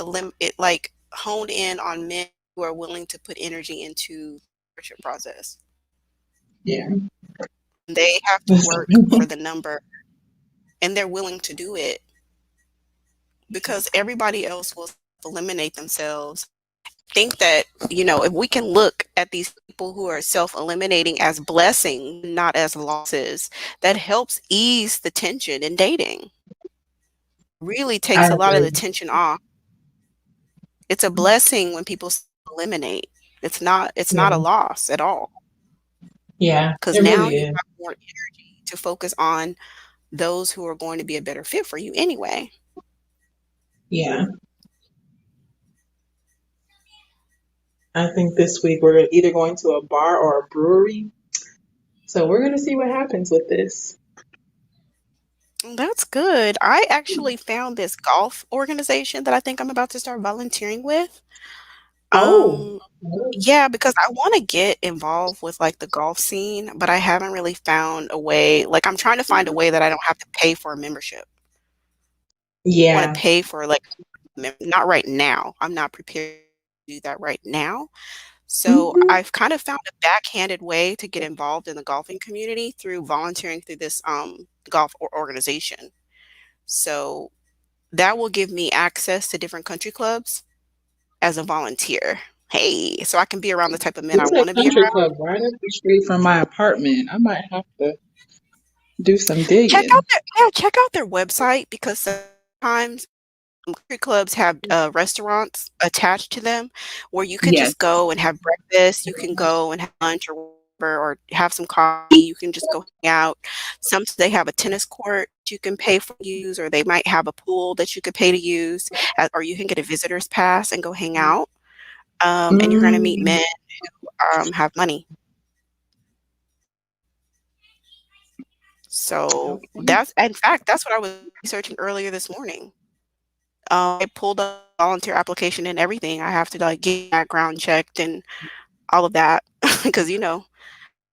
like hone in on men who are willing to put energy into the courtship process. Yeah. They have to work for the number and they're willing to do it because everybody else will eliminate themselves. Think that, if we can look at these people who are self-eliminating as blessings, not as losses, that helps ease the tension in dating. really I takes a lot of the agree. tension off. It's a blessing when people eliminate. It's not a Yeah, loss at all yeah, because it now really you is. have more energy to focus on those who are going to be a better fit for you anyway. Yeah, I think this week we're either going to a bar or a brewery. So we're gonna see what happens with this. That's good. I actually found this golf organization that I think I'm about to start volunteering with. Oh, Um, yeah, because I want to get involved with like the golf scene, but I haven't really found a way. Like I'm trying to find a way that I don't have to pay for a membership. I want yeah. to pay for like not right now. I'm not prepared to do that right now. So Hmm. I've kind of found a backhanded way to get involved in the golfing community through volunteering through this organization. So that will give me access to different country clubs as a volunteer. Hey, so I can be around the type of men I It's a want to be country around. club right up the street from my apartment. I might have to do some Check digging. out their website because sometimes country clubs have restaurants attached to them where you can Yes. just go and have breakfast. You can go and have lunch or whatever, or have some coffee. You can just go hang out. Some they have a tennis court you can pay for to use, or they might have a pool that you could pay to use, or you can get a visitor's pass and go hang out. And you're going to meet Mm, men have money. So okay. in fact, that's what I was researching earlier this morning. I pulled up a volunteer application and everything. I have to like get background checked and all of that because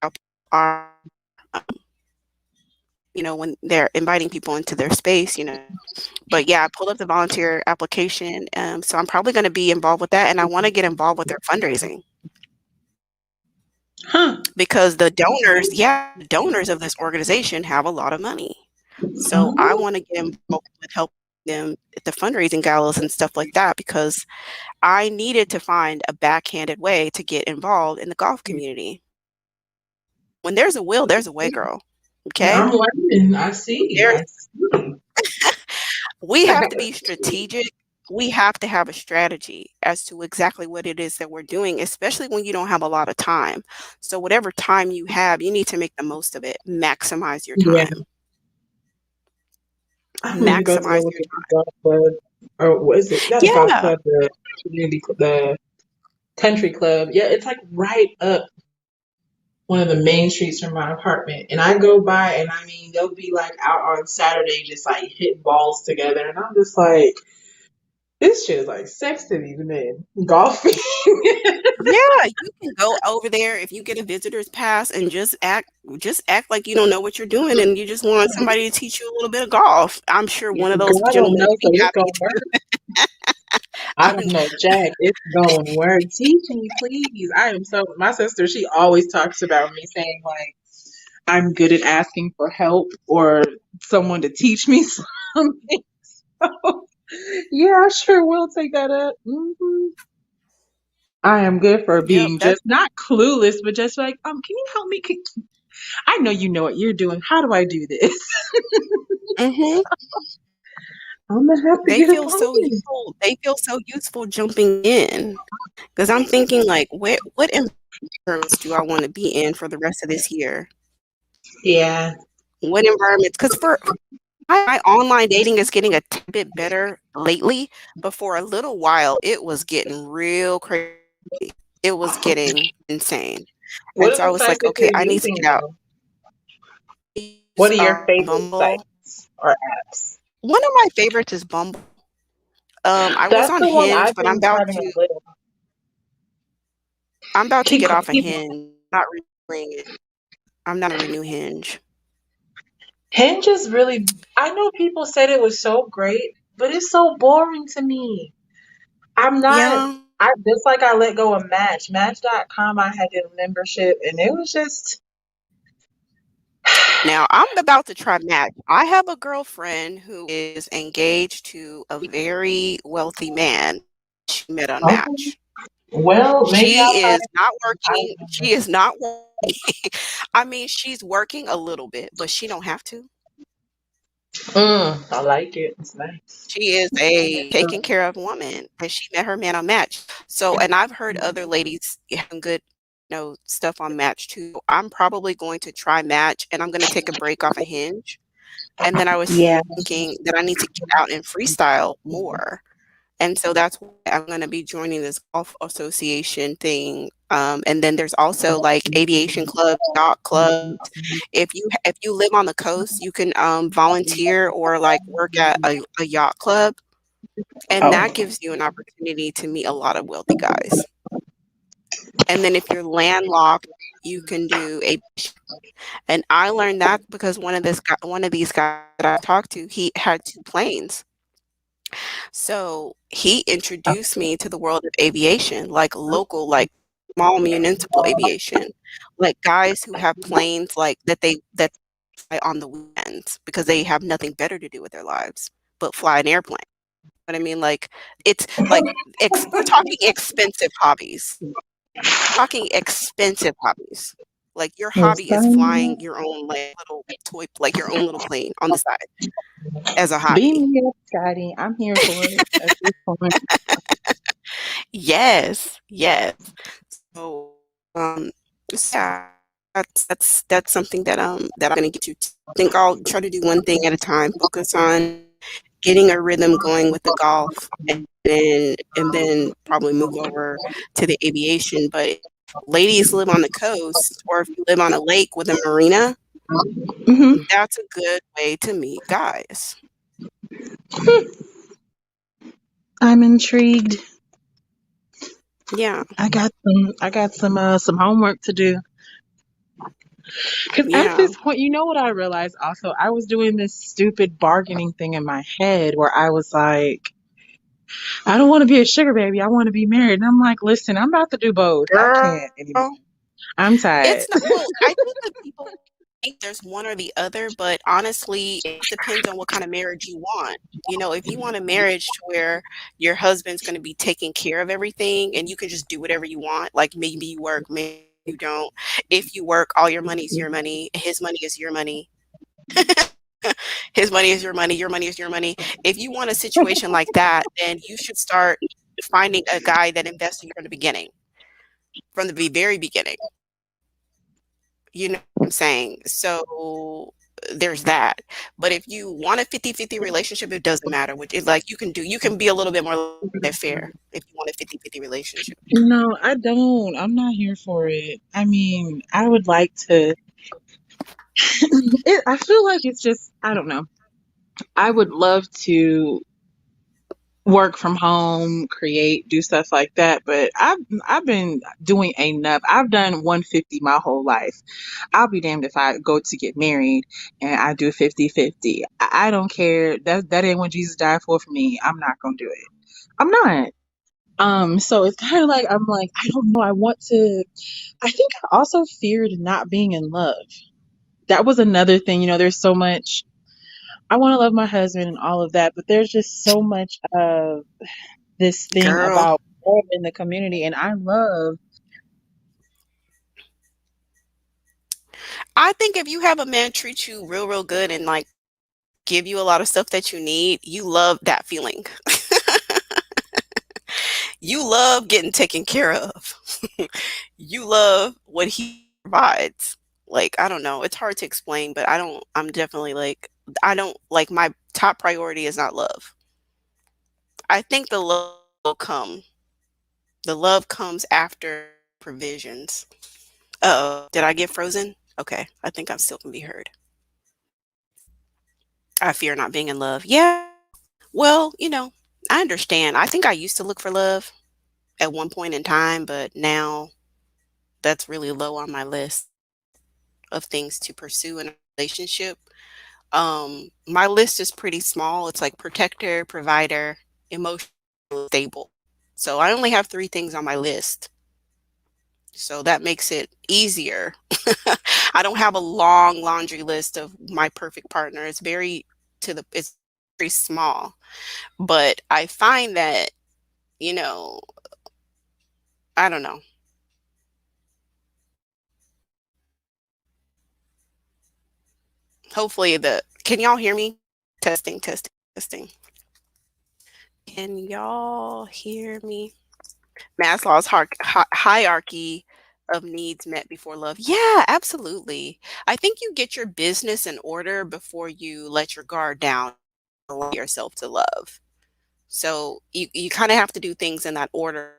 how people are, um, when they're inviting people into their space. But yeah, I pulled up the volunteer application. So I'm probably going to be involved with that, and I want to get involved with their fundraising Huh. because the donors of this organization have a lot of money. So I Oh, want to get involved with helping them at the fundraising galas and stuff like that because I needed to find a backhanded way to get involved in the golf community. When there's a will, there's a way, girl. Okay? I'm learning. I see. There's I see. we have to be strategic. We have to have a strategy as to exactly what it is that we're doing, especially when you don't have a lot of time. So whatever time you have, you need to make the most of it. Maximize your Yeah. time. I need to go to a Maximize look your at the golf club. Or what is it? Not a time. golf Yeah. club, the the country club. Yeah, it's like right up one of the main streets from my apartment. And I go by and I mean they'll be like out on Saturday just like hitting balls together and I'm just like, this shit is like sex to these men. Golfing. Yeah, you can go over there if you get a visitor's pass and just act like you don't know what you're doing and you just want somebody to teach you a little bit of golf. I'm sure one of those Girl, I don't gentlemen know, would so be it's happy gonna to. work. I don't know, Jack. It's going to work. Teach me, please. I am so my sister, she always talks about me saying like I'm good at asking for help or someone to teach me something. So, yeah, I sure will take that up. I am good for Yep, being that's just not clueless, but just like, can you help me? I know you know what you're doing. How do I do this? mhm. I'm gonna have to They get feel on so it. useful. They feel so useful jumping in because I'm thinking like, what environments do I want to be in for the rest of this year? Yeah. What environments? Because for my online dating is getting a bit better lately, but for a little while, it was getting real crazy. It was getting insane. What And are so I the was sites like, that "Okay, you're I need to using get out." though? What Use, are your favorite Bumble. sites or apps? One of my favorites is Bumble. I was That's on the one Hinge, I've but been having a little. I'm about to Keep get going. off of Keep going. Hinge. Not renewing it. I'm not gonna renew Hinge. Hinge is really. I know people said it was so great, but it's so boring to me. I'm not. Yeah. I just like I let go of Match. Match.com. I had a membership, and it was just. Now I'm about to try Match. I have a girlfriend who is engaged to a very wealthy man she met on Okay. Match. Well, maybe I'll She try is it. not I working. don't know. She is not working. I mean, she's working a little bit, but she don't have to. I like it. It's nice. She is a taken care of woman, and she met her man on Match. So, and I've heard other ladies having good, stuff on Match too. I'm probably going to try Match, and I'm gonna take a break off a Hinge. And then I was Yeah. thinking that I need to get out and freestyle more. And so that's why I'm gonna be joining this golf association thing. And then there's also like aviation clubs, yacht clubs. If you live on the coast, you can volunteer or like work at a yacht club, and Oh. that gives you an opportunity to meet a lot of wealthy guys. And then if you're landlocked, you can do a and I learned that because one of these guys that I talked to, he had 2 planes. So, he introduced me to the world of aviation, like local, like small municipal aviation, like guys who have planes like that fly on the weekends because they have nothing better to do with their lives but fly an airplane. What I mean, like it's like we're talking expensive hobbies. Talking expensive hobbies. Like your Well, hobby is son, flying your own like little toy, like your own little plane on the side as a beam hobby. me up, Scotty. I'm here for it at this point. Yes, yes. So, yeah, that's something that I'm gonna get to. I think I'll try to do one thing at a time. Focus on getting a rhythm going with the golf, and then probably move over to the aviation. But if ladies live on the coast, or if you live on a lake with a marina, Hmm. that's a good way to meet guys. I'm intrigued. Yeah, I got some homework to do. Because at yeah. this point, you know what I realized also? I was doing this stupid bargaining thing in my head where I was like, I don't want to be a sugar baby. I want to be married. And I'm like, listen, I'm about to do both. I Girl. can't anymore. I'm tired. It's not well, I think that people think there's one or the other, but honestly, it just depends on what kind of marriage you want. If you want a marriage to where your husband's gonna be taking care of everything and you can just do whatever you want, like maybe you work, maybe you don't. If you work, all your money is your money, his money is your money. His money is your money is your money. If you want a situation like that, then you should start finding a guy that invests in you from the very beginning. You know what I'm saying? So there's that. But if you want a 50-50 relationship, it doesn't matter. Which is like you can be a little bit more fair if you want a 50-50 relationship. No, I don't. I'm not here for it. I mean, I would like to. I feel like it's just, I don't know. I would love to work from home, create, do stuff like that, but I've been doing enough. I've done 150 my whole life. I'll be damned if I go to get married and I do 50-50. I don't care. That ain't what Jesus died for me. I'm not going to do it. I'm not. So it's kind of like I'm like I don't know. I want to. I think I also feared not being in love. That was another thing. There's so much. I want to love my husband and all of that, but there's just so much of this thing Girl, about love in the community, and I love. I think if you have a man treat you real, real good and like give you a lot of stuff that you need, you love that feeling. You love getting taken care of. You love what he provides. Like, I don't know. It's hard to explain, but I'm definitely like, I don't like my top priority is not love. I think the love will come. The love comes after provisions. Uh-oh. Did I get frozen? Okay. I think I'm still gonna be heard. I fear not being in love. Yeah. Well, I understand. I think I used to look for love at one point in time, but now that's really low on my list of things to pursue in a relationship. My list is pretty small. It's like protector, provider, emotionally stable. So I only have 3 things on my list. So that makes it easier. I don't have a long laundry list of my perfect partner. It's very small. But I find that, you know, I don't know. Hopefully can y'all hear me? Testing, testing, testing. Can y'all hear me? Maslow's hierarchy of needs met before love. Yeah, absolutely. I think you get your business in order before you let your guard down, allow yourself to love. So you kind of have to do things in that order.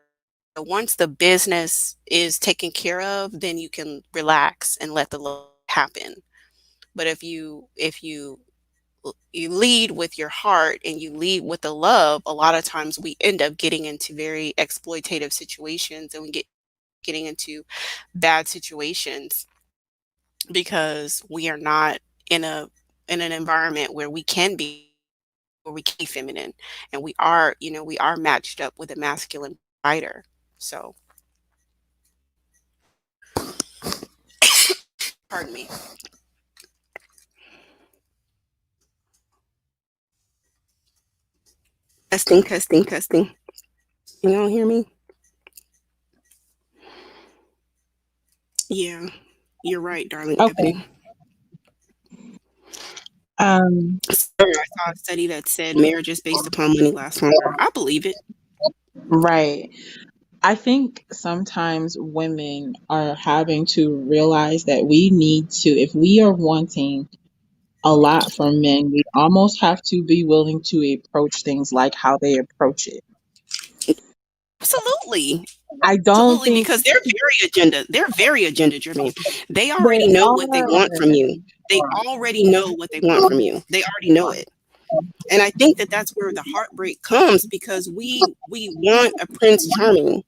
But once the business is taken care of, then you can relax and let the love happen. But if you lead with your heart and you lead with the love, a lot of times we end up getting into very exploitative situations, and we getting into bad situations because we are not in a in an environment where we can be feminine, and we are matched up with a masculine provider. So, pardon me. Testing, testing, testing. You don't hear me? Yeah, you're right, darling Okay. Ebony. Um, I saw a study that said marriages based upon money last longer. I believe it. right. I think sometimes women are having to realize that we need to, if we are wanting a lot from men, we almost have to be willing to approach things like how they approach it. Absolutely. I don't Absolutely, think because they're very agenda driven. They they already know what they want from are. you. They already know what they want from you. They already know it. And I think that that's where the heartbreak comes, because we want a Prince Charming.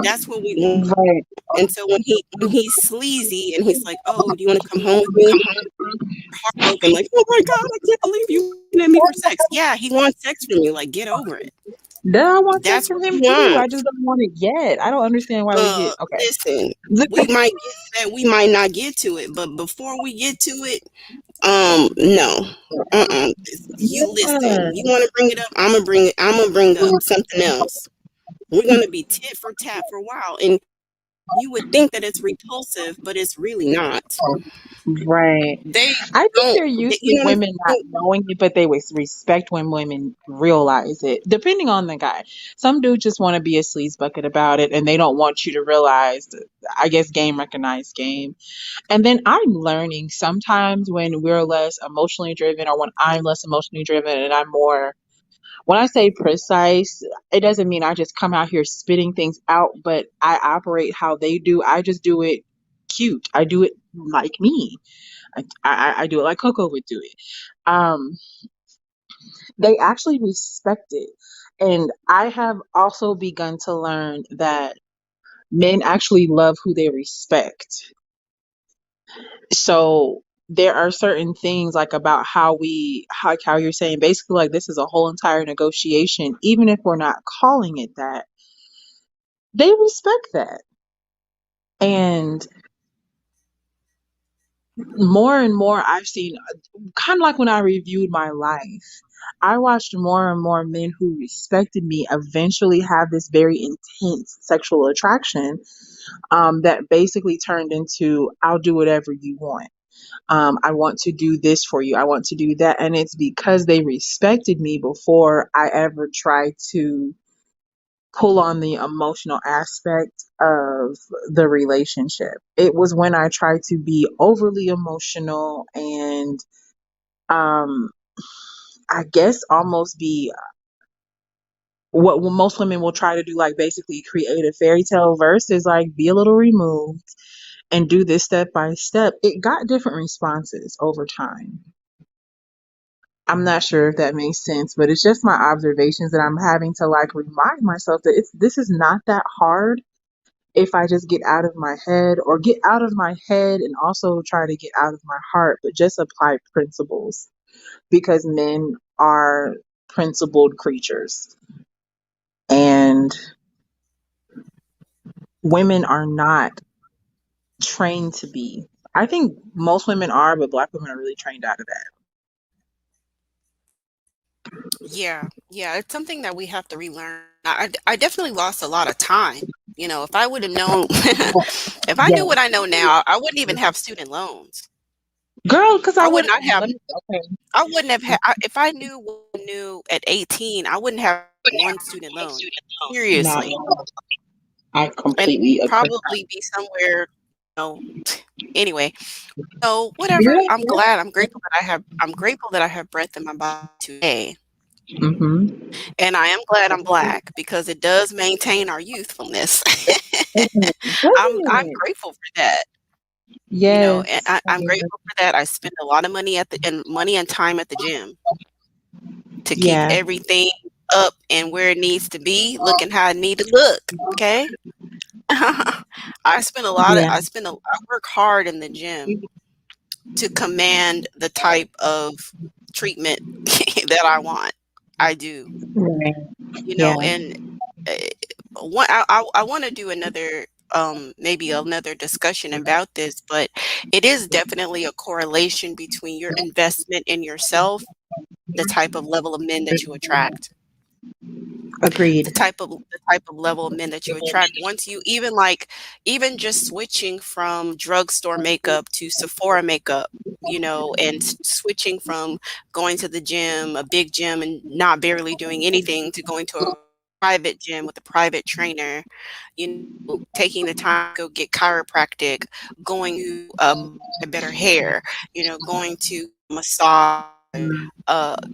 That's what we want. Right. And so when he's sleazy and he's like, "Oh, do you want to come home with me?" Heartbroken, like, "Oh my God, I can't believe you looking at me for sex." Yeah, he wants sex from you. Like, get over it. Then I want sex That's from what him he too. I wants. just don't want it yet. I don't understand why we get okay. Listen, we might get to that. We might not get to it, but before we get to it, no. You listen. Yeah. You want to bring it up? I'm gonna bring it. I'm gonna bring up something else. We're gonna be tit for tat for a while, and you would think that it's repulsive, but it's really not. Right. They I think don't. they're used to You know what I'm women not saying? knowing it, but they would respect when women realize it, depending on the guy. Some dudes just want to be a sleaze bucket about it, and they don't want you to realize, I guess, game recognized game. And then I'm learning sometimes when we're less emotionally driven, or when I'm less emotionally driven and I'm more, when I say precise, it doesn't mean I just come out here spitting things out, but I operate how they do. I just do it cute. I do it like me. I do it like Coco would do it. Um, they actually respect it. And I have also begun to learn that men actually love who they respect. So there are certain things like about how you're saying basically like this is a whole entire negotiation, even if we're not calling it that, they respect that. And more and more I've seen, kind of like when I reviewed my life, I watched more and more men who respected me eventually have this very intense sexual attraction, that basically turned into, I'll do whatever you want. I want to do this for you. I want to do that. And it's because they respected me before I ever tried to pull on the emotional aspect of the relationship. It was when I tried to be overly emotional and, um, I guess almost be what most women will try to do, like basically create a fairy tale versus like be a little removed and do this step by step. It got different responses over time. I'm not sure if that makes sense, but it's just my observations that I'm having to like remind myself that this is not that hard if I just get out of my head, or get out of my head and also try to get out of my heart, but just apply principles, because men are principled creatures and women are not trained to be. I think most women are, but black women are really trained out of Yeah, yeah. It's something that we have to relearn. I definitely lost a lot of time. If I would have known, if I knew that. what I know now, I wouldn't even have student loans. Girl, because I I would would not have. let me okay. I wouldn't have had. If I knew what I knew at 18, I wouldn't have one student loan. Not Seriously, I and completely agree. probably be somewhere. You know, anyway. So whatever. Yeah. I'm glad. I'm grateful that I have. I'm grateful that I have breath in my body today. Mm-hmm. And I am glad I'm black because it does maintain our youthfulness. I'm Doesn't it? grateful for that. You know, and Yes. I'm grateful for that. I spend a lot of money at the and money and time at the gym to keep Yeah. everything up and where it needs to be, looking how it need to look. Okay. Yeah. I work hard in the gym to command the type of treatment that I want. I do. Right. You know, Yeah. and uh, I want to do another maybe another discussion about this, but it is definitely a correlation between your investment in yourself, the type of level of men that you attract. Agreed. The type of level of men that you attract. Once you even like even just switching from drugstore makeup to Sephora makeup, you know, and switching from going to the gym, a big gym, and not barely doing anything to going to a private gym with a private trainer, you know, taking the time to go get chiropractic, going to better hair, you know, going to massage,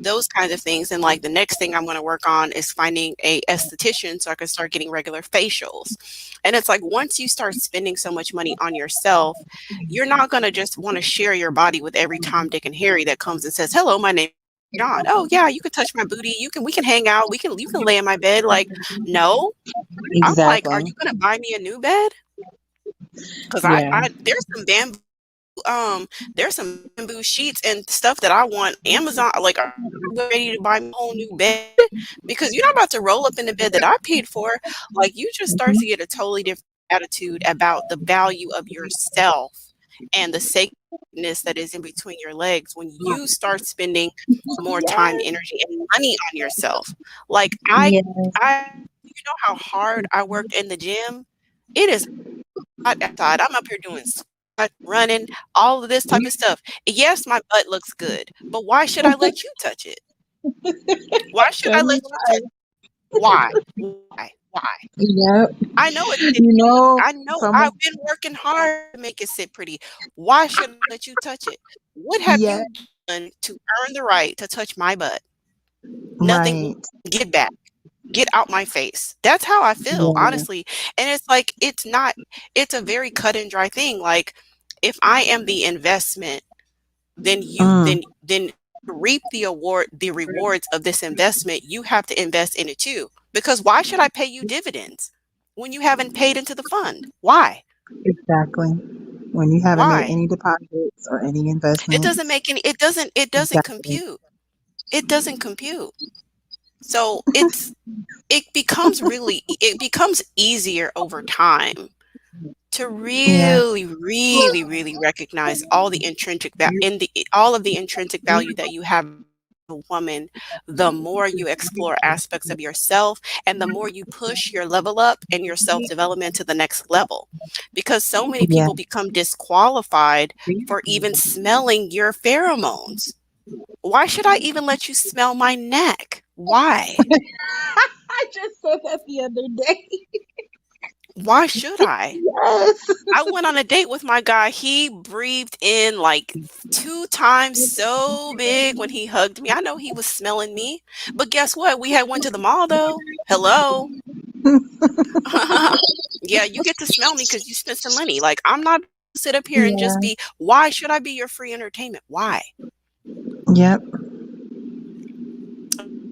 those kinds of things. And like the next thing I'm going to work on is finding a esthetician so I can start getting regular facials. And it's like once you start spending so much money on yourself, you're not going to just want to share your body with every Tom, Dick, and Harry that comes and says, "Hello, my name is John. Oh yeah, you can touch my booty. We can hang out. You can lay in my bed." Like, no. I'm like, are Exactly. you going to buy me a new bed? Because Yeah. I um there's some bamboo sheets and stuff that I want Amazon, like, are you ready to buy me a whole new bed? Because you're not about to roll up in the bed that I paid for. Like, you just start to Mhm. get a totally different attitude about the value of yourself and the sacredness that is in between your legs when you start spending more time, Yes. energy, and money on yourself. Like, Yeah. I you know how hard I worked in the gym? It is hot outside. I'm up here doing squats, running, all of this type of stuff. Yes, my butt looks good, but why should I let you touch it? Why should Tell I me let you touch why. it? Why? Why? Why? Yep. I know it's sitting You good. know, I know some of I've been working hard to make it sit pretty. Why should I let you touch it? What have yeah, you done to earn the right to touch my butt? Nothing. right. Get back. Get out my face. That's how I feel, Yeah. honestly. And it's like it's not it's a very cut and dry thing. Like, if I am the investment, Mm, then to reap the rewards of this investment, you have to invest in it too. Because why should I pay you dividends when you haven't paid into the fund? Why? exactly. When you haven't made Why? any deposits or any It doesn't investments. make any it doesn't Exactly. compute. It doesn't compute. So it becomes easier over time to Yeah. really, really, really recognize all the all of the intrinsic value that you have as a woman, the more you explore aspects of yourself and the more you push your level up and your self-development to the next level. Because so many Yeah. people become disqualified for even smelling your pheromones. Why should I even let you smell my neck? Why? I just said that the other day. Why should I? Yes. I went on a date with my guy. He breathed in like 2 times so big when he hugged me. I know he was smelling me, but guess what? We had went to the mall though. Hello. Yeah, you get to smell me because you spent some money. Like, I'm not sit up here and just Yeah. be, why should I be your free entertainment? Why? Yep.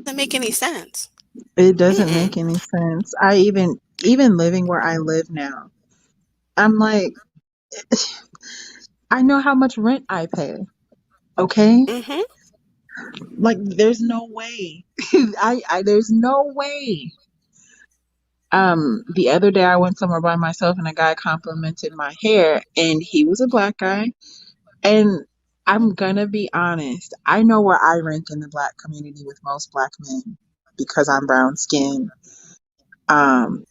Doesn't make any sense. It doesn't Mm-mm. make any sense. I even living where I live now, I'm like, I know how much rent I pay. Okay? Mm-hmm. Like there's no way. I there's no way. The other day I went somewhere by myself and a guy complimented my hair and he was a black guy. And I'm gonna be honest, I know where I rank in the black community with most black men because I'm brown skinned. Um,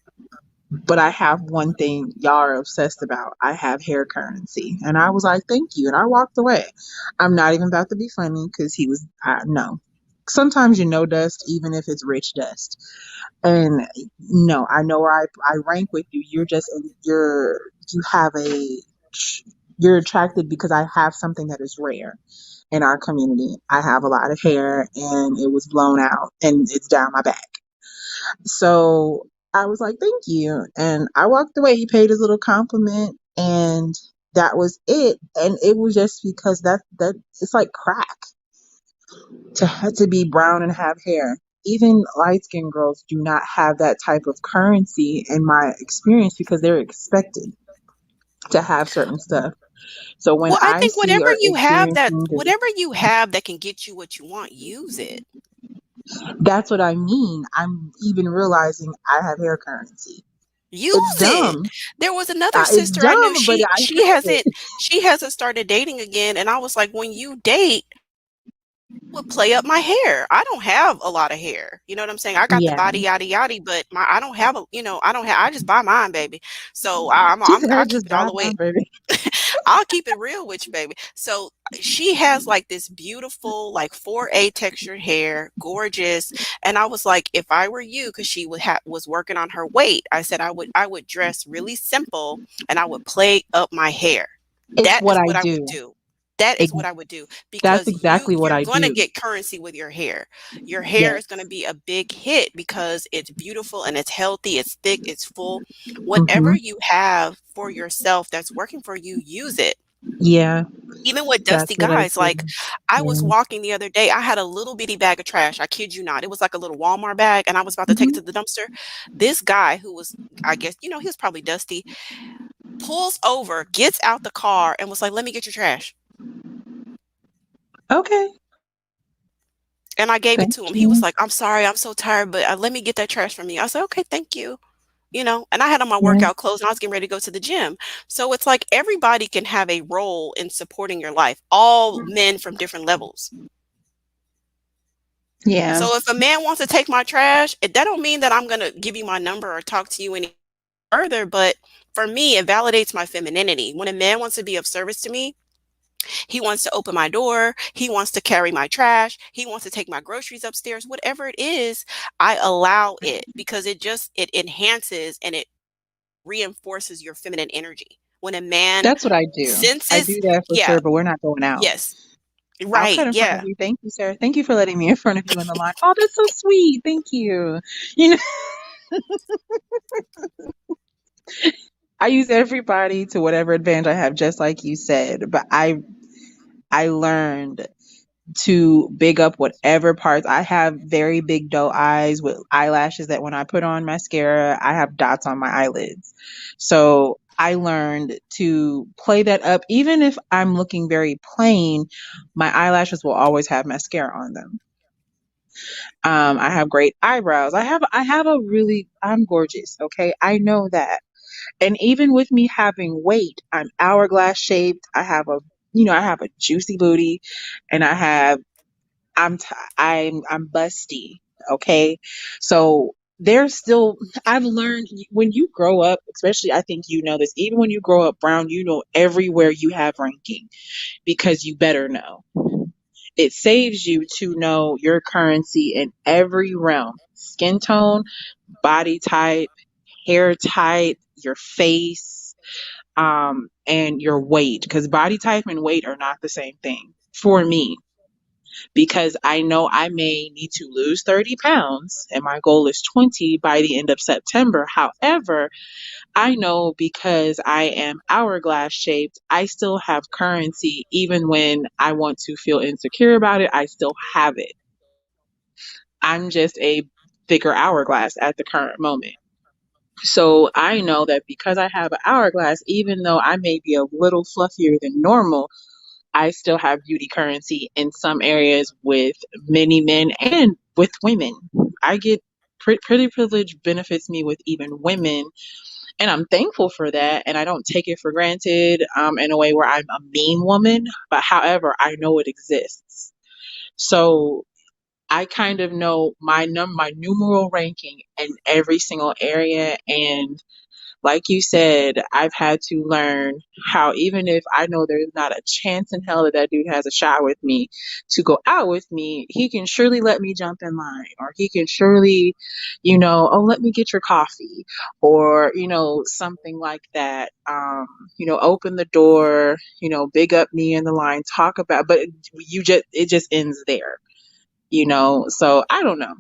But I have one thing y'all are obsessed about. I have hair currency. And I was like, thank you. And I walked away. I'm not even about to be funny because he was, no. Sometimes you know dust, even if it's rich dust. And no, I know where I rank with you. You have you're attracted because I have something that is rare in our community. I have a lot of hair and it was blown out and it's down my back. So I was like, thank you. And I walked away. He paid his little compliment and that was it. And it was just because that it's like crack to be brown and have hair. Even light skinned girls do not have that type of currency in my experience because they're expected to have certain stuff. So when Well, I I think see or whatever you have that can get you what you want, use it. that's what I mean. I'm even realizing I have hair currency. It's Use it. dumb. There was another It's sister I knew. dumb, but She I she have it. hasn't started dating again, and I was like, when you date, would play up my hair. I don't have a lot of hair. You know what I'm saying? I got the Yeah. body yada yada, but my I don't have a I don't have I just buy mine, baby. So She said, I'll keep just it all buy the way. mine, baby. I'll keep it real with you, baby. So she has like this beautiful, like 4A textured hair, gorgeous. And I was like, if I were you, because she was working on her weight, I said I would dress really simple and I would play up my hair. It's That what is I what I would do. do. That is Ex- what I would do That's because exactly what you're I gonna do. get currency with your hair. Your hair is gonna Yes. be a big hit because it's beautiful and it's healthy, it's thick, it's full. Whatever Hmm. you have for yourself that's working for you, use it. Yeah, Even with that's dusty what I guys, do. like I was Yeah. walking the other day, I had a little bitty bag of trash. I kid you not. It was like a little Walmart bag, and I was about to take it Hmm. to the dumpster. This guy who was, I guess, he was probably dusty, pulls over, gets out the car, and was like, "Let me get your trash." Okay. And I gave it Thank to him. He was you. like, "I'm sorry, I'm so tired, but let me get that trash from you." I said, "Okay, thank you." And I had on my Yeah. workout clothes and I was getting ready to go to the gym. So it's like everybody can have a role in supporting your life, all men from different levels. Yeah. So if a man wants to take my trash, that don't mean that I'm going to give you my number or talk to you any further. But for me, it validates my femininity. When a man wants to be of service to me, he wants to open my door. He wants to carry my trash. He wants to take my groceries upstairs. Whatever it is, I allow it because it enhances and it reinforces your feminine energy. When a man That's what I do. I senses, do that for yeah, sure, but we're not going out. yes, I'll right, cut in front of yeah. you. Thank you, sir. Thank you for letting me in front of you in the line. Oh, that's so sweet. Thank you. You know, I use everybody to whatever advantage I have, just like you said. But I learned to big up whatever parts. I have very big doe eyes with eyelashes that when I put on mascara, I have dots on my eyelids. So I learned to play that up. Even if I'm looking very plain, my eyelashes will always have mascara on them. I have great eyebrows. I'm gorgeous. Okay. I know that. And even with me having weight, I'm hourglass shaped. I have a juicy booty and I'm busty. Okay. So there's still, I've learned when you grow up, especially I think you know this, even when you grow up brown, you know everywhere you have ranking because you better know. It saves you to know your currency in every realm: skin tone, body type, hair type, your face, and your weight. Because body type and weight are not the same thing for me because I know I may need to lose 30 pounds and my goal is 20 by the end of September. However, I know because I am hourglass shaped, I still have currency. Even when I want to feel insecure about it, I still have it. I'm just a thicker hourglass at the current moment. So I know that because I have an hourglass, even though I may be a little fluffier than normal, I still have beauty currency in some areas with many men and with women. I get pretty privilege benefits me with even women, and I'm thankful for that. And I don't take it for granted in a way where I'm a mean woman, but however, I know it exists. So I kind of know my numeral ranking in every single area, and like you said, I've had to learn how, even if I know there's not a chance in hell that that dude has a shot with me to go out with me, he can surely let me jump in line, or he can surely, oh, let me get your coffee, or, something like that. Open the door, big up me in the line, talk about, but it just ends there, So I don't know.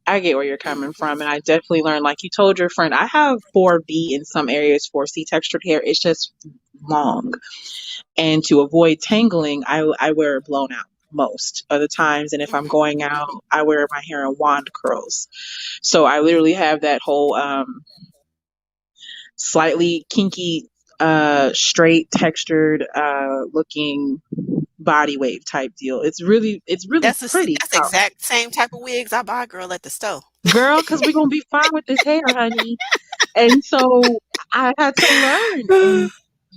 I get where you're coming Mhm. from, and I definitely learned. Like you told your friend, I have 4B in some areas, 4C textured hair. It's just long, and to avoid tangling, I wear it blown out most of the times. And if I'm going out, I wear my hair in wand curls. So I literally have that whole slightly kinky, straight textured, looking body wave type deal. It's really pretty. That's exact same type of wigs I buy, girl, at the store. Girl, because we're gonna be fine with this hair, honey. And so I had to learn. And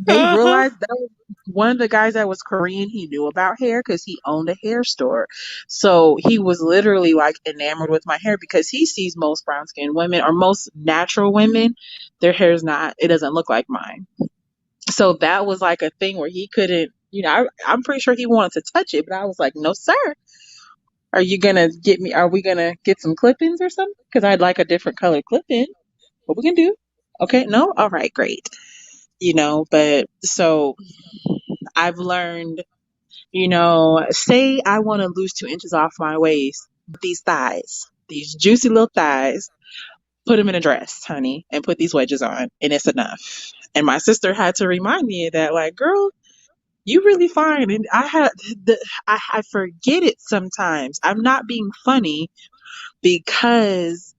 they Uh-huh. realized that was one of the guys that was Korean. He knew about hair because he owned a hair store. So he was literally like enamored with my hair because he sees most brown skinned women or most natural women, their hair's not, it doesn't look like mine. So that was like a thing where he couldn't, I'm pretty sure he wanted to touch it, but I was like, no, sir. Are we gonna get some clip-ins or something? Because I'd like a different color clip-in. What we can do? Okay, no? All right, great. But so I've learned, say I want to lose 2 inches off my waist, these thighs, these juicy little thighs, put them in a dress, honey, and put these wedges on, and it's enough. And my sister had to remind me of that, like, girl, you really fine. And I forget it sometimes. I'm not being funny because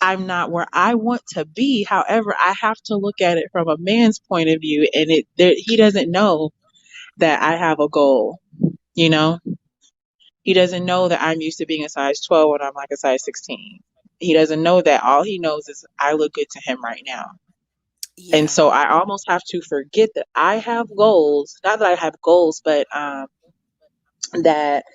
I'm not where I want to be. However, I have to look at it from a man's point of view, and he doesn't know that I have a goal. You know, he doesn't know that I'm used to being a size 12 when I'm like a size 16. He doesn't know that. All he knows is I look good to him right now. And Yeah. so I almost have to forget that I have goals. Not that I have goals, but that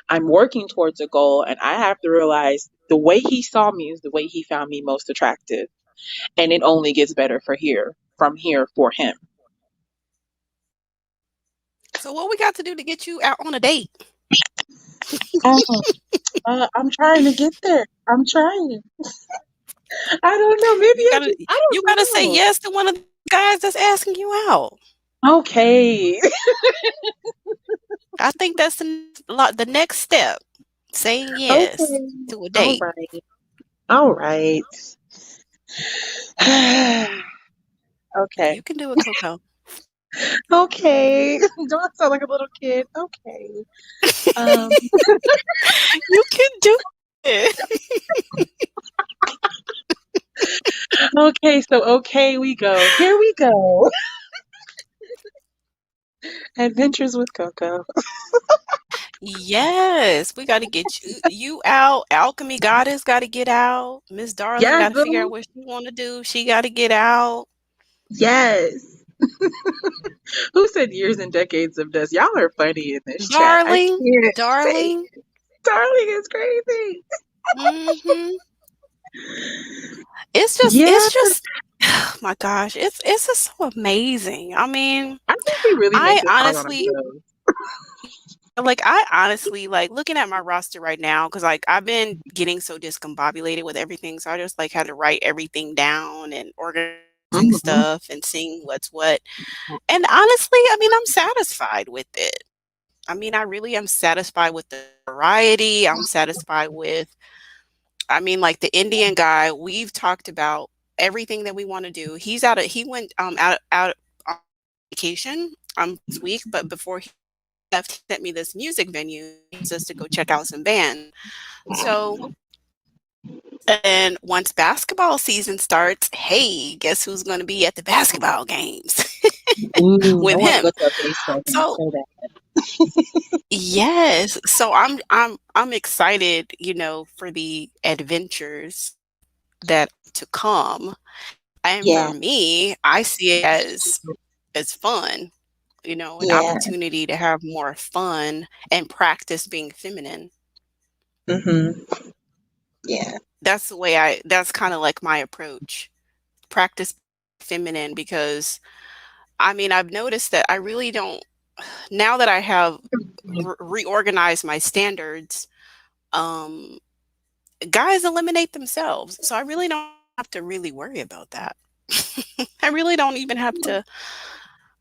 I'm working towards a goal, and I have to realize the way he saw me is the way he found me most attractive, and it only gets better from here for him. So what we got to do to get you out on a date? Um, I'm trying to get there. I'm trying. I don't know. Maybe You gotta I you don't gotta say know. yes to one of the guys that's asking you out. Okay. I think that's the next step. Saying yes Okay. to a All date. right. All right. Okay. You can do it, Coco. Okay. Do I sound like a little kid? Okay. Um. You can do it. Okay. So okay, we go. Here we go. Adventures with Coco. Yes, we got to get you out. Alchemy Goddess got to get out. Miss Darling Yes, got to figure out boo. what she want to do. She got to get out. Yes. Who said years and decades of dust? Y'all are funny in this chat. I Darling, can't take. darling. Darling is crazy. Mhm. Yeah, It's just oh my gosh, it's just so amazing. I mean, I think we really make I this hard on honestly ourselves. like looking at my roster right now because like I've been getting so discombobulated with everything, so I just like had to write everything down and organizing Hmm. stuff and seeing what's what. And honestly, I mean, I'm satisfied with it. I mean, I really am satisfied with the variety. I'm satisfied with I mean, like the Indian guy, we've talked about everything that we want to do. He went out on vacation this week, but before he left, he sent me this music venue. He wants us to go check out some bands. So, and once basketball season starts, hey, guess who's going to be at the basketball games Ooh, I with want to him? go to a baseball game So, so bad. yes, so I'm excited, for the adventures that are to come. And for Yeah, me, I see it as fun, an yeah, opportunity to have more fun and practice being feminine. Mhm. Yeah. That's the way that's kind of like my approach. Practice feminine because I mean, I've noticed that I really don't now that I have reorganized my standards, um guys eliminate themselves. So I really don't have to really worry about that. I really don't even have to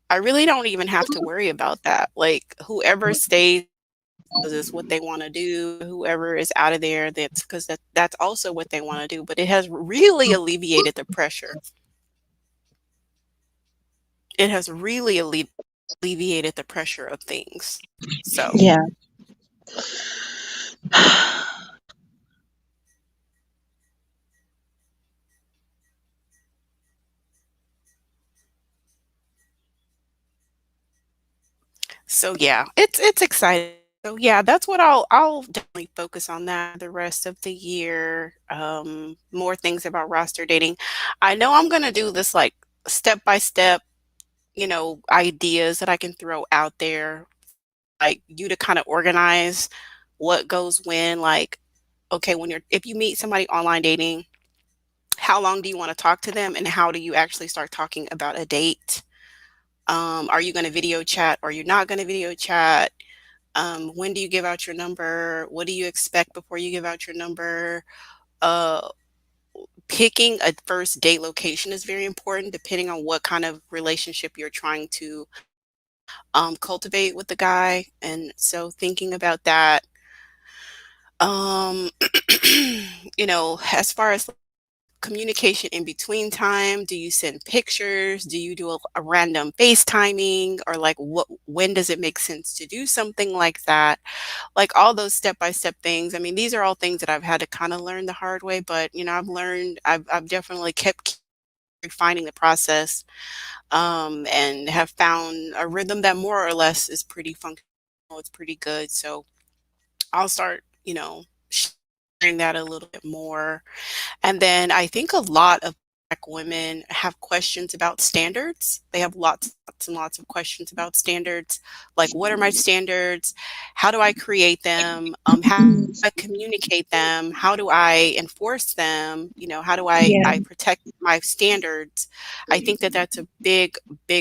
I really don't even have to worry about that. Like whoever stays is what they want to do. Whoever is out of there, that's because that's also what they want to do. But it has really alleviated the pressure. It has really alleviated the pressure of things. So Yeah. yeah, it's exciting. So yeah, that's what I'll definitely focus on that the rest of the year. More things about roster dating. I know I'm gonna do this like step by step, ideas that I can throw out there, like you to kind of organize what goes when. Like, okay, if you meet somebody online dating, how long do you want to talk to them, and how do you actually start talking about a date? Are you going to video chat or you're not going to video chat? When do you give out your number? What do you expect before you give out your number? Uh, Picking a first date location is very important, depending on what kind of relationship you're trying to cultivate with the guy. And so, thinking about that, um, as far as communication in between time, do you send pictures? Do you do a random FaceTiming, or like when does it make sense to do something like that? Like all those step by step things. I mean, these are all things that I've had to kind of learn the hard way, but I've definitely kept refining the process, and have found a rhythm that more or less is pretty functional. It's pretty good. So I'll start, sharing that a little bit more. And then I think a lot of Black women have questions about standards. They have lots and lots of questions about standards. Like, what are my standards? How do I create them? How do I communicate them? How do I enforce them? How do Yeah. I protect my standards? I think that that's a big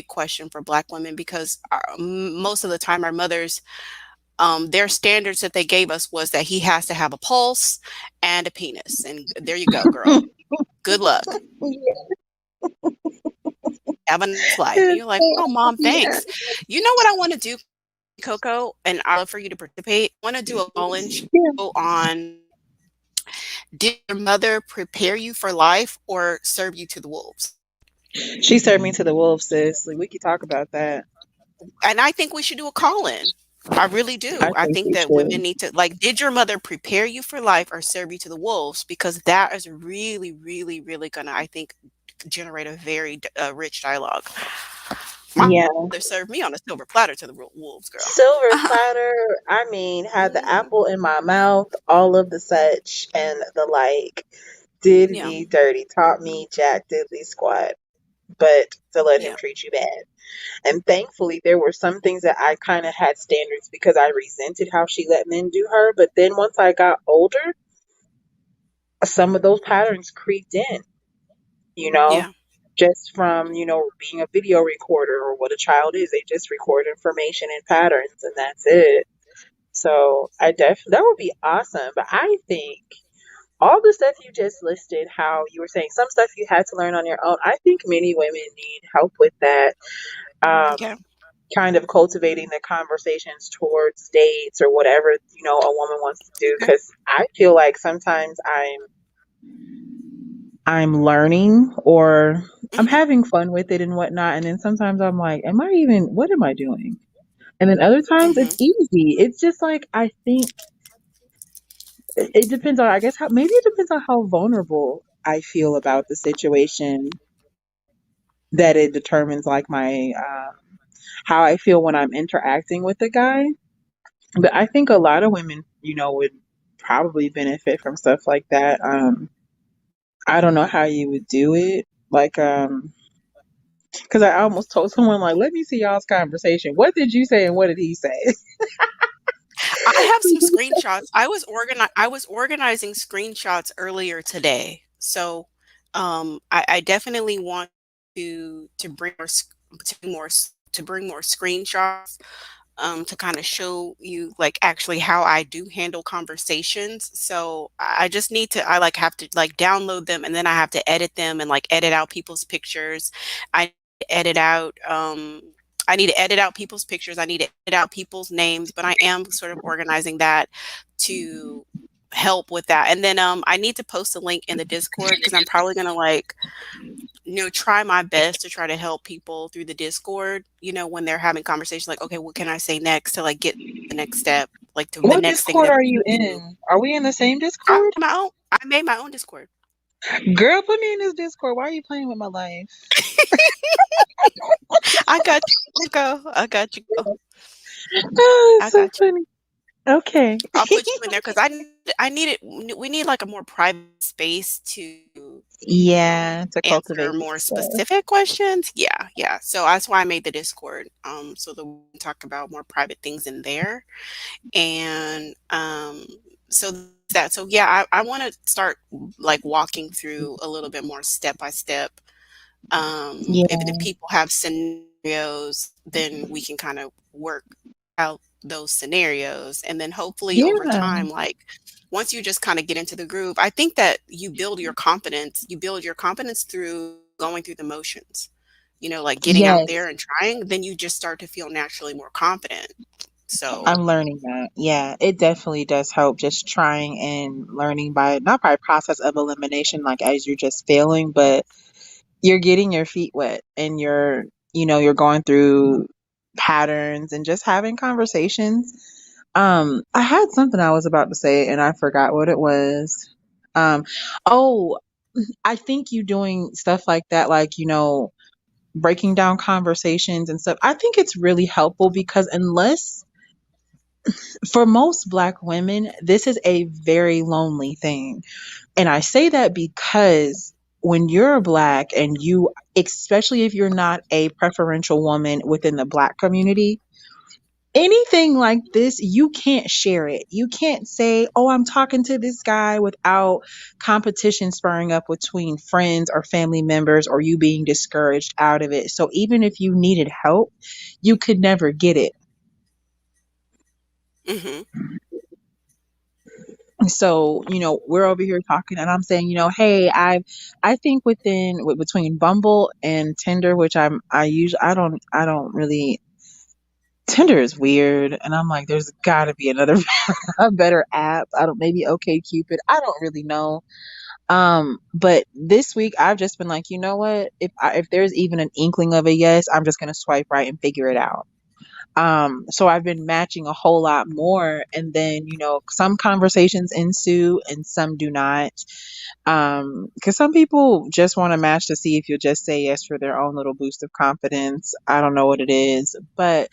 question for Black women because most of the time our mothers, their standards that they gave us was that he has to have a pulse and a penis. And there you go, girl. Good luck. Have a nice life. And you're like, oh, mom, Yeah. thanks. You know what I want to do, Coco? And I'd love for you to participate. I want to do a call-in show on, did your mother prepare you for life or serve you to the wolves? She served me to the wolves, sis. Like, we could talk about that. And I think we should do a call-in. I really I do. I think think we that women should. need to, like, did your mother prepare you for life or serve you to the wolves? Because that is really gonna, I think, generate a very rich dialogue. My Yeah. mother served me on a silver platter to the wolves, girl. Silver platter, I mean, had the Mhm. apple in my mouth, all of the such and the like. Did Yeah, me dirty, taught me jack diddly squat, but to let him yeah, treat you bad. And thankfully, there were some things that I kind of had standards because I resented how she let men do her. But then once I got older, some of those patterns creeped in, you know, yeah. just from, being a video recorder or what a child is. They just record information and patterns, and that's it. So that would be awesome. But I think all the stuff you just listed, how you were saying some stuff you had to learn on your own, I think many women need help with that. Um, Okay. Kind of cultivating the conversations towards dates or whatever, a woman wants to do. Okay. Because I feel like sometimes I'm learning or I'm Mhm. having fun with it and whatnot. And then sometimes I'm like, what am I doing? And then other times it's Mhm. easy. It's just like, I think it depends on, I guess, maybe it depends on how vulnerable I feel about the situation that it determines like how I feel when I'm interacting with a guy. But I think a lot of women, would probably benefit from stuff like that. I don't know how you would do it. Like, because I almost told someone, like, let me see y'all's conversation. What did you say and what did he say? I have some screenshots. I was organizing screenshots earlier today. So, I definitely want to bring more to bring more screenshots, to kind of show you like actually how I do handle conversations. So I just need to I like have to like download them, and then I have to edit them and like edit out people's pictures. I edit out I need to edit out people's pictures. I need to edit out people's names, but I am sort of organizing that to help with that. And then I need to post a link in the Discord because I'm probably gonna like try my best to try to help people through the Discord, when they're having conversations like, okay, what can I say next to like get the next step, like to the What next thing Discord that are they you can do. in? Are we in the same Discord? I made my own Discord. Girl, put me in this Discord. Why are you playing with my life? I got you, go. I got you, go. Oh, I it's so got you. funny. Okay. I'll put you in there because I need it. We need like a more private space to Yeah, to answer cultivate more this stuff. specific questions. Yeah, yeah. So that's why I made the Discord. So that we can talk about more private things in there. And so that so yeah, I want to start like walking through a little bit more step by step. If Yeah. people have scenarios, then we can kind of work out those scenarios, and then hopefully over Yeah. time, like once you just kind of get into the groove, I think that you build your confidence through going through the motions, like getting out there Yes. and trying, then you just start to feel naturally more confident. So I'm learning that. Yeah, it definitely does help just trying and learning by not by process of elimination, like as you're just failing, but you're getting your feet wet and you're going through patterns and just having conversations. I had something I was about to say and I forgot what it was. Um, oh, I think you doing stuff like that, like, breaking down conversations and stuff. I think it's really helpful because unless for most Black women, this is a very lonely thing. And I say that because when you're Black and especially if you're not a preferential woman within the Black community, anything like this, you can't share it. You can't say, oh, I'm talking to this guy without competition spurring up between friends or family members or you being discouraged out of it. So even if you needed help, you could never get it. mhm. So, we're over here talking and I'm saying, hey, I think between Bumble and Tinder, which I don't really Tinder is weird and I'm like there's got to be another a better app. I don't maybe okay Cupid. I don't really know. But this week I've just been like, you know what? If there's even an inkling of a yes, I'm just going to swipe right and figure it out. So I've been matching a whole lot more and then, some conversations ensue and some do not. Because some people just want to match to see if you'll just say yes for their own little boost of confidence. I don't know what it is, but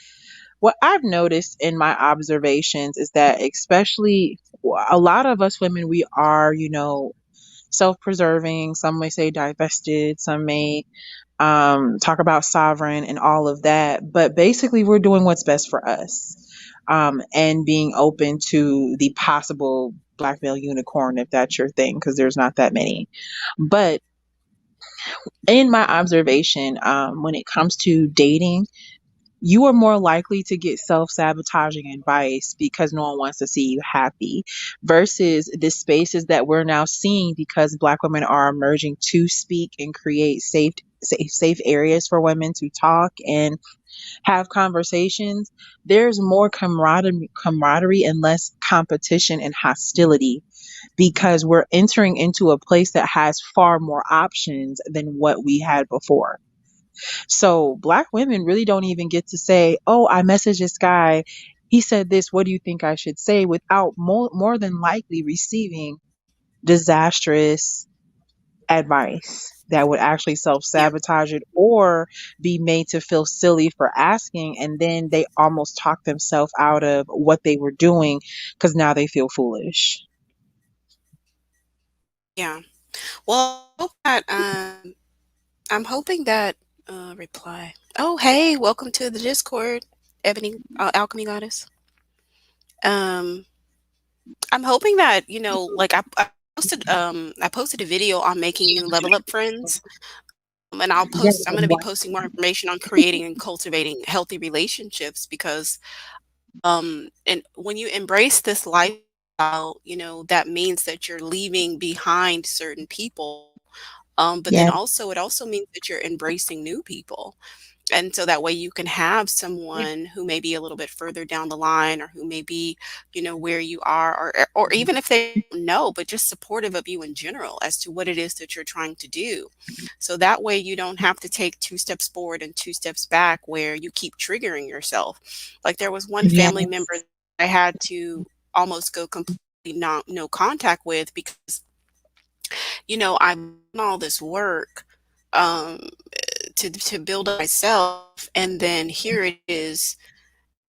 what I've noticed in my observations is that especially a lot of us women, we are, self-preserving. Some may say divested, some may talk about sovereign and all of that. But basically, we're doing what's best for us and being open to the possible black male unicorn, if that's your thing, because there's not that many. But in my observation, when it comes to dating, you are more likely to get self-sabotaging advice because no one wants to see you happy versus the spaces that we're now seeing because black women are emerging to speak and create safe areas for women to talk and have conversations. There's more camaraderie and less competition and hostility because we're entering into a place that has far more options than what we had before. So black women really don't even get to say, oh, I messaged this guy. He said this. What do you think I should say? Without more than likely receiving disastrous advice that would actually self Yeah. sabotage it or be made to feel silly for asking. And then they almost talk themselves out of what they were doing because now they feel foolish. Yeah. Well, I hope that I'm hoping that reply. Oh, hey, welcome to the Discord, Ebony Alchemy Goddess. Um, I'm hoping that, like I posted a video on making new level up friends. And Yes, I'm going to be posting more information on creating and cultivating healthy relationships because and when you embrace this lifestyle, that means that you're leaving behind certain people. But then yes, also it also means that you're embracing new people. And so that way you can have someone who may be a little bit further down the line or who may be, where you are or even if they don't know, but just supportive of you in general as to what it is that you're trying to do. So that way you don't have to take two steps forward and two steps back where you keep triggering yourself. Like there was one family member yes, I had to almost go completely not no contact with because, I've done all this work um to build up myself, and then here it is,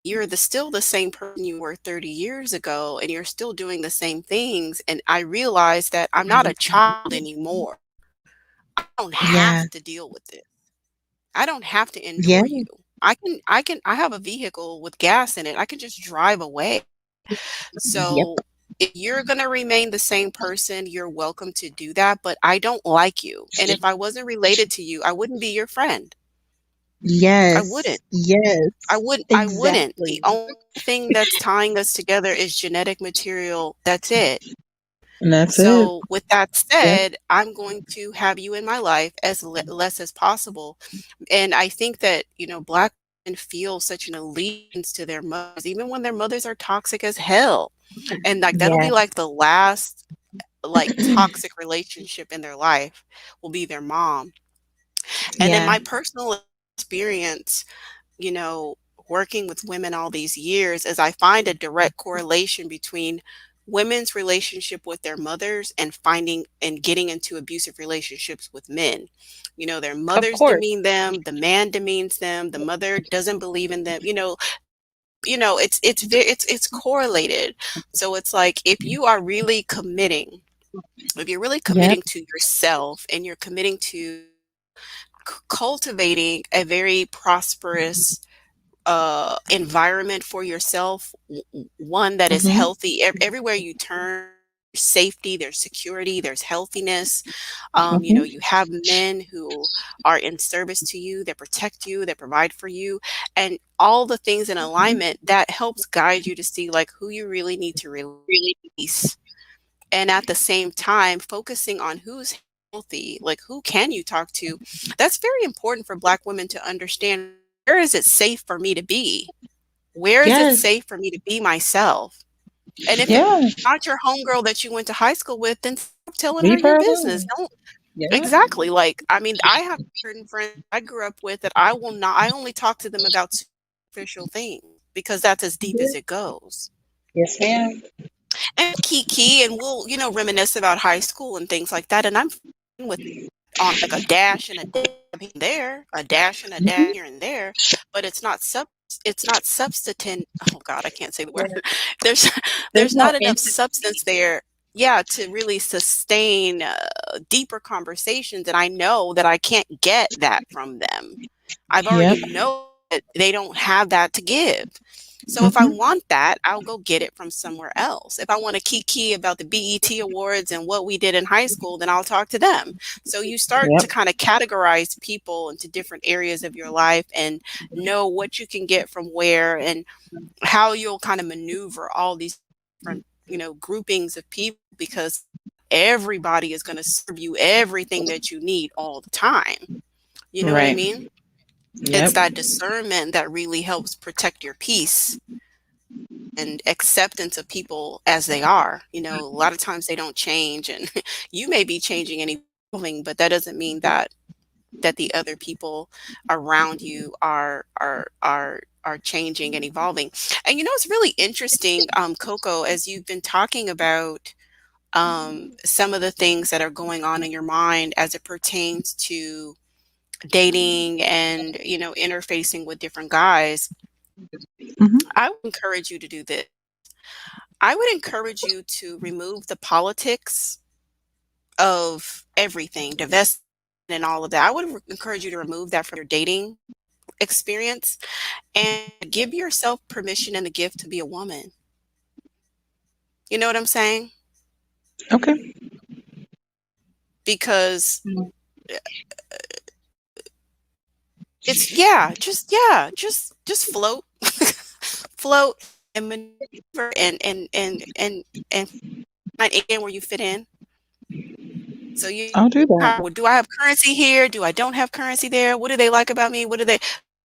you're still the same person you were 30 years ago and you're still doing the same things, and I realized that I'm not a child anymore. I don't yeah, have to deal with it. I don't have to yeah, endure you. I have a vehicle with gas in it. I can just drive away. yep, So if you're going to remain the same person, you're welcome to do that, but I don't like you. And if I wasn't related to you, I wouldn't be your friend. I wouldn't. yes, yes, I wouldn't. The exactly. only thing that's tying us together is genetic material. That's it. And that's it. So with that Yep, said, I'm going to have you in my life as less as possible. And I think that, Black women feel such an allegiance to their mothers, even when their mothers are toxic as hell. And like that'll yeah, be like the last like toxic relationship in their life will be their mom. And in yeah, my personal experience, you know, working with women all these years is I find a direct correlation between women's relationship with their mothers and finding and getting into abusive relationships with men. Their of mothers course. demean them, the man demeans them, the mother doesn't believe in them. It's correlated. So it's like if you're really Yep, committing to yourself and you're committing to cultivating a very prosperous environment for yourself, one that is mm-hmm, healthy. Everywhere you turn, safety, there's security, there's healthiness. You mm-hmm, have men who are in service to you, that protect you, that provide for you, and all the things in alignment that helps guide you to see like who you really need to release. And at the same time, focusing on who's healthy, like who can you talk to. That's very important for Black women to understand. Where is it safe for me to be? Where is it yes, safe for me to be myself? And if it's yeah, not your homegirl that you went to high school with, then stop telling her leave your her business. alone. Don't Yeah, exactly like I mean, I have certain friends I grew up with that I only talk to them about superficial things because that's as deep as it goes. yes, ma'am. And kiki and we'll, reminisce about high school and things like that. And I'm fine with on like a dash and a dab here and there, a dash and a dab Mm-hmm. here and there, but it's not substantive. Oh God, I can't say the word. Yeah. There's There's there's no not enough intimacy. substance there, yeah, to really sustain deeper conversations. And I know that I can't get that from them. I've already Yep. know that they don't have that to give. So if I Mm-hmm. want that, I'll go get it from somewhere else. If I want to kiki about the BET awards and what we did in high school, then I'll talk to them. So you start to Yep. kind of categorize people into different areas of your life and know what you can get from where and how you'll kind of maneuver all these different, groupings of people because everybody is going to serve you everything that you need all the time. You know what I Right. mean? It's Yep. that discernment that really helps protect your peace and acceptance of people as they are. A lot of times they don't change and you may be changing and evolving, but that doesn't mean that the other people around you are changing and evolving. And it's really interesting, Coco, as you've been talking about some of the things that are going on in your mind as it pertains to dating and interfacing with different guys. Mm-hmm. I would encourage you to do this. I would encourage you to remove the politics of everything, divest and all of that. I would encourage you to remove that from your dating experience and give yourself permission and the gift to be a woman. You know what I'm saying? Okay. Because it's just float, float and maneuver and find again where you fit in. So you I'll do that. how do I have currency here? Do I don't have currency there? What do they like about me? What do they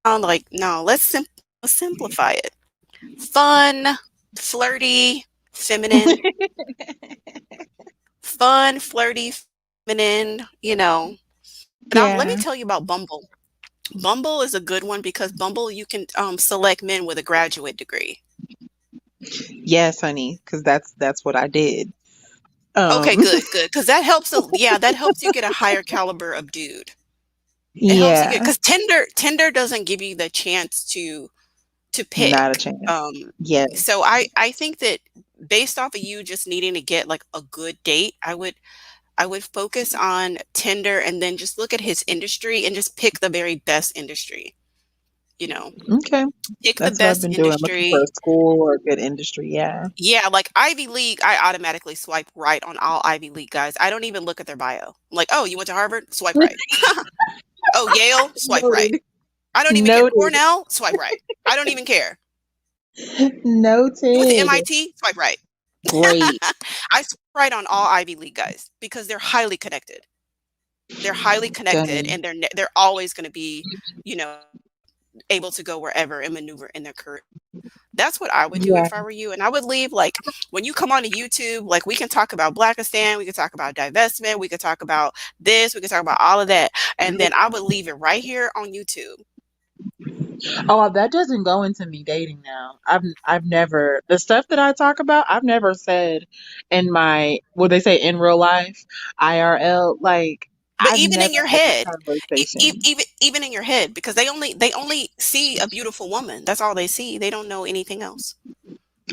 like? No, let's simplify it. Fun, flirty, feminine, fun, flirty, feminine, you know. And let me Yeah. tell you about Bumble. Bumble is a good one because Bumble you can select men with a graduate degree. Yes, honey, because that's what I did. Okay, Um, good, good. Because that helps. Yeah, that helps you get a higher caliber of dude. It helps you get yeah, because Tinder doesn't give you the chance to not a pick. chance. Yes. So I think that based off of you just needing to get like a good date, I would focus on Tinder and then just look at his industry and just pick the very best industry. You know, Okay. pick the That's what I've best been doing. Looking for a industry. school or a good industry. Yeah. Yeah, like Ivy League, I automatically swipe right on all Ivy League guys. I don't even look at their bio. I'm like, oh, you went to Harvard? Swipe right. Oh, Yale? Swipe right. Noted. I don't even care. Noted. Cornell? Swipe right. I don't even care. You went to Noted. MIT? Swipe right. Great. I swipe right on all Ivy League guys because they're highly connected. They're highly connected Done. and they're always going to be, you know, able to go wherever and maneuver in their career. That's what I would do Yeah. if I were you. And I would leave like when you come onto YouTube, like we can talk about Blackistan, we can talk about divestment, we could talk about this, we could talk about all of that. And then I would leave it right here on YouTube. Oh, that doesn't go into me dating now. I've never the stuff that I talk about, I've never said in my what they say in real life, IRL, like But I've even in never your had this head, conversation. even in your head, because they only see a beautiful woman. That's all they see. They don't know anything else.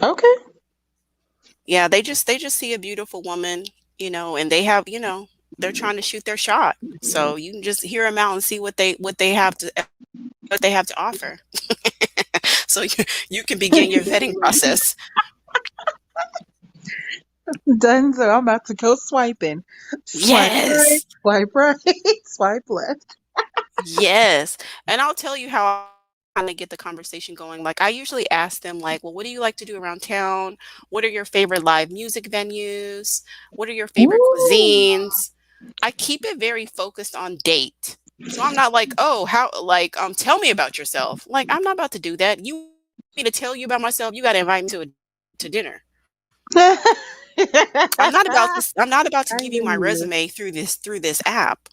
Okay. Yeah, they just see a beautiful woman, you know, and they have, you know, they're trying to shoot their shot. So you can just hear them out and see what they have to offer. So you can begin your vetting process. Done. So I'm about to go swiping. Swipe right, Yes. swipe right, swipe left. Yes. And I'll tell you how I kind of get the conversation going. Like I usually ask them like, "Well, what do you like to do around town? What are your favorite live music venues? What are your favorite Ooh. cuisines?" I keep it very focused on date. So I'm not like, "Oh, how like tell me about yourself." Like I'm not about to do that. You want me to tell you about myself, you got to invite me to dinner. I I'm not about to hear give you my you. resume through this app.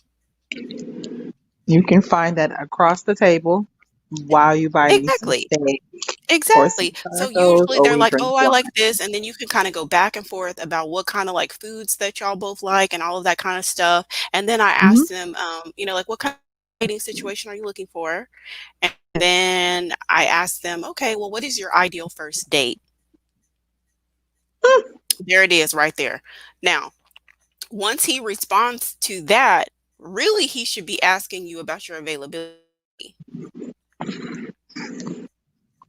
You can find that across the table while you buy you some Exactly. steak or some Exactly. So tacos usually or they're we like, drink "Oh, I wine. like this," and then you can kinda go back and forth about what kinda, like, foods that y'all both like and all of that kinda stuff, and then I Mhm. ask them, you know, like, "What kind of dating situation are you looking for?" And then I ask them, "Okay, well, what is your ideal first date?" There it is right there. Now, once he responds to that, really he should be asking you about your availability.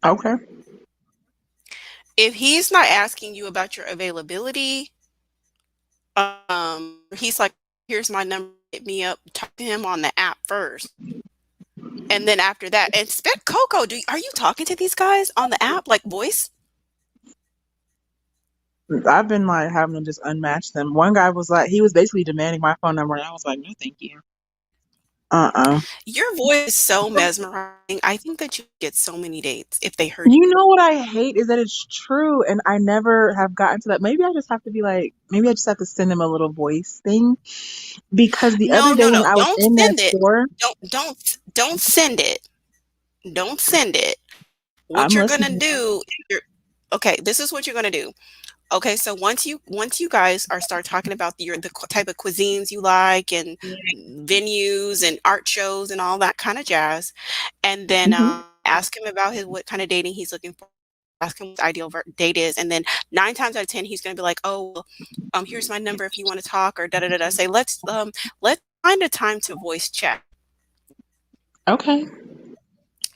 Okay. If he's not asking you about your availability, he's like, "Here's my number, hit me up," talk to him on the app first. And then after that, and Spec Coco, are you talking to these guys on the app like voice? I've been like having to just unmatch them. One guy was like, he was basically demanding my phone number, and I was like, no, thank you. Uh-uh. Your voice is so mesmerizing. I think that you get so many dates if they heard. You know what I hate is that it's true, and I never have gotten to that. Maybe I just have to be like, maybe I just have to send them a little voice thing because the No, other no, day when no. I was Don't in that send it. store, Don't send it. Don't send it. What I'm you're gonna listening. do, you're okay, this is what you're gonna do. Okay, so once you guys are start talking about type of cuisines you like and venues and art shows and all that kind of jazz, and then Mhm. ask him about his what kind of dating he's looking for. Ask him what his ideal date is, and then 9 times out of 10 he's going to be like, "Oh, well, here's my number if you want to talk," or da da da da. Say, let's find a time to voice chat." Okay.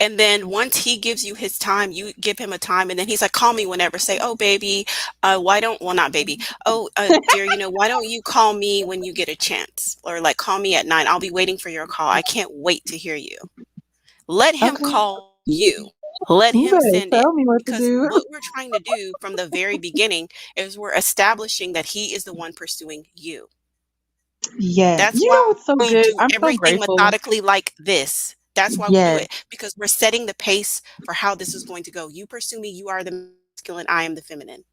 And then once he gives you his time, you give him a time, and then he's like, "Call me whenever." Say, "Oh, baby, why don't well, not baby. Oh, dear, why don't you call me when you get a chance, or like call me at 9. I'll be waiting for your call. I can't wait to hear you." Let him Okay. call you. Let You him better send it, tell me what to because do. what we're trying to do from the very beginning is we're establishing that he is the one pursuing you. Yes. That's You why know what's so we good? do I'm so everything grateful. methodically like this. That's why we do Yes. it, because we're setting the pace for how this is going to go. You pursue me, you are the masculine, I am the feminine.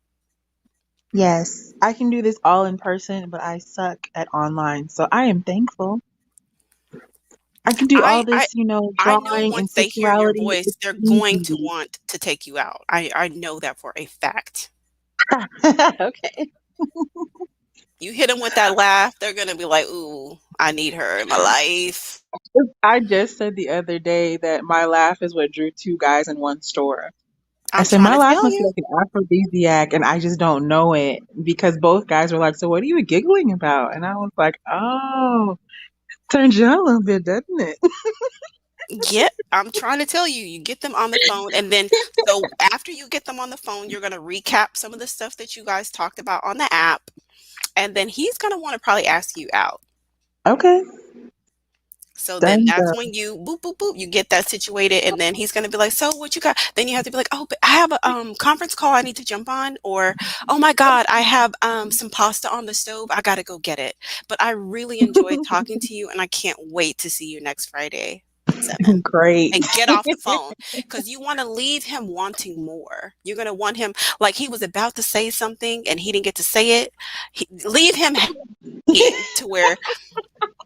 Yes. I can do this all in person, but I suck at online. So I am thankful. I can do all I I this, I know drawing and once they hear your sexuality. voice, It's they're going to easy. want to take you out. I know that for a fact. Okay. You hit them with that laugh, they're gonna be like, "Ooh, I need her in my life." I just said the other day that my laugh is what drew two guys in one store. I I'm said trying my to laugh tell must be you. like an aphrodisiac, and I just don't know it because both guys were like, "So what are you giggling about?" And I was like, "Oh, turns you on a little bit, doesn't it?" Yeah, I'm trying to tell you, you get them on the phone, and then so after you get them on the phone, you're gonna recap some of the stuff that you guys talked about on the app, and then he's gonna want to probably ask you out. Okay, So then done. that's when you boop boop boop, you get that situated, and then he's gonna be like, "So what you got?" Then you have to be like, "Oh, but I have a conference call I need to jump on," or "Oh my God, I have some pasta on the stove. I gotta go get it." But I really enjoyed talking to you, and I can't wait to see you next Friday at 7. Great. And get off the phone, because you want to leave him wanting more. You're going to want him like he was about to say something and he didn't get to say it. Leave him hanging to where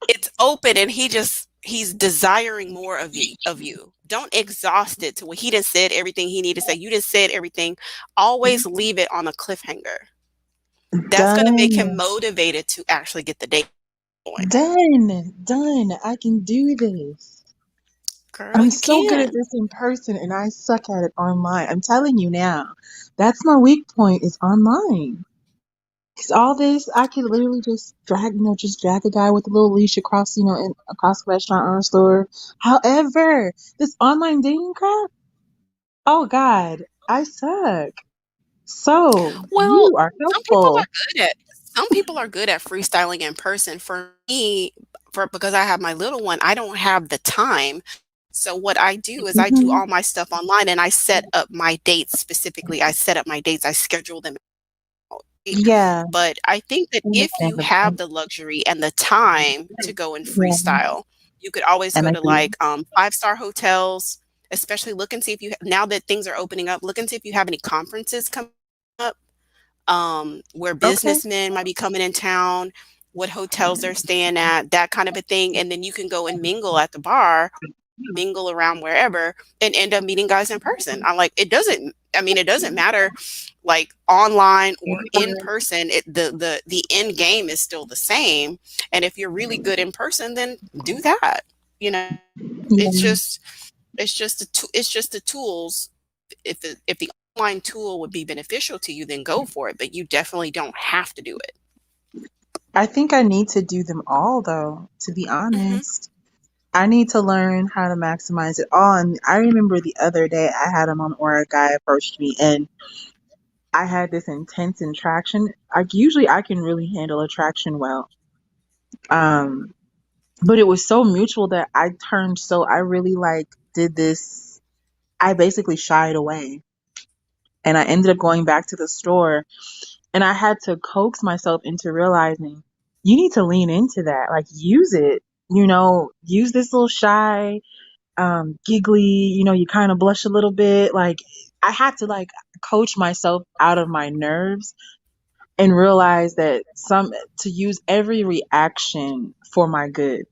it's open and he's desiring more of you. Don't exhaust it to where he done said everything he needed to say. You just said everything. Always leave it on a cliffhanger. That's going to make him Done. motivated to actually get the date going. Done. Done. I can do this. Girl, I'm you so good at can. this in person and I suck at it online. I'm telling you now. That's my weak point is online. Cause all this, I could literally just drag a guy with a little leash across, across a restaurant or a store. However, this online dating crap, oh God, I suck. So Well, you are some people helpful. are good at some people are good at freestyling in person. For me, because I have my little one, I don't have the time. So what I do is I do Hmm. all my stuff online, and I set up my dates specifically. I set up my dates. I schedule them out. Right? Yeah, But I think that if you have understandable. the luxury and the time to go and Yeah, freestyle, you could always and go I to do. like five-star hotels. Especially look and see if now that things are opening up, look and see if you have any conferences coming up, where Okay. businessmen might be coming in town, what hotels they're staying at, that kind of a thing. And then you can go and mingle at the bar, mingle around wherever, and end up meeting guys in person. It doesn't matter like online or in person. The end game is still the same. And if you're really good in person, then do that. You know, it's Yeah. just it's just the tools. If the online tool would be beneficial to you, then go for it, but you definitely don't have to do it. I think I need to do them all though, to be Mhm. honest. I need to learn how to maximize it all. And I remember the other day I had a moment where a guy approached me and I had this intense attraction. Like usually I can really handle attraction well. Um, but it was so mutual that I really like did this. I basically shied away and I ended up going back to the store and I had to coax myself into realizing you need to lean into that. Like use it, use this little shy, giggly, you kind of blush a little bit. Like I had to like coach myself out of my nerves and realize that to use every reaction for my good.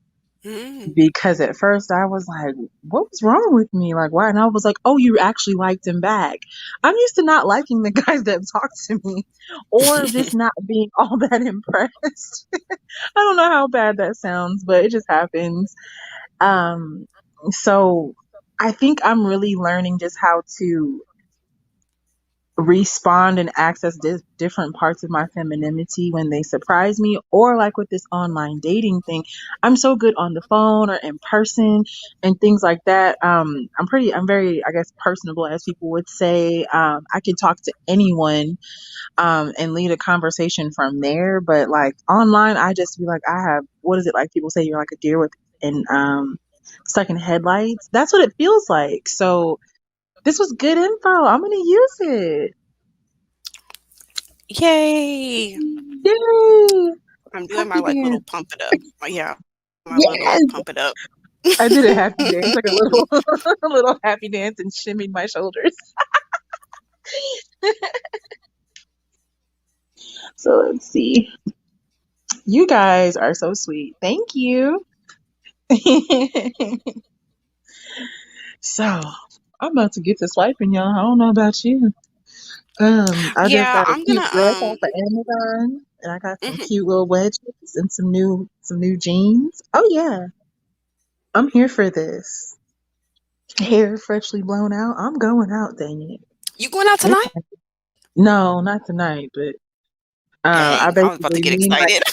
Mhm. Because at first I was like, what was wrong with me? Like, why? And I was like, oh, you actually liked him back. I'm used to not liking the guys that talk to me or just not being all that impressed. I don't know how bad that sounds, but it just happens. Um, so I think I'm really learning just how to respond and access different parts of my femininity when they surprise me, or like with this online dating thing, I'm so good on the phone or in person and things like that. I'm very, I guess, personable, as people would say. I can talk to anyone and lead a conversation from there, but like online, I just feel like I have, what is it, like people say, you're like a deer with in stuck in headlights. That's what it feels like. So this was good info. I'm gonna use it. Yay! Yay! I'm doing my Happy like little dance. pump it up. Yeah, my little Yes. pump it up. I did a happy dance, like a little a little happy dance and shimmied my shoulders. So let's see. You guys are so sweet. Thank you. So I'm about to get to swiping, y'all. I don't know about you. I just Yeah, got a I'm cute gonna dress off of Amazon, and I got some mhm. cute little wedges and some new jeans. Oh yeah, I'm here for this. Hair freshly blown out. I'm going out, dang it. You going out Yeah. tonight? No, not tonight, but I Dang, I was about to basically get mean like excited.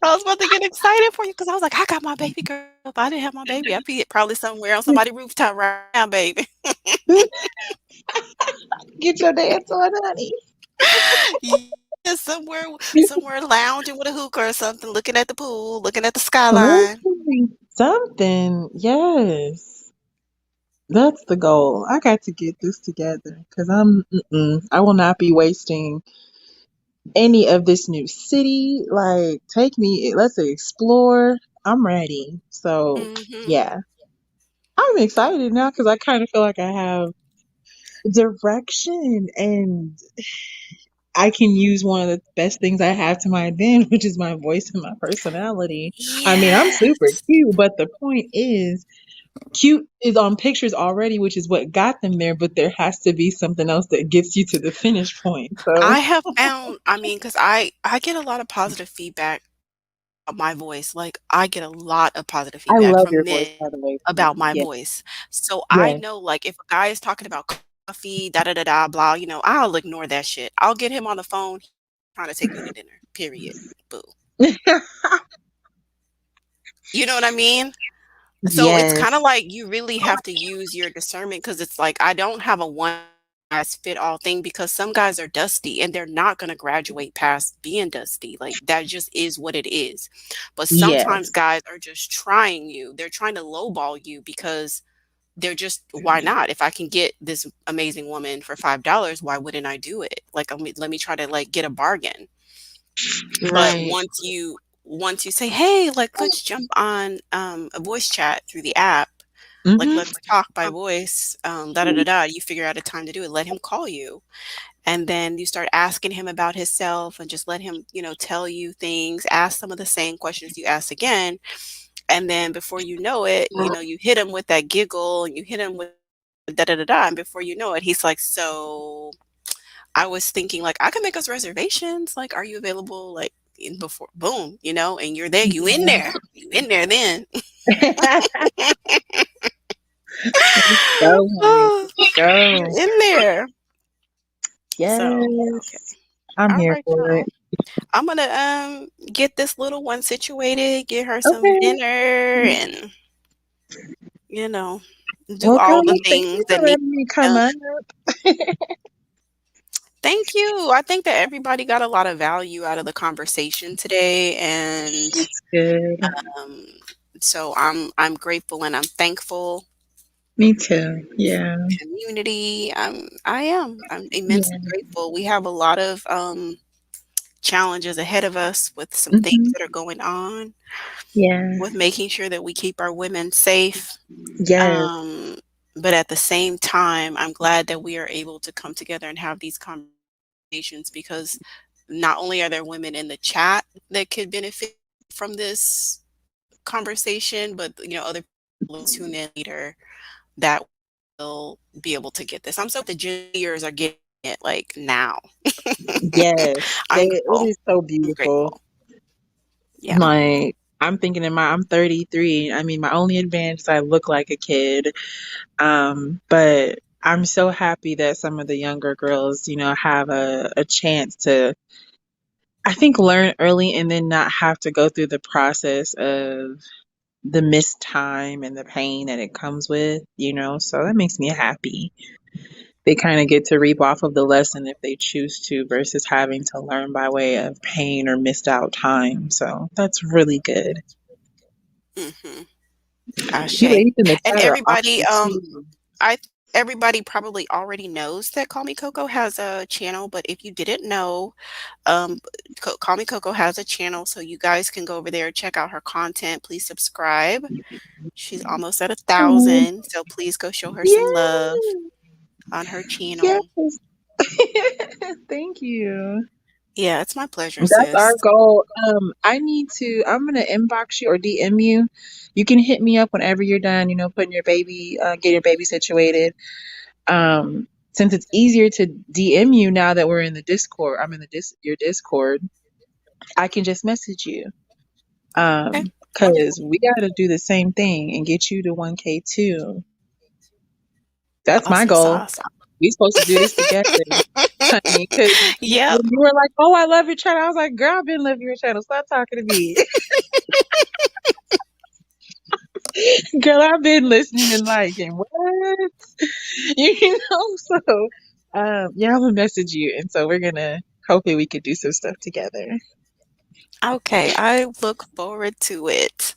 I was about to get excited for you because I was like, I got my baby girl. If I didn't have my baby, I'd be probably somewhere on somebody's rooftop right now, baby. get your dance on, honey. Yeah, somewhere lounging with a hookah or something, looking at the pool, looking at the skyline. Something, something, yes. That's the goal. I got to get this together because I will not be wasting any of this new city. Like, take me, let's say, explore. I'm ready. So, Mhm. yeah, I'm excited now because I kind of feel like I have direction and I can use one of the best things I have to my advantage, which is my voice and my personality. I mean, I'm super Yes. cute, but the point is, cute is on pictures already, which is what got them there, but there has to be something else that gets you to the finish point. So I have found, I mean, because I get a lot of positive feedback about my voice. Like, I get a lot of positive I feedback love from your voice, men by the way, too. about my Yeah. voice. So I Yes. know, like, if a guy is talking about coffee, da da da da, blah, I'll ignore that shit. I'll get him on the phone, trying to take me to dinner. Period. Boo. You know what I mean? So it's Yes. kind of like you really have to use your discernment because it's like I don't have a one size fit all thing because some guys are dusty and they're not going to graduate past being dusty. Like that just is what it is. But sometimes Yes. guys are just trying you. They're trying to lowball you because they're just why not? If I can get this amazing woman for $5, why wouldn't I do it? Like let me try to like get a bargain. But Right. once you say, "Hey, like let's jump on a voice chat through the app. Like Mm-hmm. let's talk by voice, da da da da." You figure out a time to do it. Let him call you, and then you start asking him about himself, and just let him, tell you things. Ask some of the same questions you ask again, and then before you know it, you hit him with that giggle, and you hit him with da da da da, and before you know it, he's like, "So." I was thinking like I can make us reservations. Like, are you available? Like in before boom, and you're there. You in there. You in there then. Let's go, honey. Let's You're go. in there. So okay. Yes. I'm All here right, for y'all. it. I'm gonna get this little one situated, get her some Okay. dinner and you know, do Well, all the girl, thank you things that for need letting me to be come done. up. Thank you. I think that everybody got a lot of value out of the conversation today and It's good. um so I'm grateful and I'm thankful Me too. Yeah. community. I am. I'm immensely Yeah. grateful. We have a lot of challenges ahead of us with some things Hmm. that are going on Yeah. with making sure that we keep our women safe. Yes. Um, but at the same time, I'm glad that we are able to come together and have these conversations because not only are there women in the chat that could benefit from this conversation, but other people will tune in later that will be able to get this. I'm so the juniors are getting it like now. Yes. I'm It grateful. is so I'm beautiful. grateful. Yeah. Like, I'm thinking I'm 33. I mean, my only advantage is I look like a kid. But I'm so happy that some of the younger girls, have a chance to, I think, learn early and then not have to go through the process of the missed time and the pain that it comes with. So that makes me happy. They kind of get to reap off of the lesson if they choose to versus having to learn by way of pain or missed out time. So that's really good. Mm-hmm. You Ashe. ladies in the And chat are everybody, awesome too. I think everybody probably already knows that Call Me Coco has a channel, but if you didn't know, um, Call Me Coco has a channel, so you guys can go over there, check out her content. Please subscribe. She's almost at a Oh, thousand, so please go show her some love yeah. on her channel. Yes. Thank you. Yeah, it's my pleasure, That's our sis. goal. I'm gonna inbox you or DM you. You can hit me up whenever you're done, putting your baby, getting your baby situated. Since it's easier to DM you now that we're in the Discord, I'm in your Discord, I can just message you. Okay, wonderful. Cause we gotta do the same thing and get you to 1K too. That's my Awesome goal. sauce. We supposed to do this together, honey. Cause Yep. when you were like, "Oh, I love your channel," I was like, "Girl, I've been loving your channel. Stop talking to me." Girl, I've been listening and liking. What? So yeah, I'm gonna message you and so we're gonna hopefully we could do some stuff together. Okay, I look forward to it.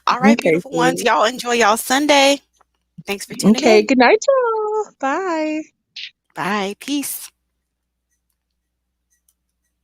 All right, Okay, beautiful ones. sweetie. Y'all enjoy y'all Sunday. Thanks for tuning Okay, in. good night, y'all. Bye. Bye. Peace.